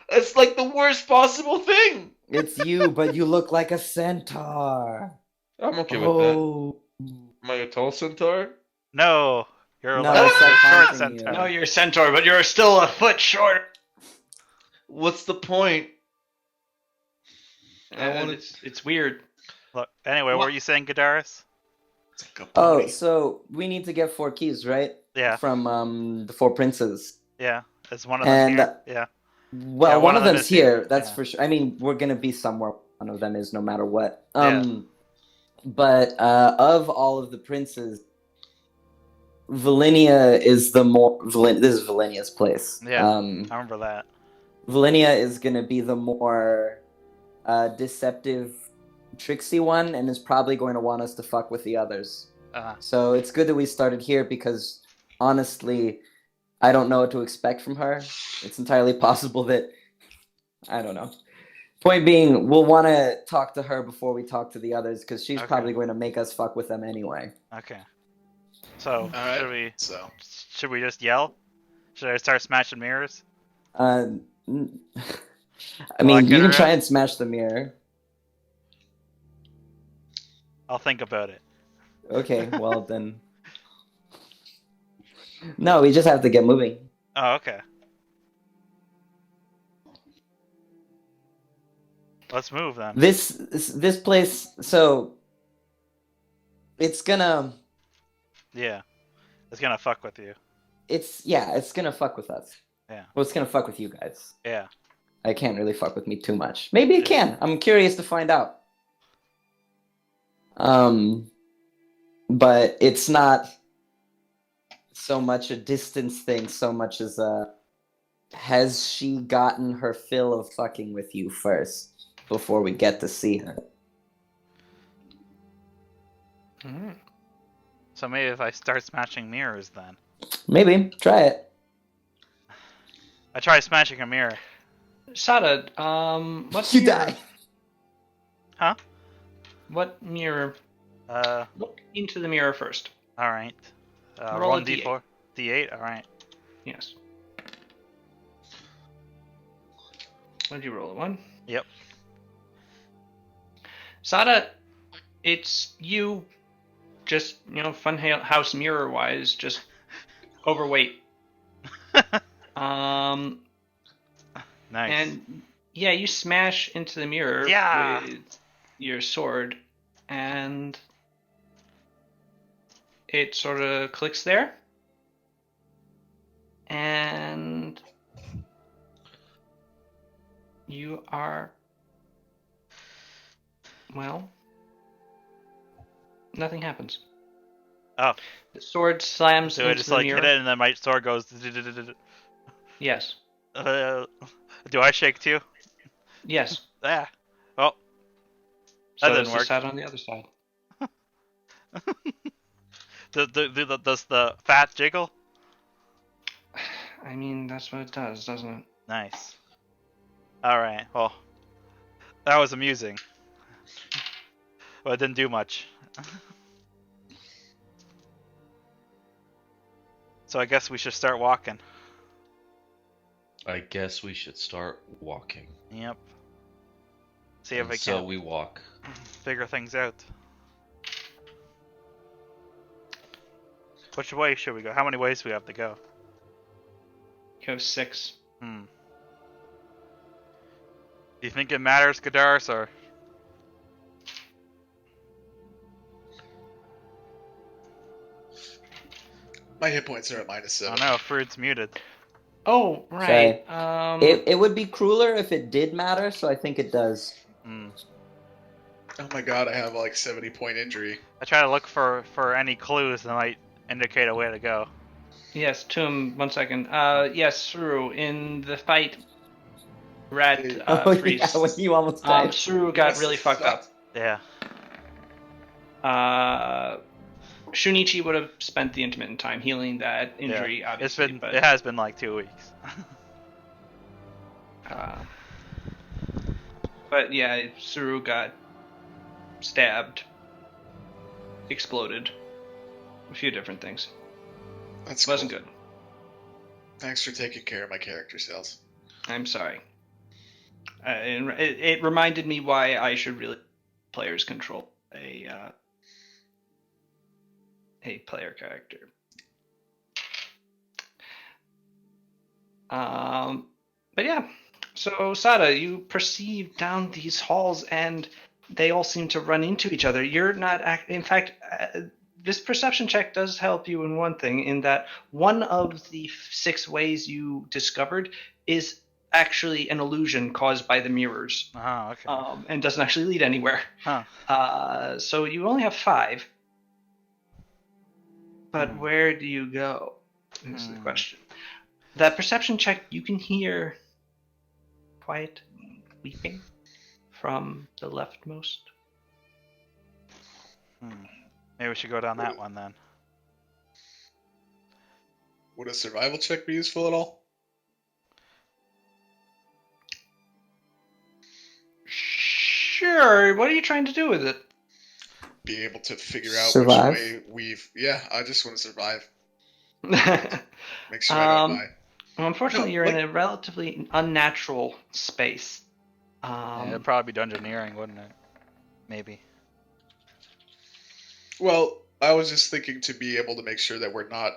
Speaker 4: it's like the worst possible thing.
Speaker 5: It's you, but you look like a centaur.
Speaker 4: I'm okay with
Speaker 5: Oh.
Speaker 4: that. Am I a tall centaur?
Speaker 1: No, you're
Speaker 5: No,
Speaker 1: like
Speaker 5: it's
Speaker 1: a
Speaker 5: like
Speaker 1: short
Speaker 5: haunting you.
Speaker 1: centaur.
Speaker 2: No, you're a centaur, but you're still a foot shorter.
Speaker 4: What's the point? I
Speaker 2: And
Speaker 4: wanna-
Speaker 2: it's weird.
Speaker 1: Look, anyway, what were you saying, Gadaris?
Speaker 7: It's like a
Speaker 5: Oh,
Speaker 7: pony.
Speaker 5: so we need to get 4 keys, right?
Speaker 1: Yeah,
Speaker 5: From the 4 princes.
Speaker 1: yeah. Is one of them
Speaker 5: And
Speaker 1: here? Yeah.
Speaker 5: Well,
Speaker 1: Yeah,
Speaker 5: one of them's
Speaker 1: them is
Speaker 5: here. That's
Speaker 1: yeah.
Speaker 5: for sure. I mean, we're gonna be somewhere. One of them is, no matter what.
Speaker 1: Yeah.
Speaker 5: But of all of the princes, Valenia is the more. This is Valenia's place.
Speaker 1: Yeah, I remember that.
Speaker 5: Valenia is gonna be the more deceptive, tricksy one, and is probably going to want us to fuck with the others. So it's good that we started here because, honestly, I don't know what to expect from her. It's entirely possible that I don't know. Point being, we'll want to talk to her before we talk to the others because she's probably going to make us fuck with them anyway.
Speaker 1: Okay. So
Speaker 7: Alright,
Speaker 1: should we just yell? Should I start smashing mirrors?
Speaker 5: I mean, you can try and smash the mirror.
Speaker 1: I'll think about it.
Speaker 5: Okay, well then. No, we just have to get moving.
Speaker 1: Oh, okay. Let's move then.
Speaker 5: This place, so it's gonna.
Speaker 1: Yeah, it's gonna fuck with you.
Speaker 5: It's gonna fuck with us.
Speaker 1: Yeah.
Speaker 5: Well, it's gonna fuck with you guys.
Speaker 1: Yeah.
Speaker 5: I can't really fuck with me too much. Maybe it can. I'm curious to find out. But it's not so much a distance thing, so much as has she gotten her fill of fucking with you first before we get to see her?
Speaker 1: So maybe if I start smashing mirrors then.
Speaker 5: Maybe. Try it.
Speaker 1: I try smashing a mirror.
Speaker 2: Sada, what's
Speaker 5: You
Speaker 2: your...
Speaker 5: die.
Speaker 1: Huh?
Speaker 2: What mirror? Look into the mirror first.
Speaker 1: Alright.
Speaker 2: Roll a
Speaker 1: 1d4. D8? Alright.
Speaker 2: Yes. What did you roll? A 1?
Speaker 1: Yep.
Speaker 2: Sada, it's you, just, fun house mirror wise, just overweight.
Speaker 1: Nice.
Speaker 2: And yeah, you smash into the mirror with your sword, and it sort of clicks there. And you are, well, nothing happens.
Speaker 1: Oh.
Speaker 2: The sword slams
Speaker 1: So
Speaker 2: into
Speaker 1: I just
Speaker 2: the mirror.
Speaker 1: hit it and then my sword goes.
Speaker 2: Yes.
Speaker 1: Do I shake too?
Speaker 2: Yes.
Speaker 1: Yeah. Oh.
Speaker 2: So
Speaker 1: That didn't
Speaker 2: does
Speaker 1: work.
Speaker 2: the side on the other side.
Speaker 1: Does the fat jiggle?
Speaker 2: I mean, that's what it does, doesn't it?
Speaker 1: Nice. Alright, well. That was amusing. But it didn't do much. So I guess we should start walking.
Speaker 4: I guess we should start walking.
Speaker 1: Yep. See if
Speaker 4: And
Speaker 1: we
Speaker 4: so
Speaker 1: can
Speaker 4: we walk.
Speaker 1: figure things out. Which way should we go? How many ways do we have to go?
Speaker 2: You have 6.
Speaker 1: Do you think it matters, Kadaris, or?
Speaker 7: My hit points are at -7.
Speaker 1: I don't know, Fruit's muted.
Speaker 2: Oh, right.
Speaker 5: It would be crueler if it did matter, so I think it does.
Speaker 7: Oh my god, I have like 70-point injury.
Speaker 1: I try to look for any clues that might indicate a way to go.
Speaker 2: Yes, Toom, 1 second. Yes, Suru, in the fight, Rat Priest,
Speaker 5: yeah, when you almost died.
Speaker 2: Suru got really fucked up.
Speaker 1: Yeah.
Speaker 2: Shunichi would have spent the intermittent time healing that injury, obviously.
Speaker 1: It has been like 2 weeks.
Speaker 2: But yeah, Suru got stabbed, exploded, a few different things.
Speaker 7: That's
Speaker 2: Wasn't
Speaker 7: cool.
Speaker 2: good.
Speaker 7: Thanks for taking care of my character cells.
Speaker 2: I'm sorry. It reminded me why I should really players control a player character. But yeah, so Sada, you perceive down these halls, and they all seem to run into each other. You're not in fact. This perception check does help you in one thing, in that one of the 6 ways you discovered is actually an illusion caused by the mirrors,
Speaker 1: Oh, okay.
Speaker 2: and doesn't actually lead anywhere.
Speaker 1: Huh.
Speaker 2: So you only have 5. But
Speaker 1: Hmm.
Speaker 2: where do you go? Is the question. That perception check, you can hear quiet weeping from the leftmost.
Speaker 1: Maybe we should go down that one then.
Speaker 7: Would a survival check be useful at all?
Speaker 2: Sure. What are you trying to do with it?
Speaker 7: Be able to figure out
Speaker 5: Survive?
Speaker 7: which way we've. Yeah, I just want to survive.
Speaker 2: Make
Speaker 7: Make sure I don't die.
Speaker 2: Well, unfortunately,
Speaker 7: No,
Speaker 2: you're
Speaker 7: like-
Speaker 2: in a relatively unnatural space.
Speaker 1: Yeah, it'd probably be dungeoneering, wouldn't it? Maybe.
Speaker 7: Well, I was just thinking to be able to make sure that we're not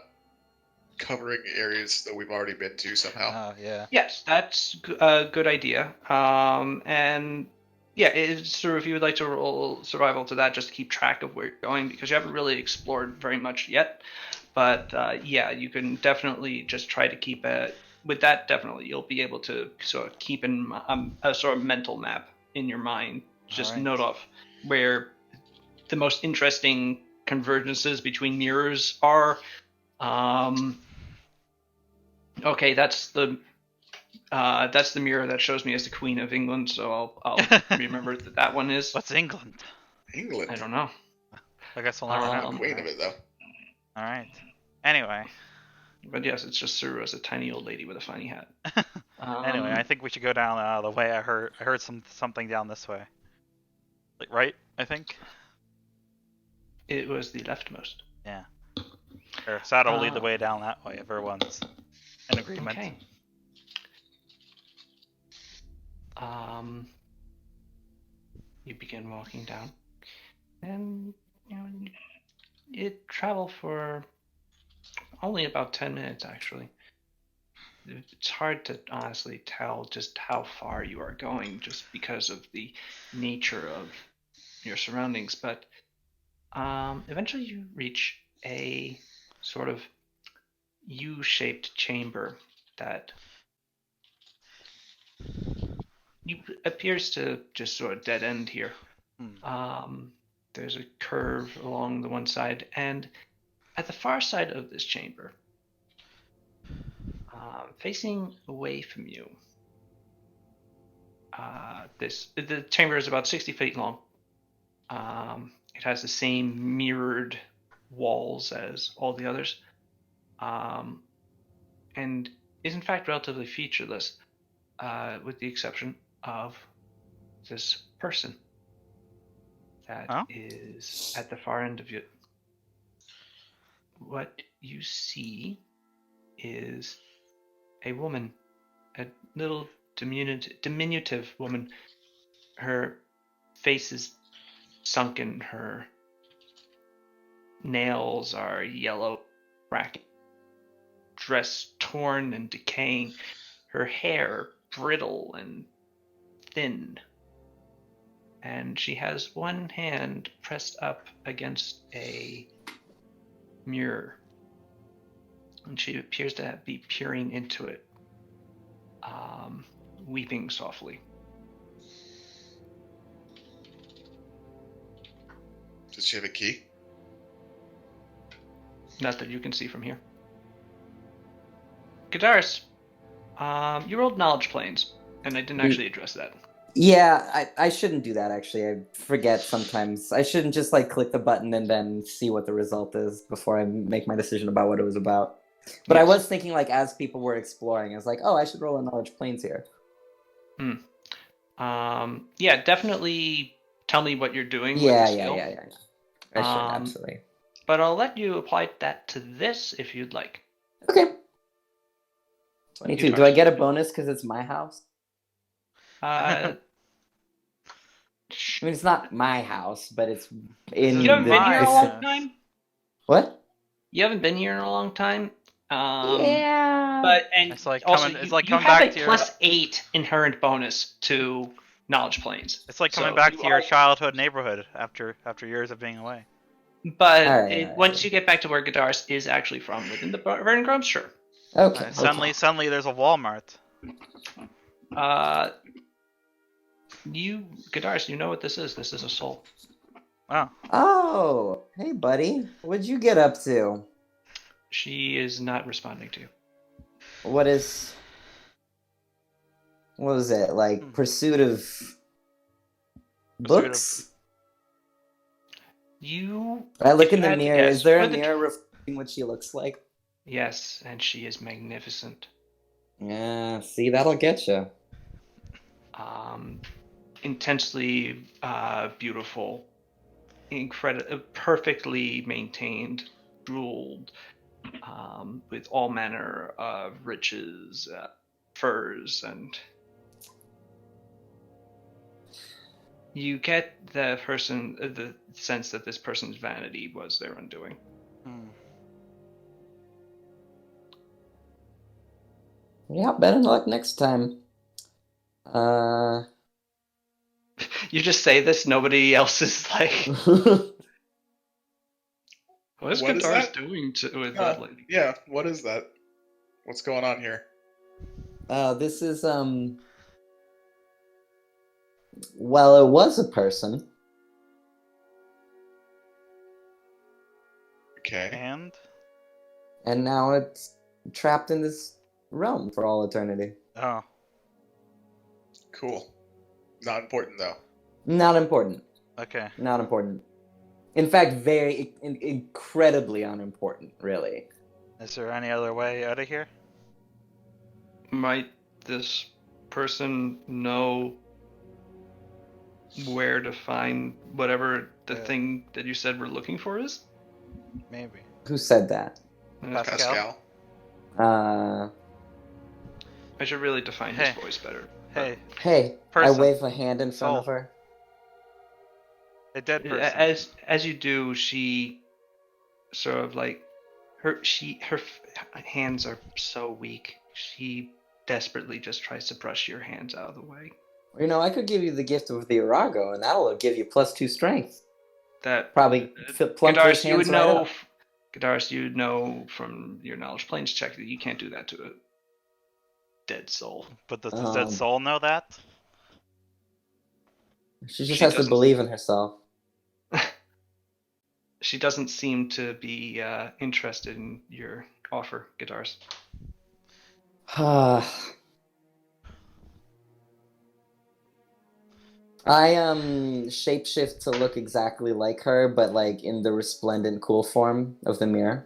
Speaker 7: covering areas that we've already been to somehow.
Speaker 1: Oh, yeah.
Speaker 2: Yes, that's a good idea. And yeah, it's sort of if you would like to roll survival to that, just to keep track of where you're going, because you haven't really explored very much yet. But yeah, you can definitely just try to keep it. With that, definitely you'll be able to sort of keep in a sort of mental map in your mind. Just
Speaker 1: Alright.
Speaker 2: note off where the most interesting convergences between mirrors are. Okay, that's the mirror that shows me as the Queen of England, so I'll remember that one is.
Speaker 1: What's England?
Speaker 7: England.
Speaker 2: I don't know.
Speaker 1: I guess we'll never know.
Speaker 2: Um,
Speaker 7: Queen of it though.
Speaker 1: Alright. Anyway.
Speaker 2: But yes, it's just Suru as a tiny old lady with a funny hat.
Speaker 1: Anyway, I think we should go down the way I heard something down this way. Like, right, I think?
Speaker 2: It was the leftmost.
Speaker 1: Yeah. Or Sato will lead the way down that way if everyone's in agreement.
Speaker 2: Okay. You begin walking down, and you travel for only about 10 minutes, actually. It's hard to honestly tell just how far you are going, just because of the nature of your surroundings. But eventually, you reach a sort of U-shaped chamber that appears to just sort of dead end here. There's a curve along the one side, and at the far side of this chamber, facing away from you, the chamber is about 60 feet long. It has the same mirrored walls as all the others, and is in fact relatively featureless, with the exception of this person that is at the far end of it. What you see is a woman, a little diminutive woman. Her face is sunken, her nails are yellow, cracked, dress torn and decaying, her hair brittle and thin, and she has one hand pressed up against a mirror, and she appears to be peering into it, weeping softly.
Speaker 7: Does she have a key?
Speaker 2: Not that you can see from here. Gadaris, you rolled knowledge planes, and I didn't actually address that.
Speaker 5: Yeah, I shouldn't do that, actually. I forget sometimes. I shouldn't just, click the button and then see what the result is before I make my decision about what it was about. But I was thinking, as people were exploring, I was like, oh, I should roll a knowledge planes here.
Speaker 2: Yeah, definitely tell me what you're doing with
Speaker 5: Yeah.
Speaker 2: the skill.
Speaker 5: I should, absolutely.
Speaker 2: But I'll let you apply that to this if you'd like.
Speaker 5: Okay. 22. Do I get a bonus because it's my house?
Speaker 2: I
Speaker 5: mean, it's not my house, but it's in
Speaker 2: You haven't been here in a long
Speaker 1: Yeah.
Speaker 2: time?
Speaker 5: What?
Speaker 2: You haven't been here in a long time?
Speaker 5: Yeah.
Speaker 2: But and
Speaker 1: It's like
Speaker 2: also
Speaker 1: coming- it's
Speaker 2: you,
Speaker 1: like
Speaker 2: you
Speaker 1: coming
Speaker 2: have
Speaker 1: back
Speaker 2: a
Speaker 1: to your-
Speaker 2: +8 inherent bonus to knowledge planes.
Speaker 1: It's like coming
Speaker 2: So
Speaker 1: back
Speaker 2: you
Speaker 1: to your
Speaker 2: are-
Speaker 1: childhood neighborhood after years of being away.
Speaker 2: But
Speaker 5: Alright.
Speaker 2: once you get back to where Gadaris is actually from, within the Vernon Grove, sure.
Speaker 5: Okay.
Speaker 1: Suddenly there's a Walmart.
Speaker 2: Gadars, you know what this is. This is a soul.
Speaker 1: Oh.
Speaker 5: Oh, hey, buddy. What'd you get up to?
Speaker 2: She is not responding to you.
Speaker 5: What was it? Like, pursuit of books? I look in the mirror. Is there a mirror reflecting what she looks like?
Speaker 2: Yes, and she is magnificent.
Speaker 5: Yeah, see, that'll get you.
Speaker 2: Intensely beautiful, perfectly maintained, jeweled, with all manner of riches, furs, and you get the sense that this person's vanity was their undoing.
Speaker 5: Yeah, better luck next time.
Speaker 2: You just say this, nobody else is like, what is Gadars doing with that lady?
Speaker 7: Yeah, what is that? What's going on here?
Speaker 5: This is, well, it was a person.
Speaker 7: Okay.
Speaker 5: And now it's trapped in this realm for all eternity.
Speaker 1: Oh.
Speaker 7: Cool. Not important, though.
Speaker 5: Not important.
Speaker 1: Okay.
Speaker 5: Not important. In fact, very incredibly unimportant, really.
Speaker 1: Is there any other way out of here?
Speaker 2: Might this person know where to find whatever the thing that you said we're looking for is?
Speaker 1: Maybe.
Speaker 5: Who said that?
Speaker 1: Pascal.
Speaker 2: I should really define his voice better.
Speaker 1: Hey.
Speaker 5: I wave a hand in front of her.
Speaker 1: A dead person.
Speaker 2: As you do, she sort of like her hands are so weak. She desperately just tries to brush your hands out of the way.
Speaker 5: You know, I could give you the gift of the Arago, and that'll give you +2 strength.
Speaker 2: That
Speaker 5: probably plump those hands right up.
Speaker 2: Gadars, you know from your knowledge planes check that you can't do that to a dead soul.
Speaker 1: But does the dead soul know that?
Speaker 5: She just has to believe in herself.
Speaker 2: She doesn't seem to be interested in your offer, Gadars.
Speaker 5: I shapeshift to look exactly like her, but like in the resplendent cool form of the mirror.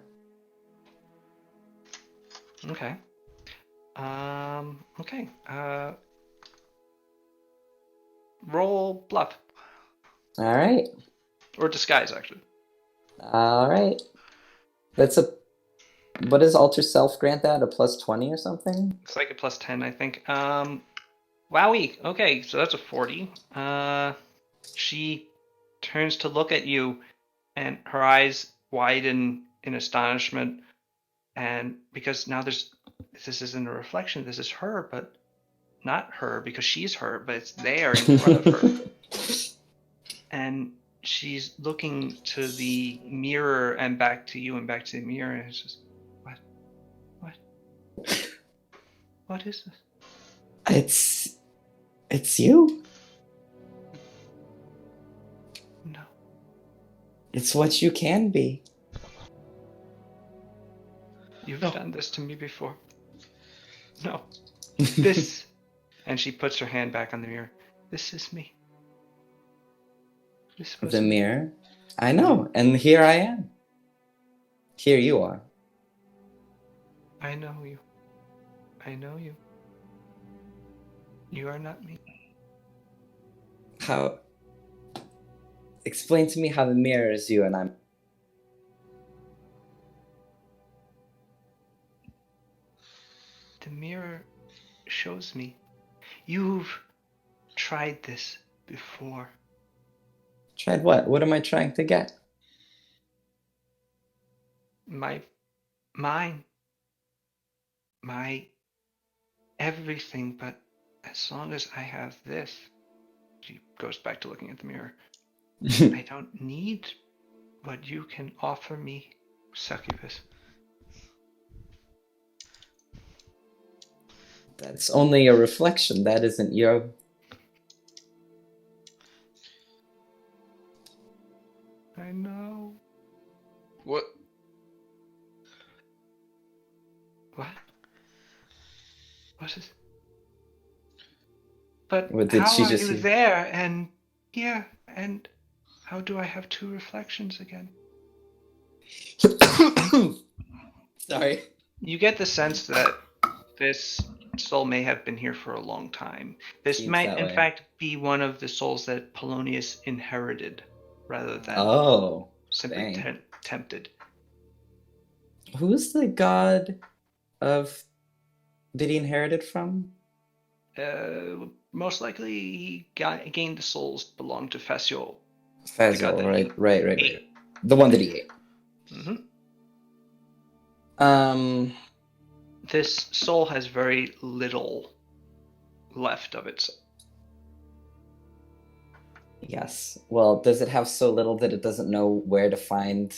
Speaker 2: Okay. Okay. Roll bluff.
Speaker 5: All right.
Speaker 2: Or disguise, actually.
Speaker 5: All right. That's a. What does alter self grant that? A +20 or something?
Speaker 2: It's like a +10, I think. Wowie. Okay, so that's a 40. She turns to look at you, and her eyes widen in astonishment. And because now this isn't a reflection, this is her, but not her because she's her, but it's there in front of her. And she's looking to the mirror and back to you and back to the mirror, and it's just, what is this?
Speaker 5: It's you?
Speaker 2: No.
Speaker 5: It's what you can be.
Speaker 2: You've done this to me before. No. This. And she puts her hand back on the mirror. This is me.
Speaker 5: The mirror? I know, and here I am. Here you are.
Speaker 2: I know you. I know you. You are not me.
Speaker 5: How? Explain to me how the mirror is you and I'm.
Speaker 2: The mirror shows me. You've tried this before.
Speaker 5: Tried what? What am I trying to get?
Speaker 2: My everything, but as long as I have this, she goes back to looking at the mirror. I don't need what you can offer me, succubus.
Speaker 5: That's only a reflection. That isn't your.
Speaker 2: I know.
Speaker 4: What?
Speaker 2: What? What is? But
Speaker 5: What did
Speaker 2: how
Speaker 5: she
Speaker 2: are
Speaker 5: just
Speaker 2: you
Speaker 5: hear?
Speaker 2: there and here and how do I have two reflections again?
Speaker 5: Sorry.
Speaker 2: You get the sense that this soul may have been here for a long time. This
Speaker 5: Seems
Speaker 2: might,
Speaker 5: that
Speaker 2: in
Speaker 5: way.
Speaker 2: fact, be one of the souls that Polonius inherited, rather than
Speaker 5: Oh,
Speaker 2: simply
Speaker 5: dang.
Speaker 2: tempted.
Speaker 5: Who's the god of that he inherited from?
Speaker 2: Most likely, he gained the souls that belonged to Fasiol.
Speaker 5: Fazil,
Speaker 2: that
Speaker 5: right.
Speaker 2: ate.
Speaker 5: The one that he ate.
Speaker 2: Mm-hmm. This soul has very little left of its.
Speaker 5: Yes. Well, does it have so little that it doesn't know where to find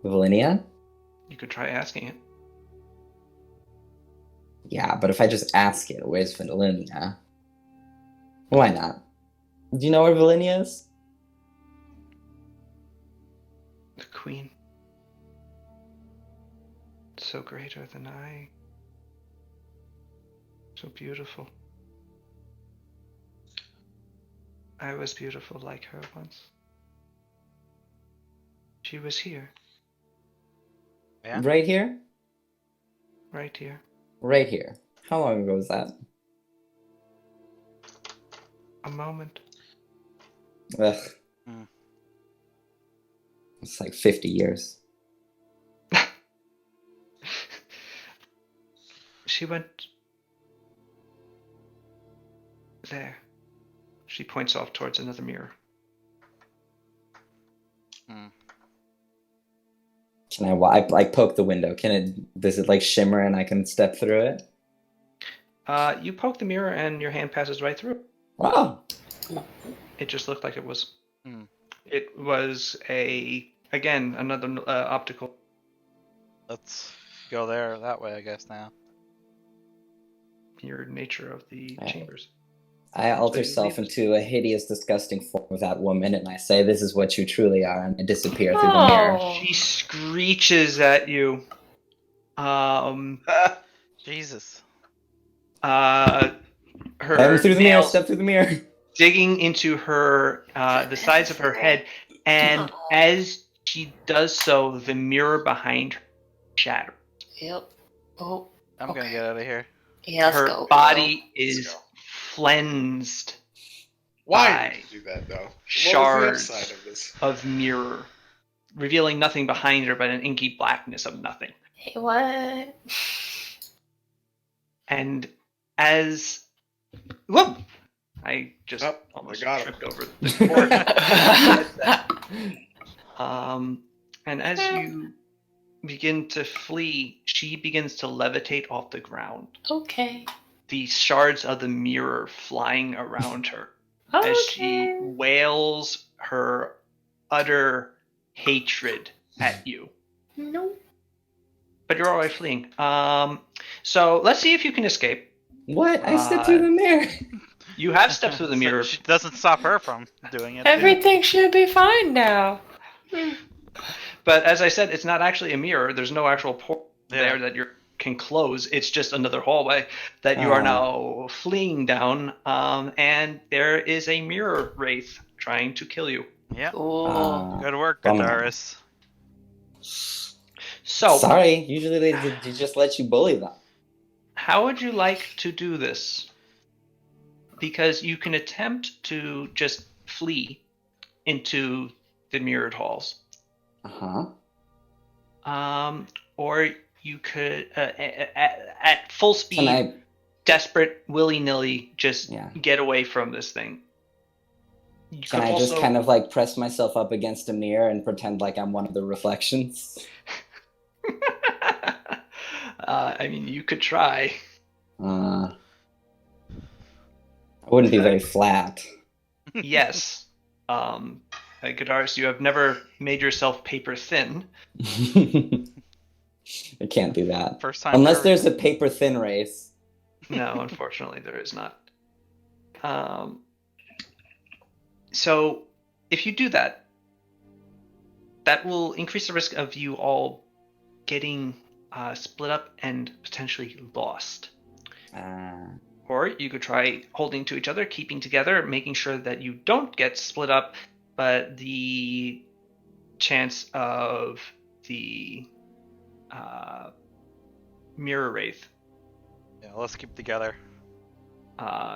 Speaker 5: Valinia?
Speaker 2: You could try asking it.
Speaker 5: Yeah, but if I just ask it, where's Valinia? Why not? Do you know where Valinia is?
Speaker 2: The queen. So greater than I. So beautiful. I was beautiful like her once. She was here,
Speaker 1: Yeah.
Speaker 5: Right here?
Speaker 2: right here.
Speaker 5: Right here. How long ago was that?
Speaker 2: A moment.
Speaker 5: Ugh.
Speaker 1: Hmm.
Speaker 5: It's like 50 years.
Speaker 2: She went there. She points off towards another mirror.
Speaker 5: Can I like poke the window? Does it like shimmer and I can step through it?
Speaker 2: You poke the mirror and your hand passes right through.
Speaker 5: Wow.
Speaker 2: It just looked like it was.
Speaker 1: Hmm.
Speaker 2: It was another optical.
Speaker 1: Let's go there that way, I guess, now.
Speaker 2: Mirrored nature of the chambers.
Speaker 5: I alter self into a hideous, disgusting form of that woman, and I say, "This is what you truly are," and I disappear through the mirror.
Speaker 2: She screeches at you.
Speaker 1: Jesus.
Speaker 2: Her
Speaker 5: I'm through the mirror.
Speaker 2: nails
Speaker 5: Step through the mirror.
Speaker 2: digging into her, the sides of her head, and as she does so, the mirror behind her shatters.
Speaker 6: Yep. Oh.
Speaker 1: I'm gonna get out of here.
Speaker 6: Yeah, let's
Speaker 2: Her
Speaker 6: go.
Speaker 2: body
Speaker 7: Let's
Speaker 2: is
Speaker 7: go.
Speaker 2: flensed
Speaker 7: Why did you do that, though?
Speaker 2: shards
Speaker 7: What was the upside of this?
Speaker 2: of mirror, revealing nothing behind her but an inky blackness of nothing.
Speaker 6: Hey, what?
Speaker 2: And as whoop, I just almost
Speaker 7: got
Speaker 2: tripped
Speaker 7: him.
Speaker 2: over the cord. And as you begin to flee, she begins to levitate off the ground.
Speaker 6: Okay.
Speaker 2: The shards of the mirror flying around her
Speaker 6: Okay.
Speaker 2: as she wails her utter hatred at you.
Speaker 6: No.
Speaker 2: But you're already fleeing. So let's see if you can escape.
Speaker 5: What? I stepped through the mirror.
Speaker 2: You have stepped through the mirror.
Speaker 1: It doesn't stop her from doing it.
Speaker 6: Everything should be fine now.
Speaker 2: But as I said, it's not actually a mirror. There's no actual port there that you can close. It's just another hallway that you are now fleeing down. And there is a mirror wraith trying to kill you.
Speaker 1: Yep.
Speaker 6: Cool.
Speaker 1: Good work,
Speaker 5: bummer.
Speaker 1: Gadaris.
Speaker 2: So,
Speaker 5: Sorry. Usually they just let you bully them.
Speaker 2: how would you like to do this? Because you can attempt to just flee into the mirrored halls. Or you could, at full speed, desperate, willy-nilly, just get away from this thing.
Speaker 5: Can I just kind of like press myself up against a mirror and pretend like I'm one of the reflections?
Speaker 2: I mean, you could try.
Speaker 5: I wouldn't be very flat.
Speaker 2: Yes. Gadaris, you have never made yourself paper thin.
Speaker 5: I can't do that.
Speaker 1: First time.
Speaker 5: Unless
Speaker 1: ever.
Speaker 5: there's a paper thin race.
Speaker 2: No, unfortunately, there is not. So, if you do that, that will increase the risk of you all getting split up and potentially lost. Or you could try holding to each other, keeping together, making sure that you don't get split up, but the chance of the mirror wraith
Speaker 1: let's keep together.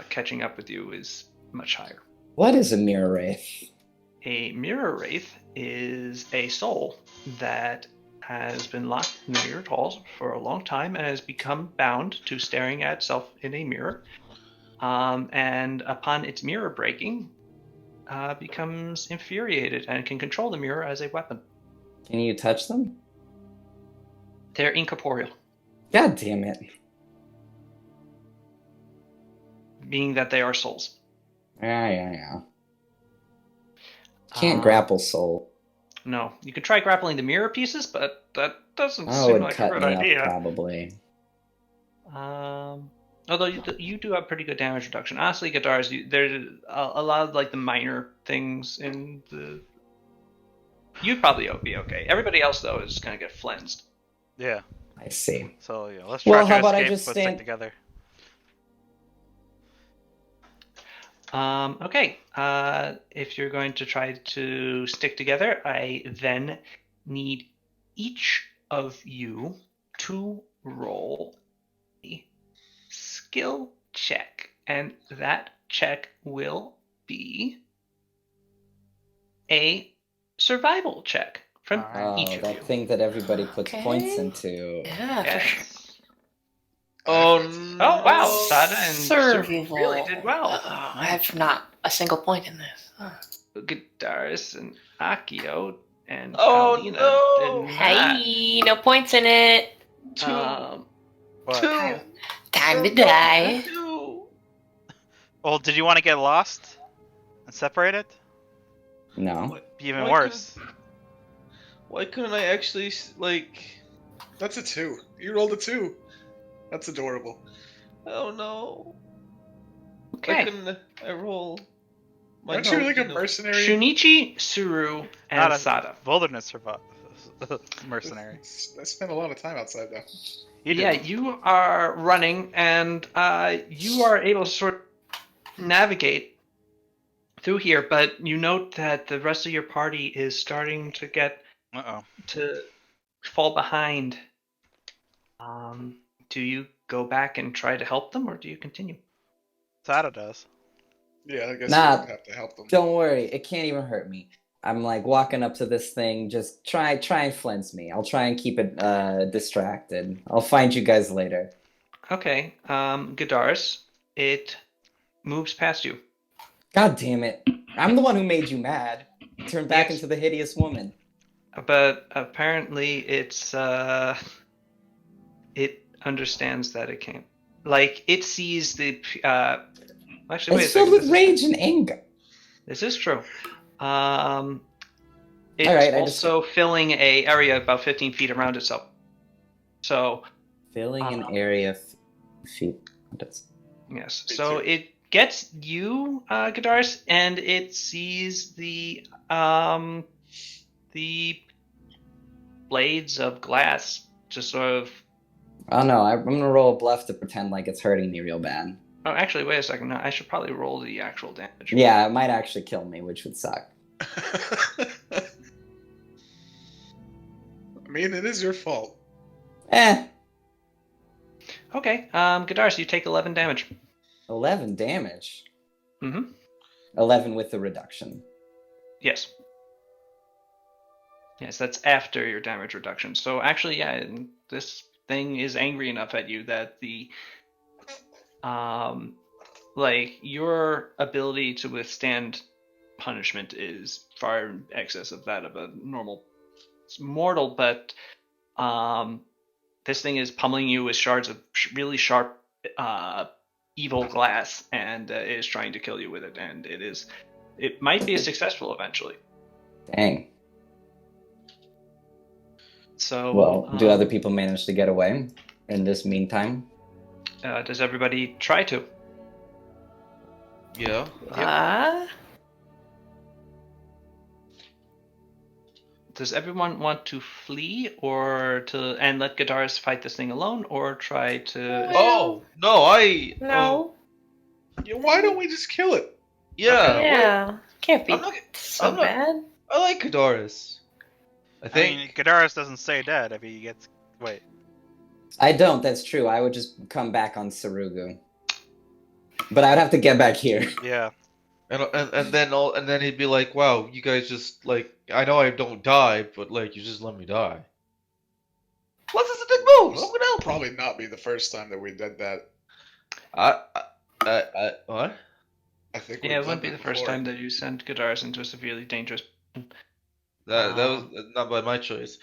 Speaker 2: catching up with you is much higher.
Speaker 5: What is a mirror wraith?
Speaker 2: A mirror wraith is a soul that has been locked in the mirrored halls for a long time and has become bound to staring at itself in a mirror. And upon its mirror breaking, becomes infuriated and can control the mirror as a weapon.
Speaker 5: Can you touch them?
Speaker 2: They're incorporeal,
Speaker 5: God damn it.
Speaker 2: being that they are souls.
Speaker 5: Yeah. Can't grapple soul.
Speaker 2: No, you could try grappling the mirror pieces, but that doesn't
Speaker 5: Oh, it
Speaker 2: seem
Speaker 5: would
Speaker 2: like a
Speaker 5: cut
Speaker 2: good
Speaker 5: me
Speaker 2: idea.
Speaker 5: up probably.
Speaker 2: Although you do have pretty good damage reduction. Honestly, guitars, there's a lot of like the minor things in the. You'd probably be okay. Everybody else though is gonna get flensed.
Speaker 1: Yeah.
Speaker 5: I see.
Speaker 1: So let's try
Speaker 5: Well,
Speaker 1: to
Speaker 5: how about I
Speaker 1: escape,
Speaker 5: just
Speaker 1: but
Speaker 5: stand-
Speaker 1: stick together.
Speaker 2: Okay. If you're going to try to stick together, I then need each of you to roll a skill check, and that check will be a survival check from
Speaker 1: Alright.
Speaker 2: each
Speaker 5: Oh,
Speaker 2: of
Speaker 5: that
Speaker 2: you.
Speaker 5: thing that everybody puts
Speaker 6: Okay.
Speaker 5: points into.
Speaker 6: Yeah, for sure.
Speaker 2: Yes.
Speaker 4: Oh no!
Speaker 2: Oh wow, Sada and
Speaker 6: Survival.
Speaker 2: really did well.
Speaker 6: I have not a single point in this.
Speaker 2: Guitarist and Akio and
Speaker 4: Oh,
Speaker 2: Paulina
Speaker 4: no.
Speaker 2: did not.
Speaker 6: Hey, no points in it.
Speaker 1: But,
Speaker 4: Two.
Speaker 6: Time to die.
Speaker 4: Two.
Speaker 1: well, did you want to get lost and separated?
Speaker 5: No.
Speaker 1: Be even
Speaker 4: Why
Speaker 1: worse.
Speaker 4: Why couldn't I actually like?
Speaker 7: That's a 2. You rolled a 2. That's adorable.
Speaker 4: Oh no! Why
Speaker 2: Okay.
Speaker 4: couldn't I roll? My
Speaker 7: Aren't you like a
Speaker 4: health,
Speaker 7: mercenary?
Speaker 2: Shunichi, Suru, and
Speaker 1: Not a
Speaker 2: Sada.
Speaker 1: wilderness mercenary.
Speaker 7: I spent a lot of time outside though.
Speaker 2: Yeah, you are running, and you are able to sort of navigate through here, but you note that the rest of your party is starting to get to fall behind. Do you go back and try to help them, or do you continue?
Speaker 1: Sada does.
Speaker 7: Yeah, I guess
Speaker 5: Nah.
Speaker 7: you would have to help them.
Speaker 5: Don't worry, it can't even hurt me. I'm like walking up to this thing, just try and flinch me. I'll try and keep it distracted. I'll find you guys later.
Speaker 2: Okay, Gadaris, it moves past you.
Speaker 5: God damn it. I'm the one who made you mad. Turn back
Speaker 2: Yes.
Speaker 5: into the hideous woman.
Speaker 2: But apparently it understands that it can't. Like, it sees the, actually, wait a
Speaker 5: It's
Speaker 2: second.
Speaker 5: filled with rage and anger.
Speaker 2: This is true. It's
Speaker 5: Alright, I just-
Speaker 2: also filling a area about 15 feet around itself. So,
Speaker 5: Filling an area feet.
Speaker 2: yes.
Speaker 7: Me
Speaker 2: So
Speaker 7: too.
Speaker 2: it gets you, Gadaris, and it sees the blades of glass just sort of.
Speaker 5: Oh no, I'm gonna roll a bluff to pretend like it's hurting me real bad.
Speaker 2: Oh, actually, wait a second. No, I should probably roll the actual damage.
Speaker 5: Yeah, it might actually kill me, which would suck.
Speaker 7: I mean, it is your fault.
Speaker 2: Okay, Gadaris, you take 11 damage.
Speaker 5: 11 damage.
Speaker 2: Mm-hmm.
Speaker 5: 11 with the reduction.
Speaker 2: Yes. Yes, that's after your damage reduction. So actually, yeah, this thing is angry enough at you that the like your ability to withstand punishment is far in excess of that of a normal mortal, but this thing is pummeling you with shards of really sharp evil glass and is trying to kill you with it, and it might be successful eventually.
Speaker 5: Dang.
Speaker 2: So,
Speaker 5: Well, do other people manage to get away in this meantime?
Speaker 2: Does everybody try to?
Speaker 4: Yeah.
Speaker 2: Does everyone want to flee and let Gadaris fight this thing alone, or try to?
Speaker 4: Oh no,
Speaker 6: No.
Speaker 7: Yeah, why don't we just kill it?
Speaker 4: yeah.
Speaker 6: Yeah. Can't be
Speaker 4: I'm not.
Speaker 6: so
Speaker 4: I'm not.
Speaker 6: bad.
Speaker 4: I like Kadaris. I
Speaker 1: I
Speaker 4: think.
Speaker 1: mean, Gadaris doesn't stay dead if he gets. Wait.
Speaker 5: I don't, that's true. I would just come back on Sarugu. But I'd have to get back here.
Speaker 1: Yeah.
Speaker 4: And then he'd be like, "Wow, you guys just like I know I don't die, but like you just let me die." What is the big moves? I'm gonna help.
Speaker 7: Probably not be the first time that we did that.
Speaker 4: What?
Speaker 7: I think
Speaker 2: Yeah, it wouldn't be the first time that you sent Gadaris into a severely dangerous.
Speaker 4: That was not by my choice.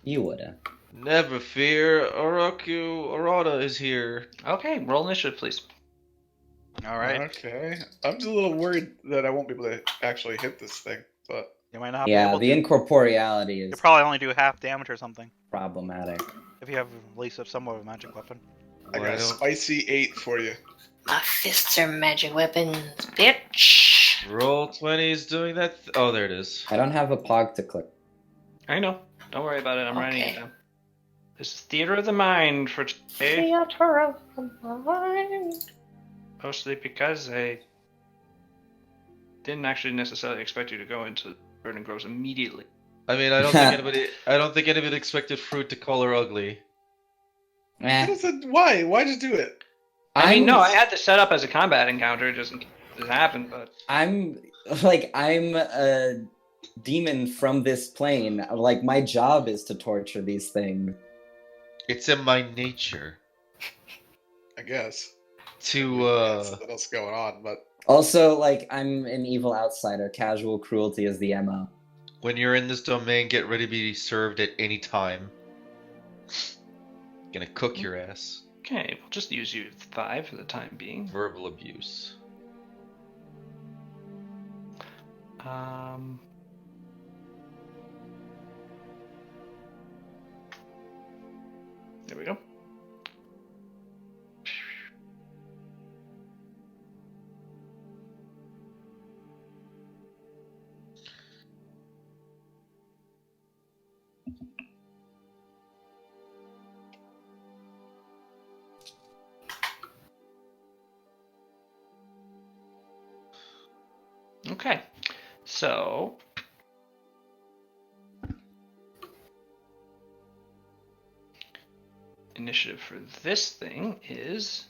Speaker 5: You woulda.
Speaker 4: Never fear, Arata is here.
Speaker 2: Okay, roll initiative, please.
Speaker 1: All right.
Speaker 7: Okay. I'm just a little worried that I won't be able to actually hit this thing, but
Speaker 1: You might not be
Speaker 5: Yeah,
Speaker 1: able
Speaker 5: the
Speaker 1: to.
Speaker 5: incorporeality
Speaker 1: You'll
Speaker 5: is
Speaker 1: probably only do half damage or something
Speaker 5: problematic.
Speaker 1: if you have at least somewhat of a magic weapon.
Speaker 7: I got
Speaker 4: Why
Speaker 7: a
Speaker 4: don't-
Speaker 7: spicy 8 for you.
Speaker 6: My fists are magic weapons, bitch.
Speaker 4: Roll 20's doing that. Oh, there it is.
Speaker 5: I don't have a pog to click.
Speaker 2: I know. Don't worry about it. I'm writing
Speaker 6: Okay.
Speaker 2: it down. This is theater of the mind for today,
Speaker 6: Theater of the mind.
Speaker 2: mostly because I didn't actually necessarily expect you to go into Burning Groves immediately.
Speaker 4: I mean, I don't think anybody expected Fruit to call her ugly.
Speaker 5: Eh.
Speaker 7: Why? Why'd you do it?
Speaker 2: I mean, no, I had this set up as a combat encounter just in case this happened, but
Speaker 5: I'm a demon from this plane. Like, my job is to torture these things.
Speaker 4: It's in my nature
Speaker 7: I guess.
Speaker 4: to
Speaker 7: What else is going on? But
Speaker 5: Also, like, I'm an evil outsider. Casual cruelty is the MO.
Speaker 4: when you're in this domain, get ready to be served at any time. Gonna cook your ass.
Speaker 2: okay, we'll just use you 5 for the time being.
Speaker 4: Verbal abuse.
Speaker 2: There we go. Okay, so initiative for this thing is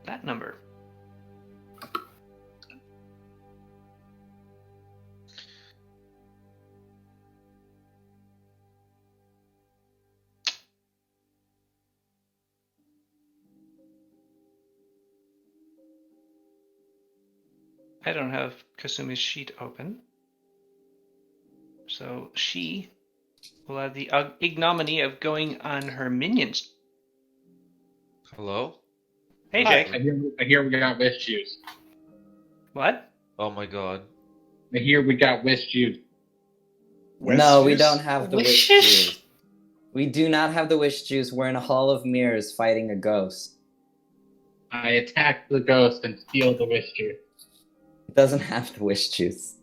Speaker 2: that number. I don't have Kasumi's sheet open. So she will have the ignominy of going on her minions.
Speaker 4: Hello?
Speaker 2: Hey,
Speaker 3: Hi,
Speaker 2: Jake.
Speaker 3: I hear we got wish juice.
Speaker 2: What?
Speaker 4: Oh my god.
Speaker 3: I hear we got wish juice.
Speaker 5: No, we
Speaker 7: juice?
Speaker 5: don't have the wish
Speaker 6: Wishes?
Speaker 5: juice. We do not have the wish juice. We're in a hall of mirrors fighting a ghost.
Speaker 3: I attack the ghost and steal the wish juice.
Speaker 5: It doesn't have the wish juice.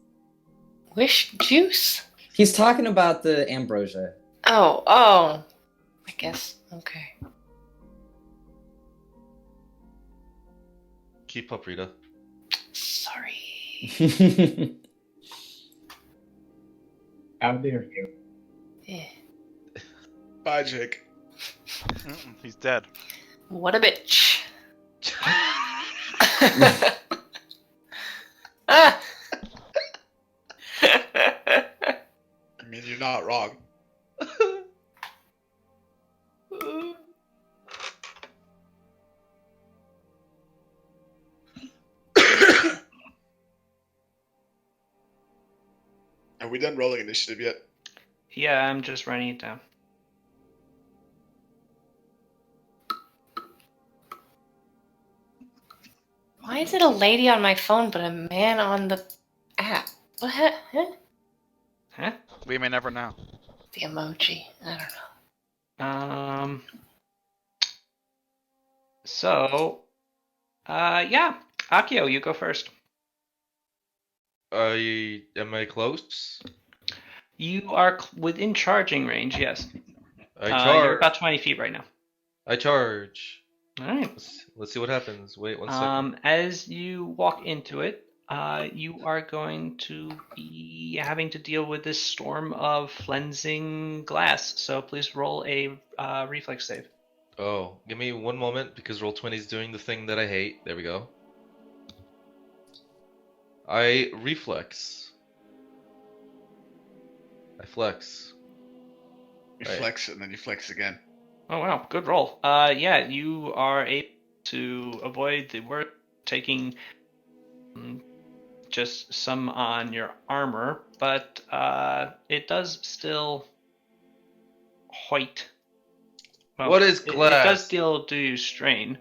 Speaker 6: Wish juice?
Speaker 5: He's talking about the ambrosia.
Speaker 6: Oh. I guess. Okay.
Speaker 4: Keep up, Rita.
Speaker 6: Sorry.
Speaker 3: How dare you?
Speaker 6: Eh.
Speaker 7: Bye, Jake.
Speaker 1: He's dead.
Speaker 6: What a bitch. Ah.
Speaker 7: I mean, you're not wrong. Are we done rolling initiative yet?
Speaker 2: Yeah, I'm just writing it down.
Speaker 6: Why is it a lady on my phone but a man on the app? What? Huh?
Speaker 2: Huh?
Speaker 1: We may never know.
Speaker 6: The emoji. I don't know.
Speaker 2: So, yeah, Akio, you go first.
Speaker 4: Am I close?
Speaker 2: You are within charging range, yes.
Speaker 4: I
Speaker 2: You're
Speaker 4: charge.
Speaker 2: about 20 feet right now.
Speaker 4: I charge.
Speaker 2: All right.
Speaker 4: Let's see what happens. Wait 1 second.
Speaker 2: As you walk into it, you are going to be having to deal with this storm of flensing glass. So please roll a reflex save.
Speaker 4: Oh, give me 1 moment because Roll20 is doing the thing that I hate. There we go. I reflex. I flex.
Speaker 7: You
Speaker 4: Right.
Speaker 7: flex and then you flex again.
Speaker 2: Oh wow, good roll. Yeah, you are able to avoid the worst, taking just some on your armor, but it does still hoit. Well,
Speaker 4: What is
Speaker 2: it does
Speaker 4: glass?
Speaker 2: still do you strain.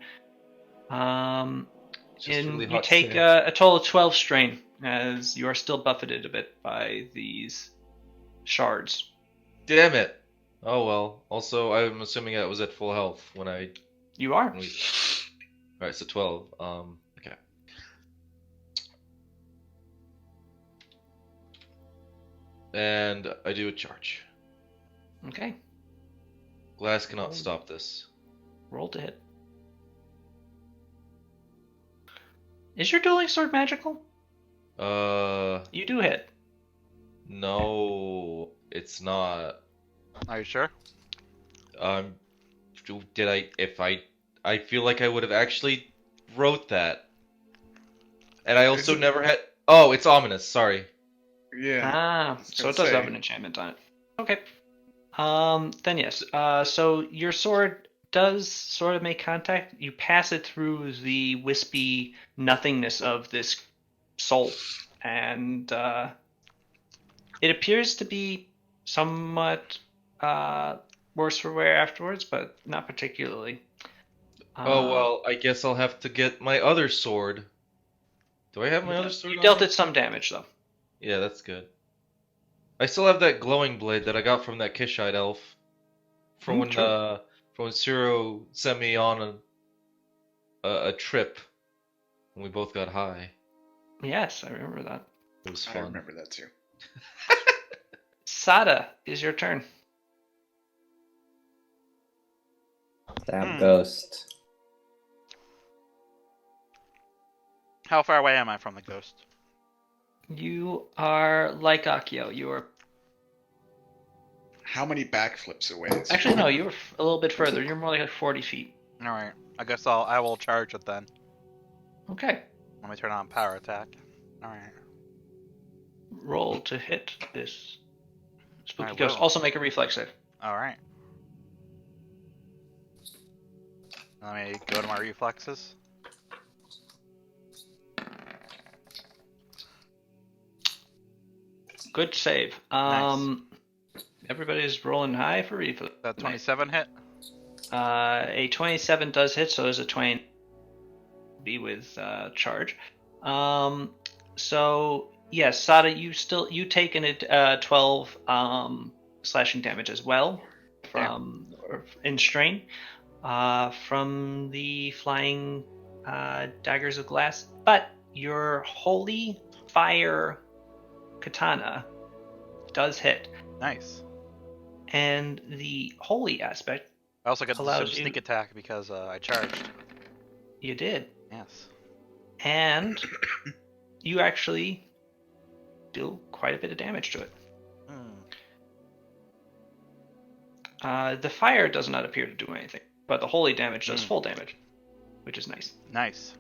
Speaker 4: Just
Speaker 2: And
Speaker 4: really
Speaker 2: you
Speaker 4: hot
Speaker 2: take
Speaker 4: sand.
Speaker 2: a total of 12 strain as you are still buffeted a bit by these shards.
Speaker 4: Damn it. Oh well. Also, I'm assuming I was at full health when I.
Speaker 2: You are.
Speaker 4: Alright, so 12. Okay. And I do a charge.
Speaker 2: Okay.
Speaker 4: Glass cannot stop this.
Speaker 2: Roll to hit. Is your dueling sword magical? You do hit.
Speaker 4: No, it's not.
Speaker 1: Are you sure?
Speaker 4: Did I? If I feel like I would have actually wrote that, and I also
Speaker 7: Is it-
Speaker 4: never had. Oh, it's ominous. Sorry.
Speaker 7: Yeah.
Speaker 2: So it does have an enchantment on it. Okay. Then yes. So your sword does sort of make contact. You pass it through the wispy nothingness of this soul, and it appears to be somewhat worse for wear afterwards, but not particularly.
Speaker 4: Oh well, I guess I'll have to get my other sword. Do I have my other sword
Speaker 2: You
Speaker 4: on
Speaker 2: dealt
Speaker 4: me?
Speaker 2: it some damage though.
Speaker 4: Yeah, that's good. I still have that glowing blade that I got from that Kishite elf. From when
Speaker 2: true.
Speaker 4: from when Ciro sent me on a trip when we both got high.
Speaker 2: Yes, I remember that.
Speaker 4: It was
Speaker 7: I
Speaker 4: fun.
Speaker 7: remember that too.
Speaker 2: Sada, is your turn.
Speaker 5: Damn ghost.
Speaker 1: How far away am I from the ghost?
Speaker 2: You are like Akio. You are
Speaker 7: How many backflips away is
Speaker 2: actually no. You were a little bit further. You're more like 40 feet.
Speaker 1: All right. I guess I will charge it then.
Speaker 2: Okay.
Speaker 1: Let me turn on power attack. All right.
Speaker 2: Roll to hit this spooky
Speaker 1: I
Speaker 2: ghost.
Speaker 1: will.
Speaker 2: Also make a reflex save.
Speaker 1: All right. Let me go to my reflexes.
Speaker 2: Good save.
Speaker 1: Nice.
Speaker 2: Everybody's rolling high for reflex.
Speaker 1: That 27 hit.
Speaker 2: A 27 does hit, so there's a 20 be with charge. So yes, Sada, you take an 12 slashing damage as well from in strain from the flying daggers of glass, but your holy fire katana does hit.
Speaker 1: Nice.
Speaker 2: And the holy aspect
Speaker 1: I also got some
Speaker 2: allows
Speaker 1: sneak
Speaker 2: you.
Speaker 1: attack because I charged.
Speaker 2: You did.
Speaker 1: Yes.
Speaker 2: And you actually do quite a bit of damage to it. The fire does not appear to do anything, but the holy damage does full damage, which is nice.
Speaker 1: Nice.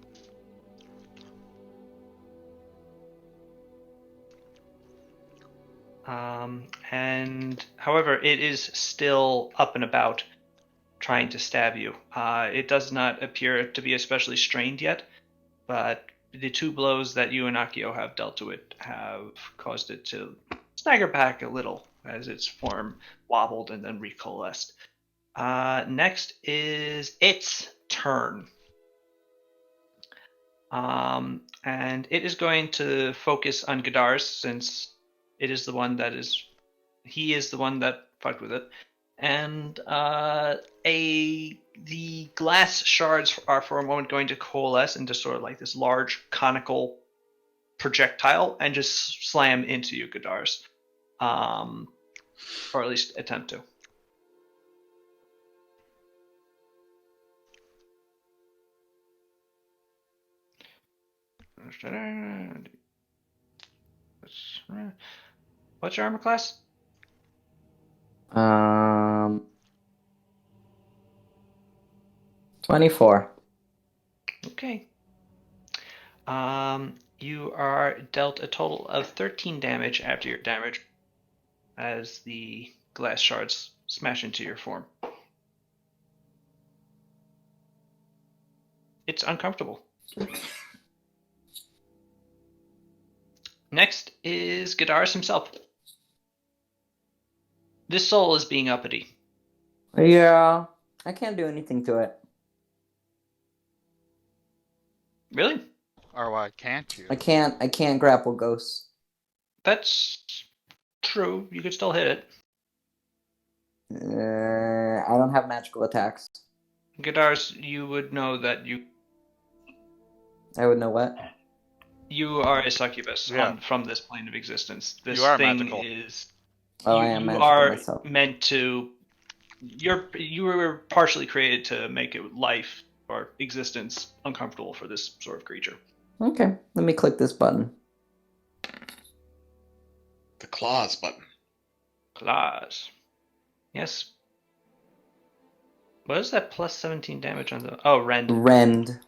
Speaker 2: And however, it is still up and about, trying to stab you. It does not appear to be especially strained yet, but the two blows that you and Akio have dealt to it have caused it to stagger back a little as its form wobbled and then recoalesced. Next is its turn. And it is going to focus on Gadars since It is the one that is. He is the one that fucked with it, and the glass shards are for a moment going to coalesce into sort of like this large conical projectile and just slam into you, Godars, or at least attempt to. What's your armor class?
Speaker 5: 24.
Speaker 2: Okay. You are dealt a total of 13 damage after your damage as the glass shards smash into your form. It's uncomfortable. Next is Godars himself. This soul is being uppity.
Speaker 5: Yeah, I can't do anything to it.
Speaker 2: Really?
Speaker 1: Or why can't you?
Speaker 5: I can't grapple ghosts.
Speaker 2: That's true. You could still hit it.
Speaker 5: I don't have magical attacks.
Speaker 2: Godars, you would know that
Speaker 5: I would know what?
Speaker 2: you are a succubus
Speaker 1: Yeah.
Speaker 2: from this plane of existence. This
Speaker 1: You are
Speaker 2: thing
Speaker 1: magical.
Speaker 2: is.
Speaker 5: Oh,
Speaker 2: you,
Speaker 5: I am
Speaker 2: you
Speaker 5: magical
Speaker 2: are
Speaker 5: myself.
Speaker 2: meant to. You were partially created to make it life or existence uncomfortable for this sort of creature.
Speaker 5: Okay, let me click this button.
Speaker 7: The claws button.
Speaker 2: Claws. Yes. What is that plus 17 damage on the... Oh, rend.
Speaker 5: Rend.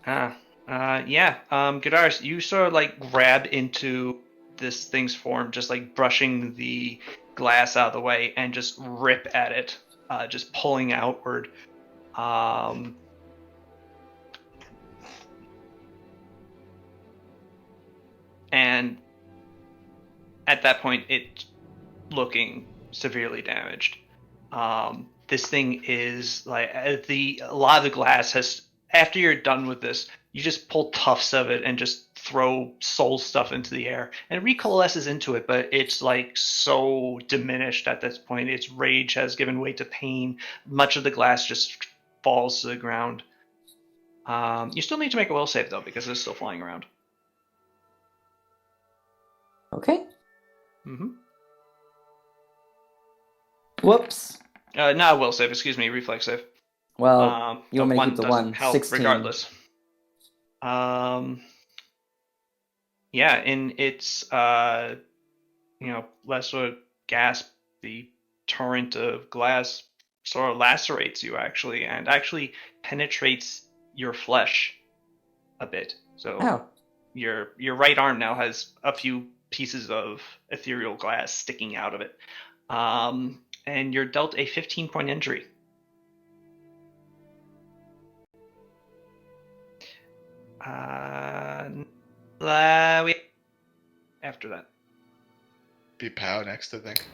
Speaker 2: Yeah. Godars, you sort of like grab into this thing's form, just like brushing the glass out of the way and just rip at it, just pulling outward. And at that point, it's looking severely damaged. This thing is like a lot of the glass has. After you're done with this, you just pull tufts of it and just throw soul stuff into the air, and it recoalesces into it. But it's like so diminished at this point. Its rage has given way to pain. Much of the glass just falls to the ground. You still need to make a will save though, because it's still flying around.
Speaker 5: Okay.
Speaker 2: Mm-hmm.
Speaker 5: Whoops.
Speaker 2: Not a will save. Excuse me, reflex save.
Speaker 5: Well, you want me to keep the
Speaker 2: doesn't
Speaker 5: one.
Speaker 2: help
Speaker 5: 16.
Speaker 2: regardless. Yeah, in its last sort of gasp, the torrent of glass sort of lacerates you and actually penetrates your flesh a bit. So
Speaker 5: Ow.
Speaker 2: your right arm now has a few pieces of ethereal glass sticking out of it. And you're dealt a 15-point injury. After that.
Speaker 7: Be Pow next, I think.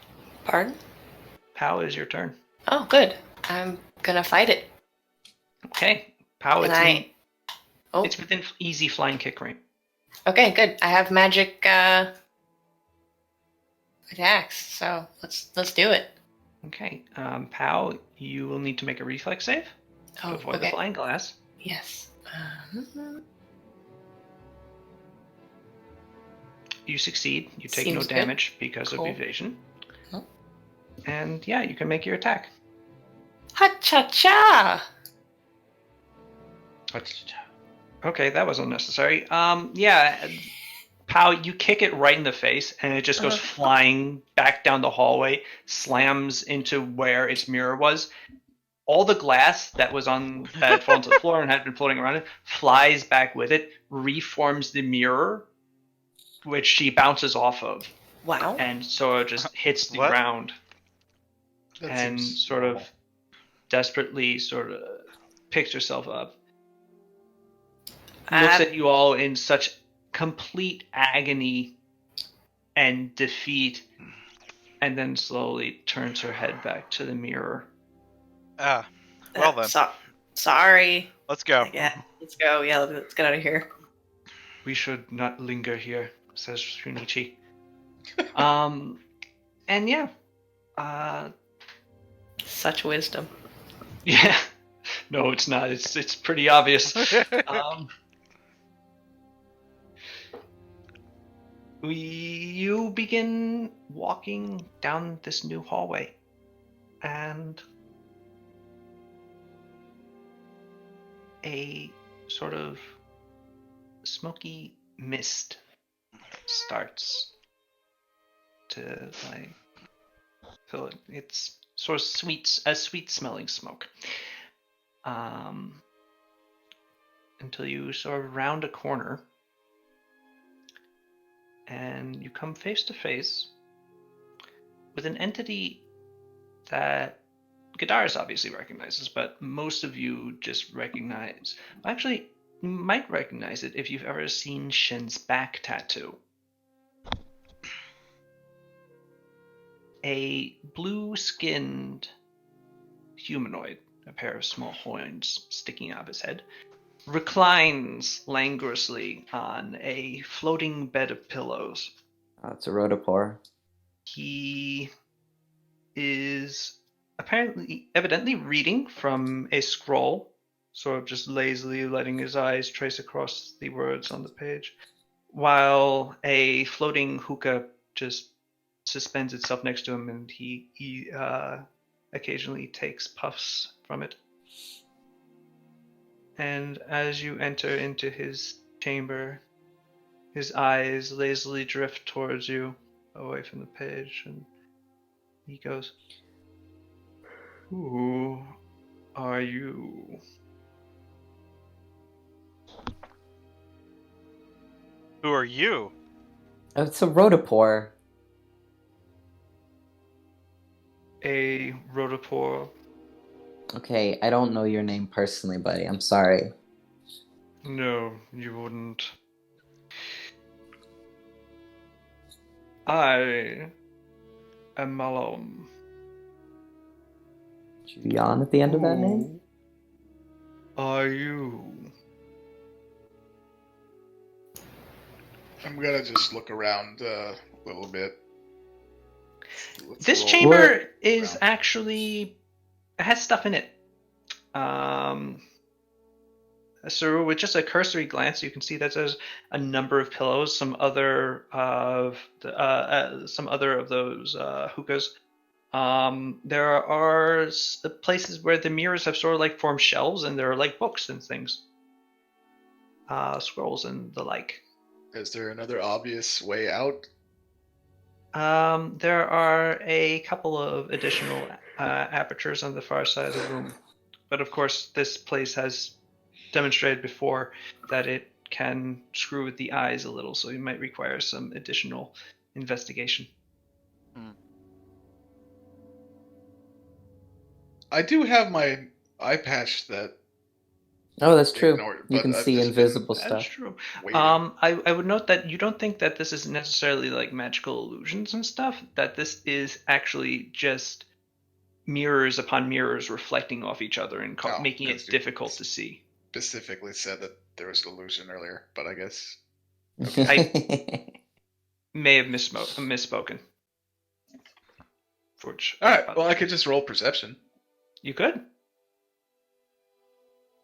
Speaker 6: Pardon?
Speaker 2: Pow, is your turn.
Speaker 6: Oh, good. I'm gonna fight it.
Speaker 2: Okay. Pow,
Speaker 6: Oh.
Speaker 2: it's within easy flying kick range.
Speaker 6: Okay, good. I have magic attacks, so let's do it.
Speaker 2: Okay. Pow, you will need to make a reflex save to avoid the flying glass.
Speaker 6: Yes.
Speaker 2: You succeed. You take
Speaker 6: Seems
Speaker 2: no damage because
Speaker 6: Cool.
Speaker 2: of evasion.
Speaker 6: Oh.
Speaker 2: And yeah, you can make your attack.
Speaker 6: Ha-cha-cha!
Speaker 2: Okay, that was unnecessary. Yeah, Pow, you kick it right in the face, and it just goes flying back down the hallway, slams into where its mirror was. All the glass that had fallen to the floor and had been floating around it flies back with it, reforms the mirror, which she bounces off of,
Speaker 6: Wow.
Speaker 2: and so it just hits the
Speaker 1: What?
Speaker 2: ground
Speaker 7: That
Speaker 2: and
Speaker 7: seems
Speaker 2: sort
Speaker 7: normal.
Speaker 2: of desperately sort of picks herself up. Looks at you all in such complete agony and defeat, and then slowly turns her head back to the mirror.
Speaker 1: Well then.
Speaker 6: Sorry.
Speaker 1: Let's go.
Speaker 6: Yeah, let's go. Yeah, let's get out of here.
Speaker 2: We should not linger here, says Shunichi. And yeah,
Speaker 6: Such wisdom.
Speaker 2: yeah. No, it's not. It's pretty obvious. Um, you begin walking down this new hallway, and a sort of smoky mist starts to like fill it. It's sort of sweet smelling smoke. Until you sort of round a corner and you come face to face with an entity that Gadaris obviously recognizes, but most of you just recognize. Actually, you might recognize it if you've ever seen Shin's back tattoo. A blue-skinned humanoid, a pair of small horns sticking out of his head, reclines languorously on a floating bed of pillows.
Speaker 5: Oh, it's a rotopore.
Speaker 2: He is evidently reading from a scroll, sort of just lazily letting his eyes trace across the words on the page, while a floating hookah just suspends itself next to him, and he occasionally takes puffs from it. And as you enter into his chamber, his eyes lazily drift towards you, away from the page, and he goes, "Who are you?"
Speaker 1: Who are you?
Speaker 5: Oh, it's a rotopore.
Speaker 2: A rotopore.
Speaker 5: Okay, I don't know your name personally, buddy. I'm sorry.
Speaker 2: No, you wouldn't. I am Malone.
Speaker 5: Did you yawn at the end of that name?
Speaker 2: Who are you?
Speaker 7: I'm gonna just look around a little bit.
Speaker 2: This
Speaker 7: roll
Speaker 2: chamber is
Speaker 7: around.
Speaker 2: actually has stuff in it. So with just a cursory glance, you can see that there's a number of pillows, some other of those hookahs. There are places where the mirrors have sort of like formed shelves, and there are like books and things, scrolls and the like.
Speaker 7: Is there another obvious way out?
Speaker 2: There are a couple of additional apertures on the far side of the room, but of course, this place has demonstrated before that it can screw with the eyes a little, so you might require some additional investigation.
Speaker 7: I do have my eye patch that
Speaker 5: Oh, that's true.
Speaker 7: ignored,
Speaker 5: You
Speaker 7: but
Speaker 5: can
Speaker 7: I've
Speaker 5: see
Speaker 7: just been
Speaker 5: invisible
Speaker 2: That's
Speaker 5: stuff.
Speaker 2: true.
Speaker 7: waiting.
Speaker 2: I would note that you don't think that this is necessarily like magical illusions and stuff, that this is actually just mirrors upon mirrors reflecting off each other and
Speaker 7: Oh,
Speaker 2: making it
Speaker 7: 'cause you
Speaker 2: difficult to see.
Speaker 7: specifically said that there was an illusion earlier, but I guess
Speaker 2: May have misspoken. Which
Speaker 7: all right. Well, I could just roll perception.
Speaker 2: You could.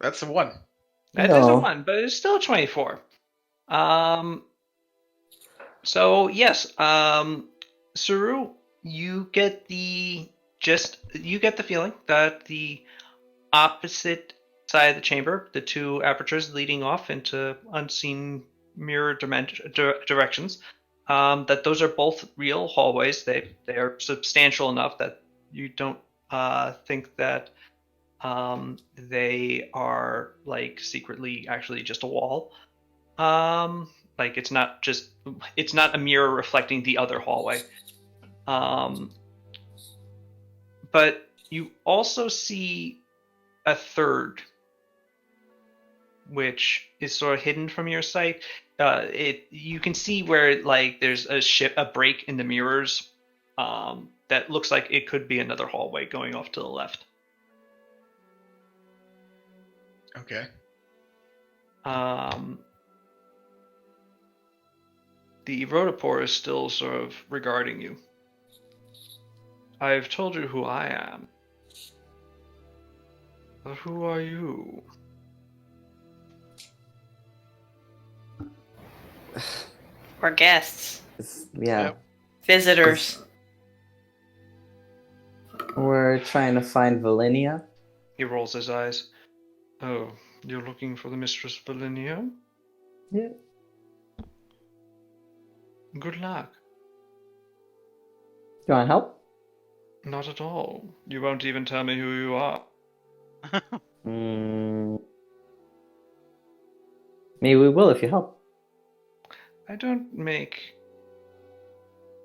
Speaker 7: That's a 1.
Speaker 2: That is a 1, but it's still a 24. So yes, Saru, you get the feeling that the opposite side of the chamber, the two apertures leading off into unseen mirror directions, that those are both real hallways. They are substantial enough that you don't think that they are like secretly actually just a wall. Like it's not a mirror reflecting the other hallway. But you also see a third, which is sort of hidden from your sight. You can see where like there's a break in the mirrors. That looks like it could be another hallway going off to the left.
Speaker 7: Okay.
Speaker 2: The rotopore is still sort of regarding you. I've told you who I am. But who are you?
Speaker 6: We're guests.
Speaker 5: Yeah.
Speaker 1: Yep.
Speaker 6: Visitors.
Speaker 5: We're trying to find Valinia.
Speaker 2: He rolls his eyes. Oh, you're looking for the Mistress Valinia?
Speaker 5: Yeah.
Speaker 2: Good luck.
Speaker 5: You want help?
Speaker 2: Not at all. You won't even tell me who you are.
Speaker 5: Maybe we will if you help.
Speaker 2: I don't make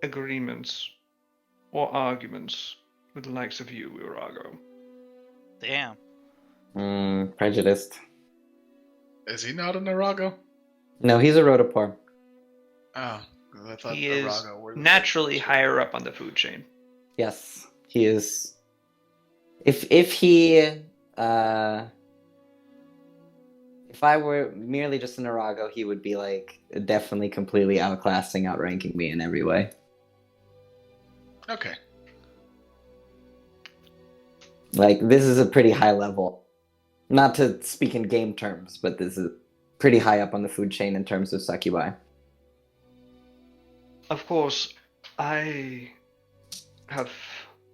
Speaker 2: agreements or arguments with the likes of you, Irago.
Speaker 1: Damn.
Speaker 5: Prejudiced.
Speaker 7: Is he not an Arago?
Speaker 5: No, he's a rotopore.
Speaker 7: Oh, 'cause I thought
Speaker 2: He is
Speaker 7: Arago were the
Speaker 2: naturally
Speaker 7: food chain.
Speaker 2: higher up on the food chain.
Speaker 5: Yes, he is. If he if I were merely just an Arago, he would be like definitely completely outclassing, outranking me in every way.
Speaker 7: Okay.
Speaker 5: Like this is a pretty high level. Not to speak in game terms, but this is pretty high up on the food chain in terms of succubi.
Speaker 2: Of course, I have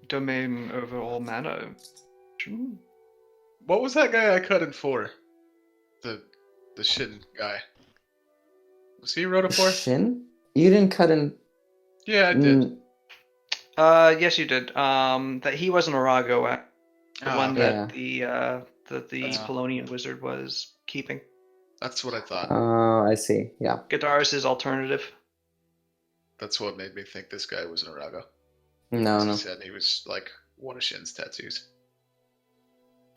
Speaker 2: domain over all manner.
Speaker 7: What was that guy I cut in for? The Shin guy. Was he a Rotopore?
Speaker 5: Shin? You didn't cut in.
Speaker 7: Yeah, I did.
Speaker 2: Yes, you did. That he was an Arago, the
Speaker 7: Ah,
Speaker 2: one
Speaker 7: okay.
Speaker 5: Yeah.
Speaker 2: that the
Speaker 7: That's-
Speaker 2: Polonian wizard was keeping.
Speaker 7: That's what I thought.
Speaker 5: Oh, I see. Yeah.
Speaker 2: Guitar's alternative.
Speaker 7: That's what made me think this guy was an Arago.
Speaker 5: No,
Speaker 7: He
Speaker 5: no.
Speaker 7: said he was like one of Shin's tattoos.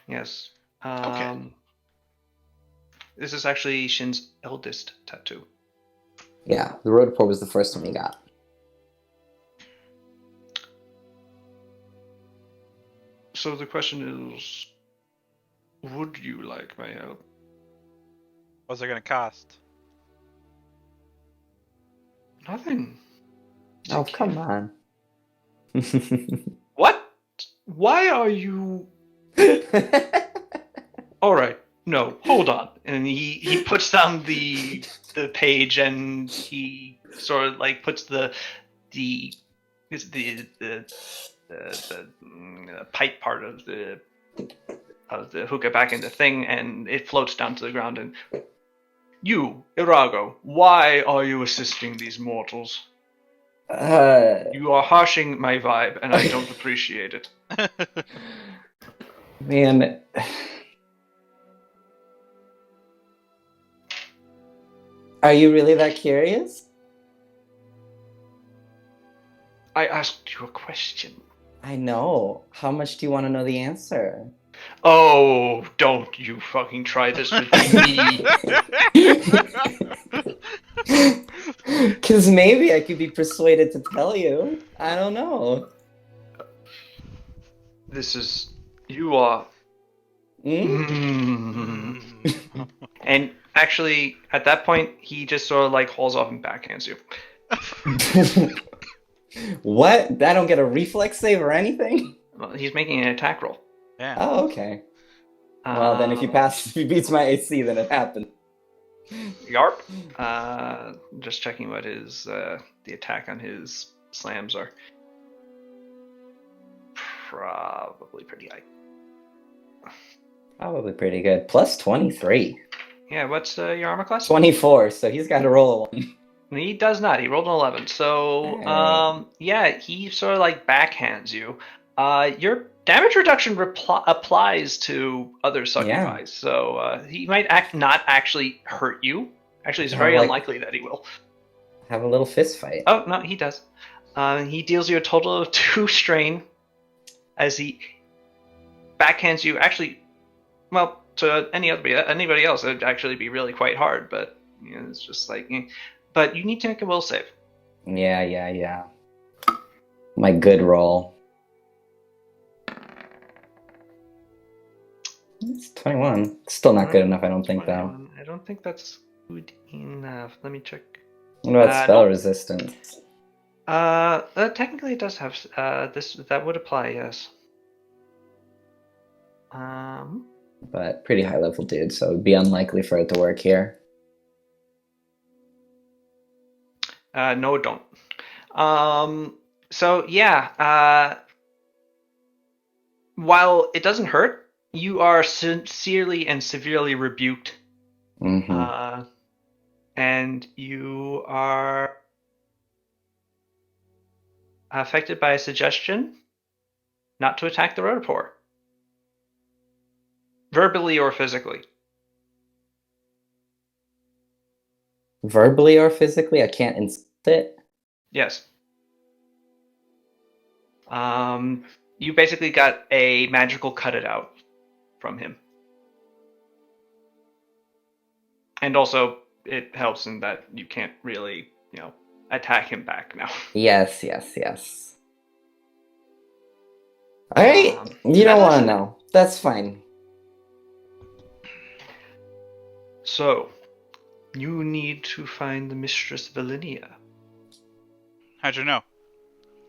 Speaker 2: Yes.
Speaker 7: Okay.
Speaker 2: This is actually Shin's eldest tattoo.
Speaker 5: Yeah, the rotopore was the first one he got.
Speaker 2: So the question is, would you like my help?
Speaker 1: What's it gonna cost?
Speaker 2: Nothing.
Speaker 5: Oh, come on.
Speaker 2: What? Why are you... Alright, no, hold on. And he puts down the page and he sort of like puts the pipe part of the hookah back in the thing, and it floats down to the ground. And you, Irago, why are you assisting these mortals? You are harshing my vibe, and I don't appreciate it.
Speaker 5: Man. Are you really that curious?
Speaker 2: I asked you a question.
Speaker 5: I know. How much do you want to know the answer?
Speaker 2: Oh, don't you fucking try this with me.
Speaker 5: Because maybe I could be persuaded to tell you. I don't know.
Speaker 2: You are...
Speaker 5: Mm?
Speaker 2: And actually, at that point, he just sort of like hauls off and backhands you.
Speaker 5: What? I don't get a reflex save or anything?
Speaker 2: Well, he's making an attack roll.
Speaker 1: Yeah.
Speaker 5: Oh, okay. Well, then if he beats my AC, then it happened.
Speaker 2: Yarp. Just checking what his the attack on his slams are. Probably pretty high.
Speaker 5: Probably pretty good. Plus 23.
Speaker 2: Yeah, what's your armor class?
Speaker 5: 24, so he's got to roll a 1.
Speaker 2: He does not. He rolled an 11. So, yeah, he sort of like backhands you. Your damage reduction applies to other succubi, so he might not actually hurt you. Actually, it's very unlikely that he will.
Speaker 5: Have a little fist fight.
Speaker 2: Oh, no, he does. He deals you a total of 2 strain as he backhands you. Actually, well, to anybody else, it would actually be really quite hard, but you know, it's just like... But you need to make a will save.
Speaker 5: Yeah. My good roll. It's 21. Still not good enough, I don't think, though.
Speaker 2: I don't think that's good enough. Let me check.
Speaker 5: What about spell
Speaker 2: no.
Speaker 5: resistance?
Speaker 2: Technically it does have this. That would apply, yes.
Speaker 5: But pretty high level dude, so it'd be unlikely for it to work here.
Speaker 2: No, it don't. So yeah. While it doesn't hurt, you are sincerely and severely rebuked.
Speaker 5: Mm-hmm.
Speaker 2: And you are affected by a suggestion not to attack the rotopore. Verbally or physically.
Speaker 5: Verbally or physically? I can't insult it?
Speaker 2: Yes. You basically got a magical cut it out from him. And also, it helps in that you can't really, attack him back now.
Speaker 5: Yes. Alright, you don't want to know. That's fine.
Speaker 2: So, you need to find the Mistress Valinia.
Speaker 1: How'd you know?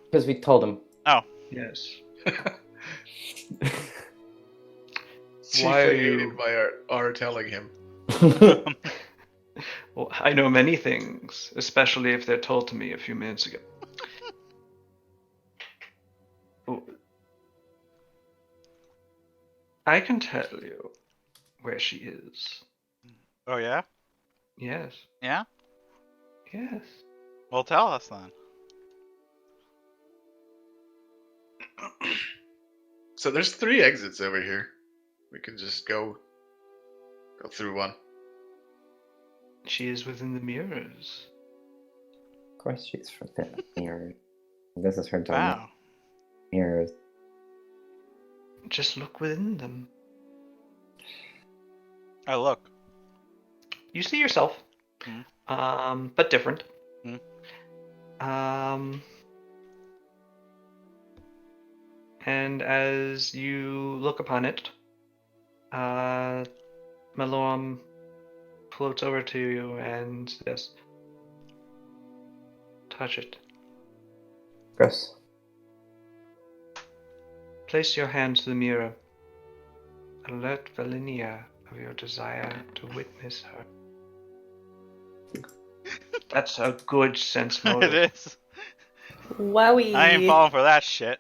Speaker 5: Because we told him.
Speaker 1: Oh.
Speaker 2: Yes.
Speaker 7: Chief
Speaker 2: Why are
Speaker 7: aided
Speaker 2: you-
Speaker 7: by our telling him.
Speaker 2: Well, I know many things, especially if they're told to me a few minutes ago. Oh. I can tell you where she is.
Speaker 1: Oh yeah?
Speaker 2: Yes.
Speaker 1: Yeah?
Speaker 2: Yes.
Speaker 1: Well, tell us then.
Speaker 7: So there's 3 exits over here. We can just go through one.
Speaker 2: She is within the mirrors.
Speaker 5: Of course she's for the mirrors. This is her domain.
Speaker 1: Wow.
Speaker 5: Mirrors.
Speaker 2: Just look within them.
Speaker 1: I look.
Speaker 2: You see yourself, but different. And as you look upon it, Malorm floats over to you and says, "Touch it.
Speaker 5: Gross.
Speaker 2: Place your hand to the mirror. Alert Valinia of your desire to witness her." That's a good sense motive.
Speaker 1: It is.
Speaker 6: Wowie.
Speaker 1: I ain't falling for that shit.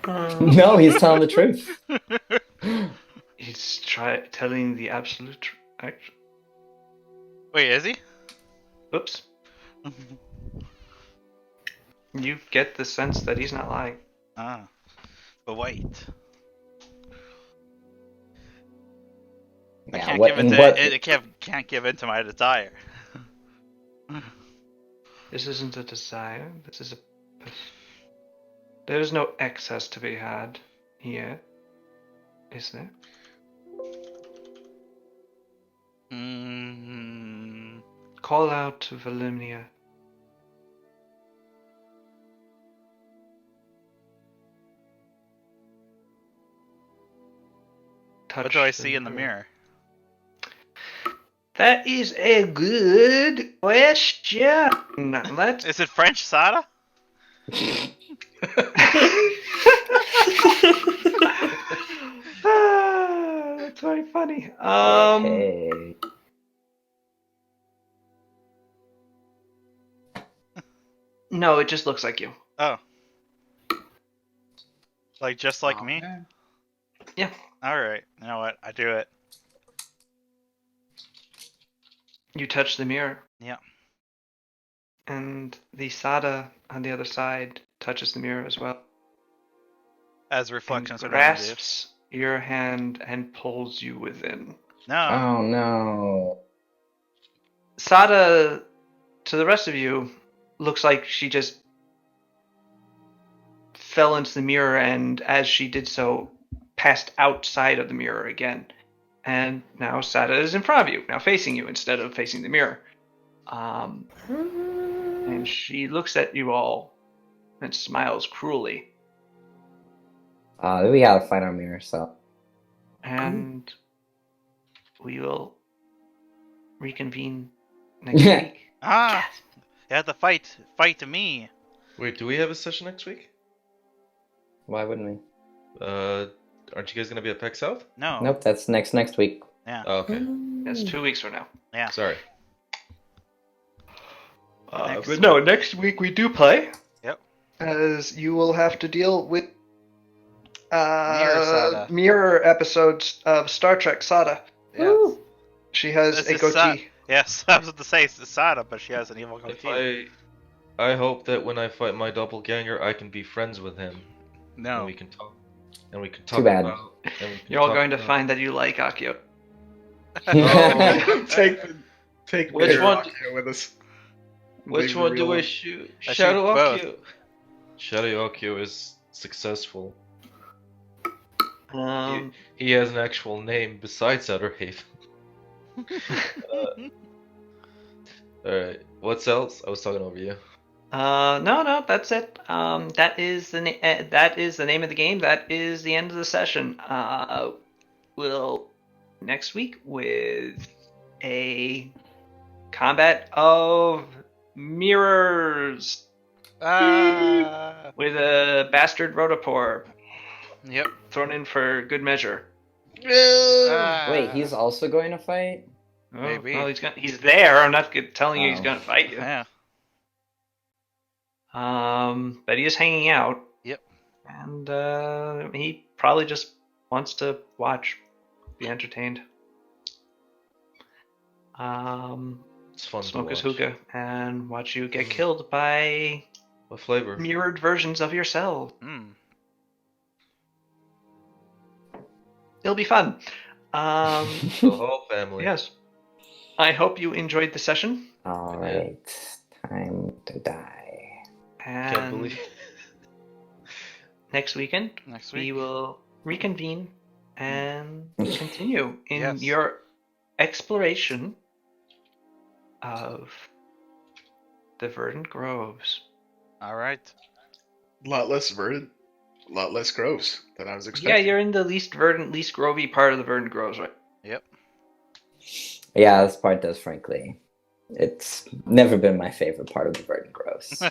Speaker 5: No, he's telling the truth.
Speaker 2: He's telling the absolute truth.
Speaker 1: Wait, is he?
Speaker 2: Oops. You get the sense that he's not lying.
Speaker 1: Ah. But wait. I can't give in to it can't give in to my desire.
Speaker 2: This isn't a desire. This is a. There is no excess to be had here, is there? Call out to Valimnia.
Speaker 1: What do I see in the mirror?
Speaker 2: That is a good question. Let's.
Speaker 1: Is it French Sada?
Speaker 2: That's very funny.
Speaker 5: Okay.
Speaker 2: No, it just looks like you.
Speaker 1: Oh. Like just like me?
Speaker 3: man.
Speaker 2: Yeah.
Speaker 1: Alright. You know what? I do it.
Speaker 2: You touch the mirror.
Speaker 1: Yeah.
Speaker 2: And the Sada on the other side touches the mirror as well.
Speaker 1: As reflections
Speaker 2: and
Speaker 1: are done, dude.
Speaker 2: grasps your hand and pulls you within.
Speaker 1: No.
Speaker 5: Oh no.
Speaker 2: Sada, to the rest of you, looks like she just fell into the mirror and as she did so, passed outside of the mirror again. And now Sada is in front of you, now facing you instead of facing the mirror. And she looks at you all and smiles cruelly.
Speaker 5: We gotta find our mirror, so.
Speaker 2: And we will reconvene next week.
Speaker 1: Ah! You have to fight me.
Speaker 4: Wait, do we have a session next week?
Speaker 5: Why wouldn't we?
Speaker 4: Aren't you guys gonna be at PEC South?
Speaker 1: No.
Speaker 5: Nope, that's next week.
Speaker 1: Yeah.
Speaker 4: Oh, okay.
Speaker 2: That's 2 weeks from now.
Speaker 1: Yeah.
Speaker 4: Sorry.
Speaker 2: But no, next week we do play.
Speaker 1: Yep.
Speaker 2: As you will have to deal with
Speaker 1: Mirror Sada.
Speaker 2: mirror episodes of Star Trek Sada.
Speaker 1: Yeah.
Speaker 2: She has
Speaker 1: This
Speaker 2: a
Speaker 1: is
Speaker 2: goatee.
Speaker 1: Yes, I was about to say it's Sada, but she has an evil goatee.
Speaker 4: I hope that when I fight my doppelganger, I can be friends with him.
Speaker 1: No.
Speaker 4: And we can talk. And we can talk
Speaker 5: Too bad.
Speaker 4: about. And we can
Speaker 2: You're all
Speaker 4: talk
Speaker 2: going to
Speaker 4: about-
Speaker 2: find that you like Akio.
Speaker 4: Oh,
Speaker 7: Take
Speaker 4: Which
Speaker 7: Peter
Speaker 4: one-
Speaker 7: Akio with us.
Speaker 4: which
Speaker 7: Leave
Speaker 4: one
Speaker 7: the
Speaker 4: do
Speaker 7: real
Speaker 4: I shoot?
Speaker 1: I shoot
Speaker 4: Shadow
Speaker 1: both.
Speaker 4: Akio. Shadow Akio is successful. He has an actual name besides Outer Haven. Alright, what's else? I was talking over you.
Speaker 2: No, that's it. That is the that is the name of the game. That is the end of the session. We'll next week with a combat of mirrors
Speaker 1: Ah.
Speaker 2: with a bastard rotopore
Speaker 1: Yep.
Speaker 2: thrown in for good measure.
Speaker 1: Ah.
Speaker 5: Wait, he's also going to fight?
Speaker 2: Oh,
Speaker 1: Maybe.
Speaker 2: well, he's there. I'm not telling you he's
Speaker 5: Oh.
Speaker 2: gonna fight you.
Speaker 1: Yeah.
Speaker 2: But he is hanging out.
Speaker 1: Yep.
Speaker 2: And he probably just wants to watch, be entertained.
Speaker 4: It's fun
Speaker 2: Smoke
Speaker 4: to
Speaker 2: his
Speaker 4: watch.
Speaker 2: hookah and watch you get killed by
Speaker 4: What flavor?
Speaker 2: mirrored versions of yourself.
Speaker 1: Hmm.
Speaker 2: It'll be fun.
Speaker 4: The whole family.
Speaker 2: Yes. I hope you enjoyed the session.
Speaker 5: Alright, time to die.
Speaker 2: And
Speaker 4: Can't believe.
Speaker 2: next weekend
Speaker 1: Next
Speaker 2: we
Speaker 1: week.
Speaker 2: will reconvene and continue in
Speaker 1: Yes.
Speaker 2: your exploration of the Verdant Groves.
Speaker 1: All right.
Speaker 7: A lot less verdant, a lot less groves than I was
Speaker 2: Yeah,
Speaker 7: expecting.
Speaker 2: you're in the least verdant, least grovey part of the Verdant Groves, right?
Speaker 1: Yep.
Speaker 5: Yeah, this part does, frankly. It's never been my favorite part of the Verdant Groves.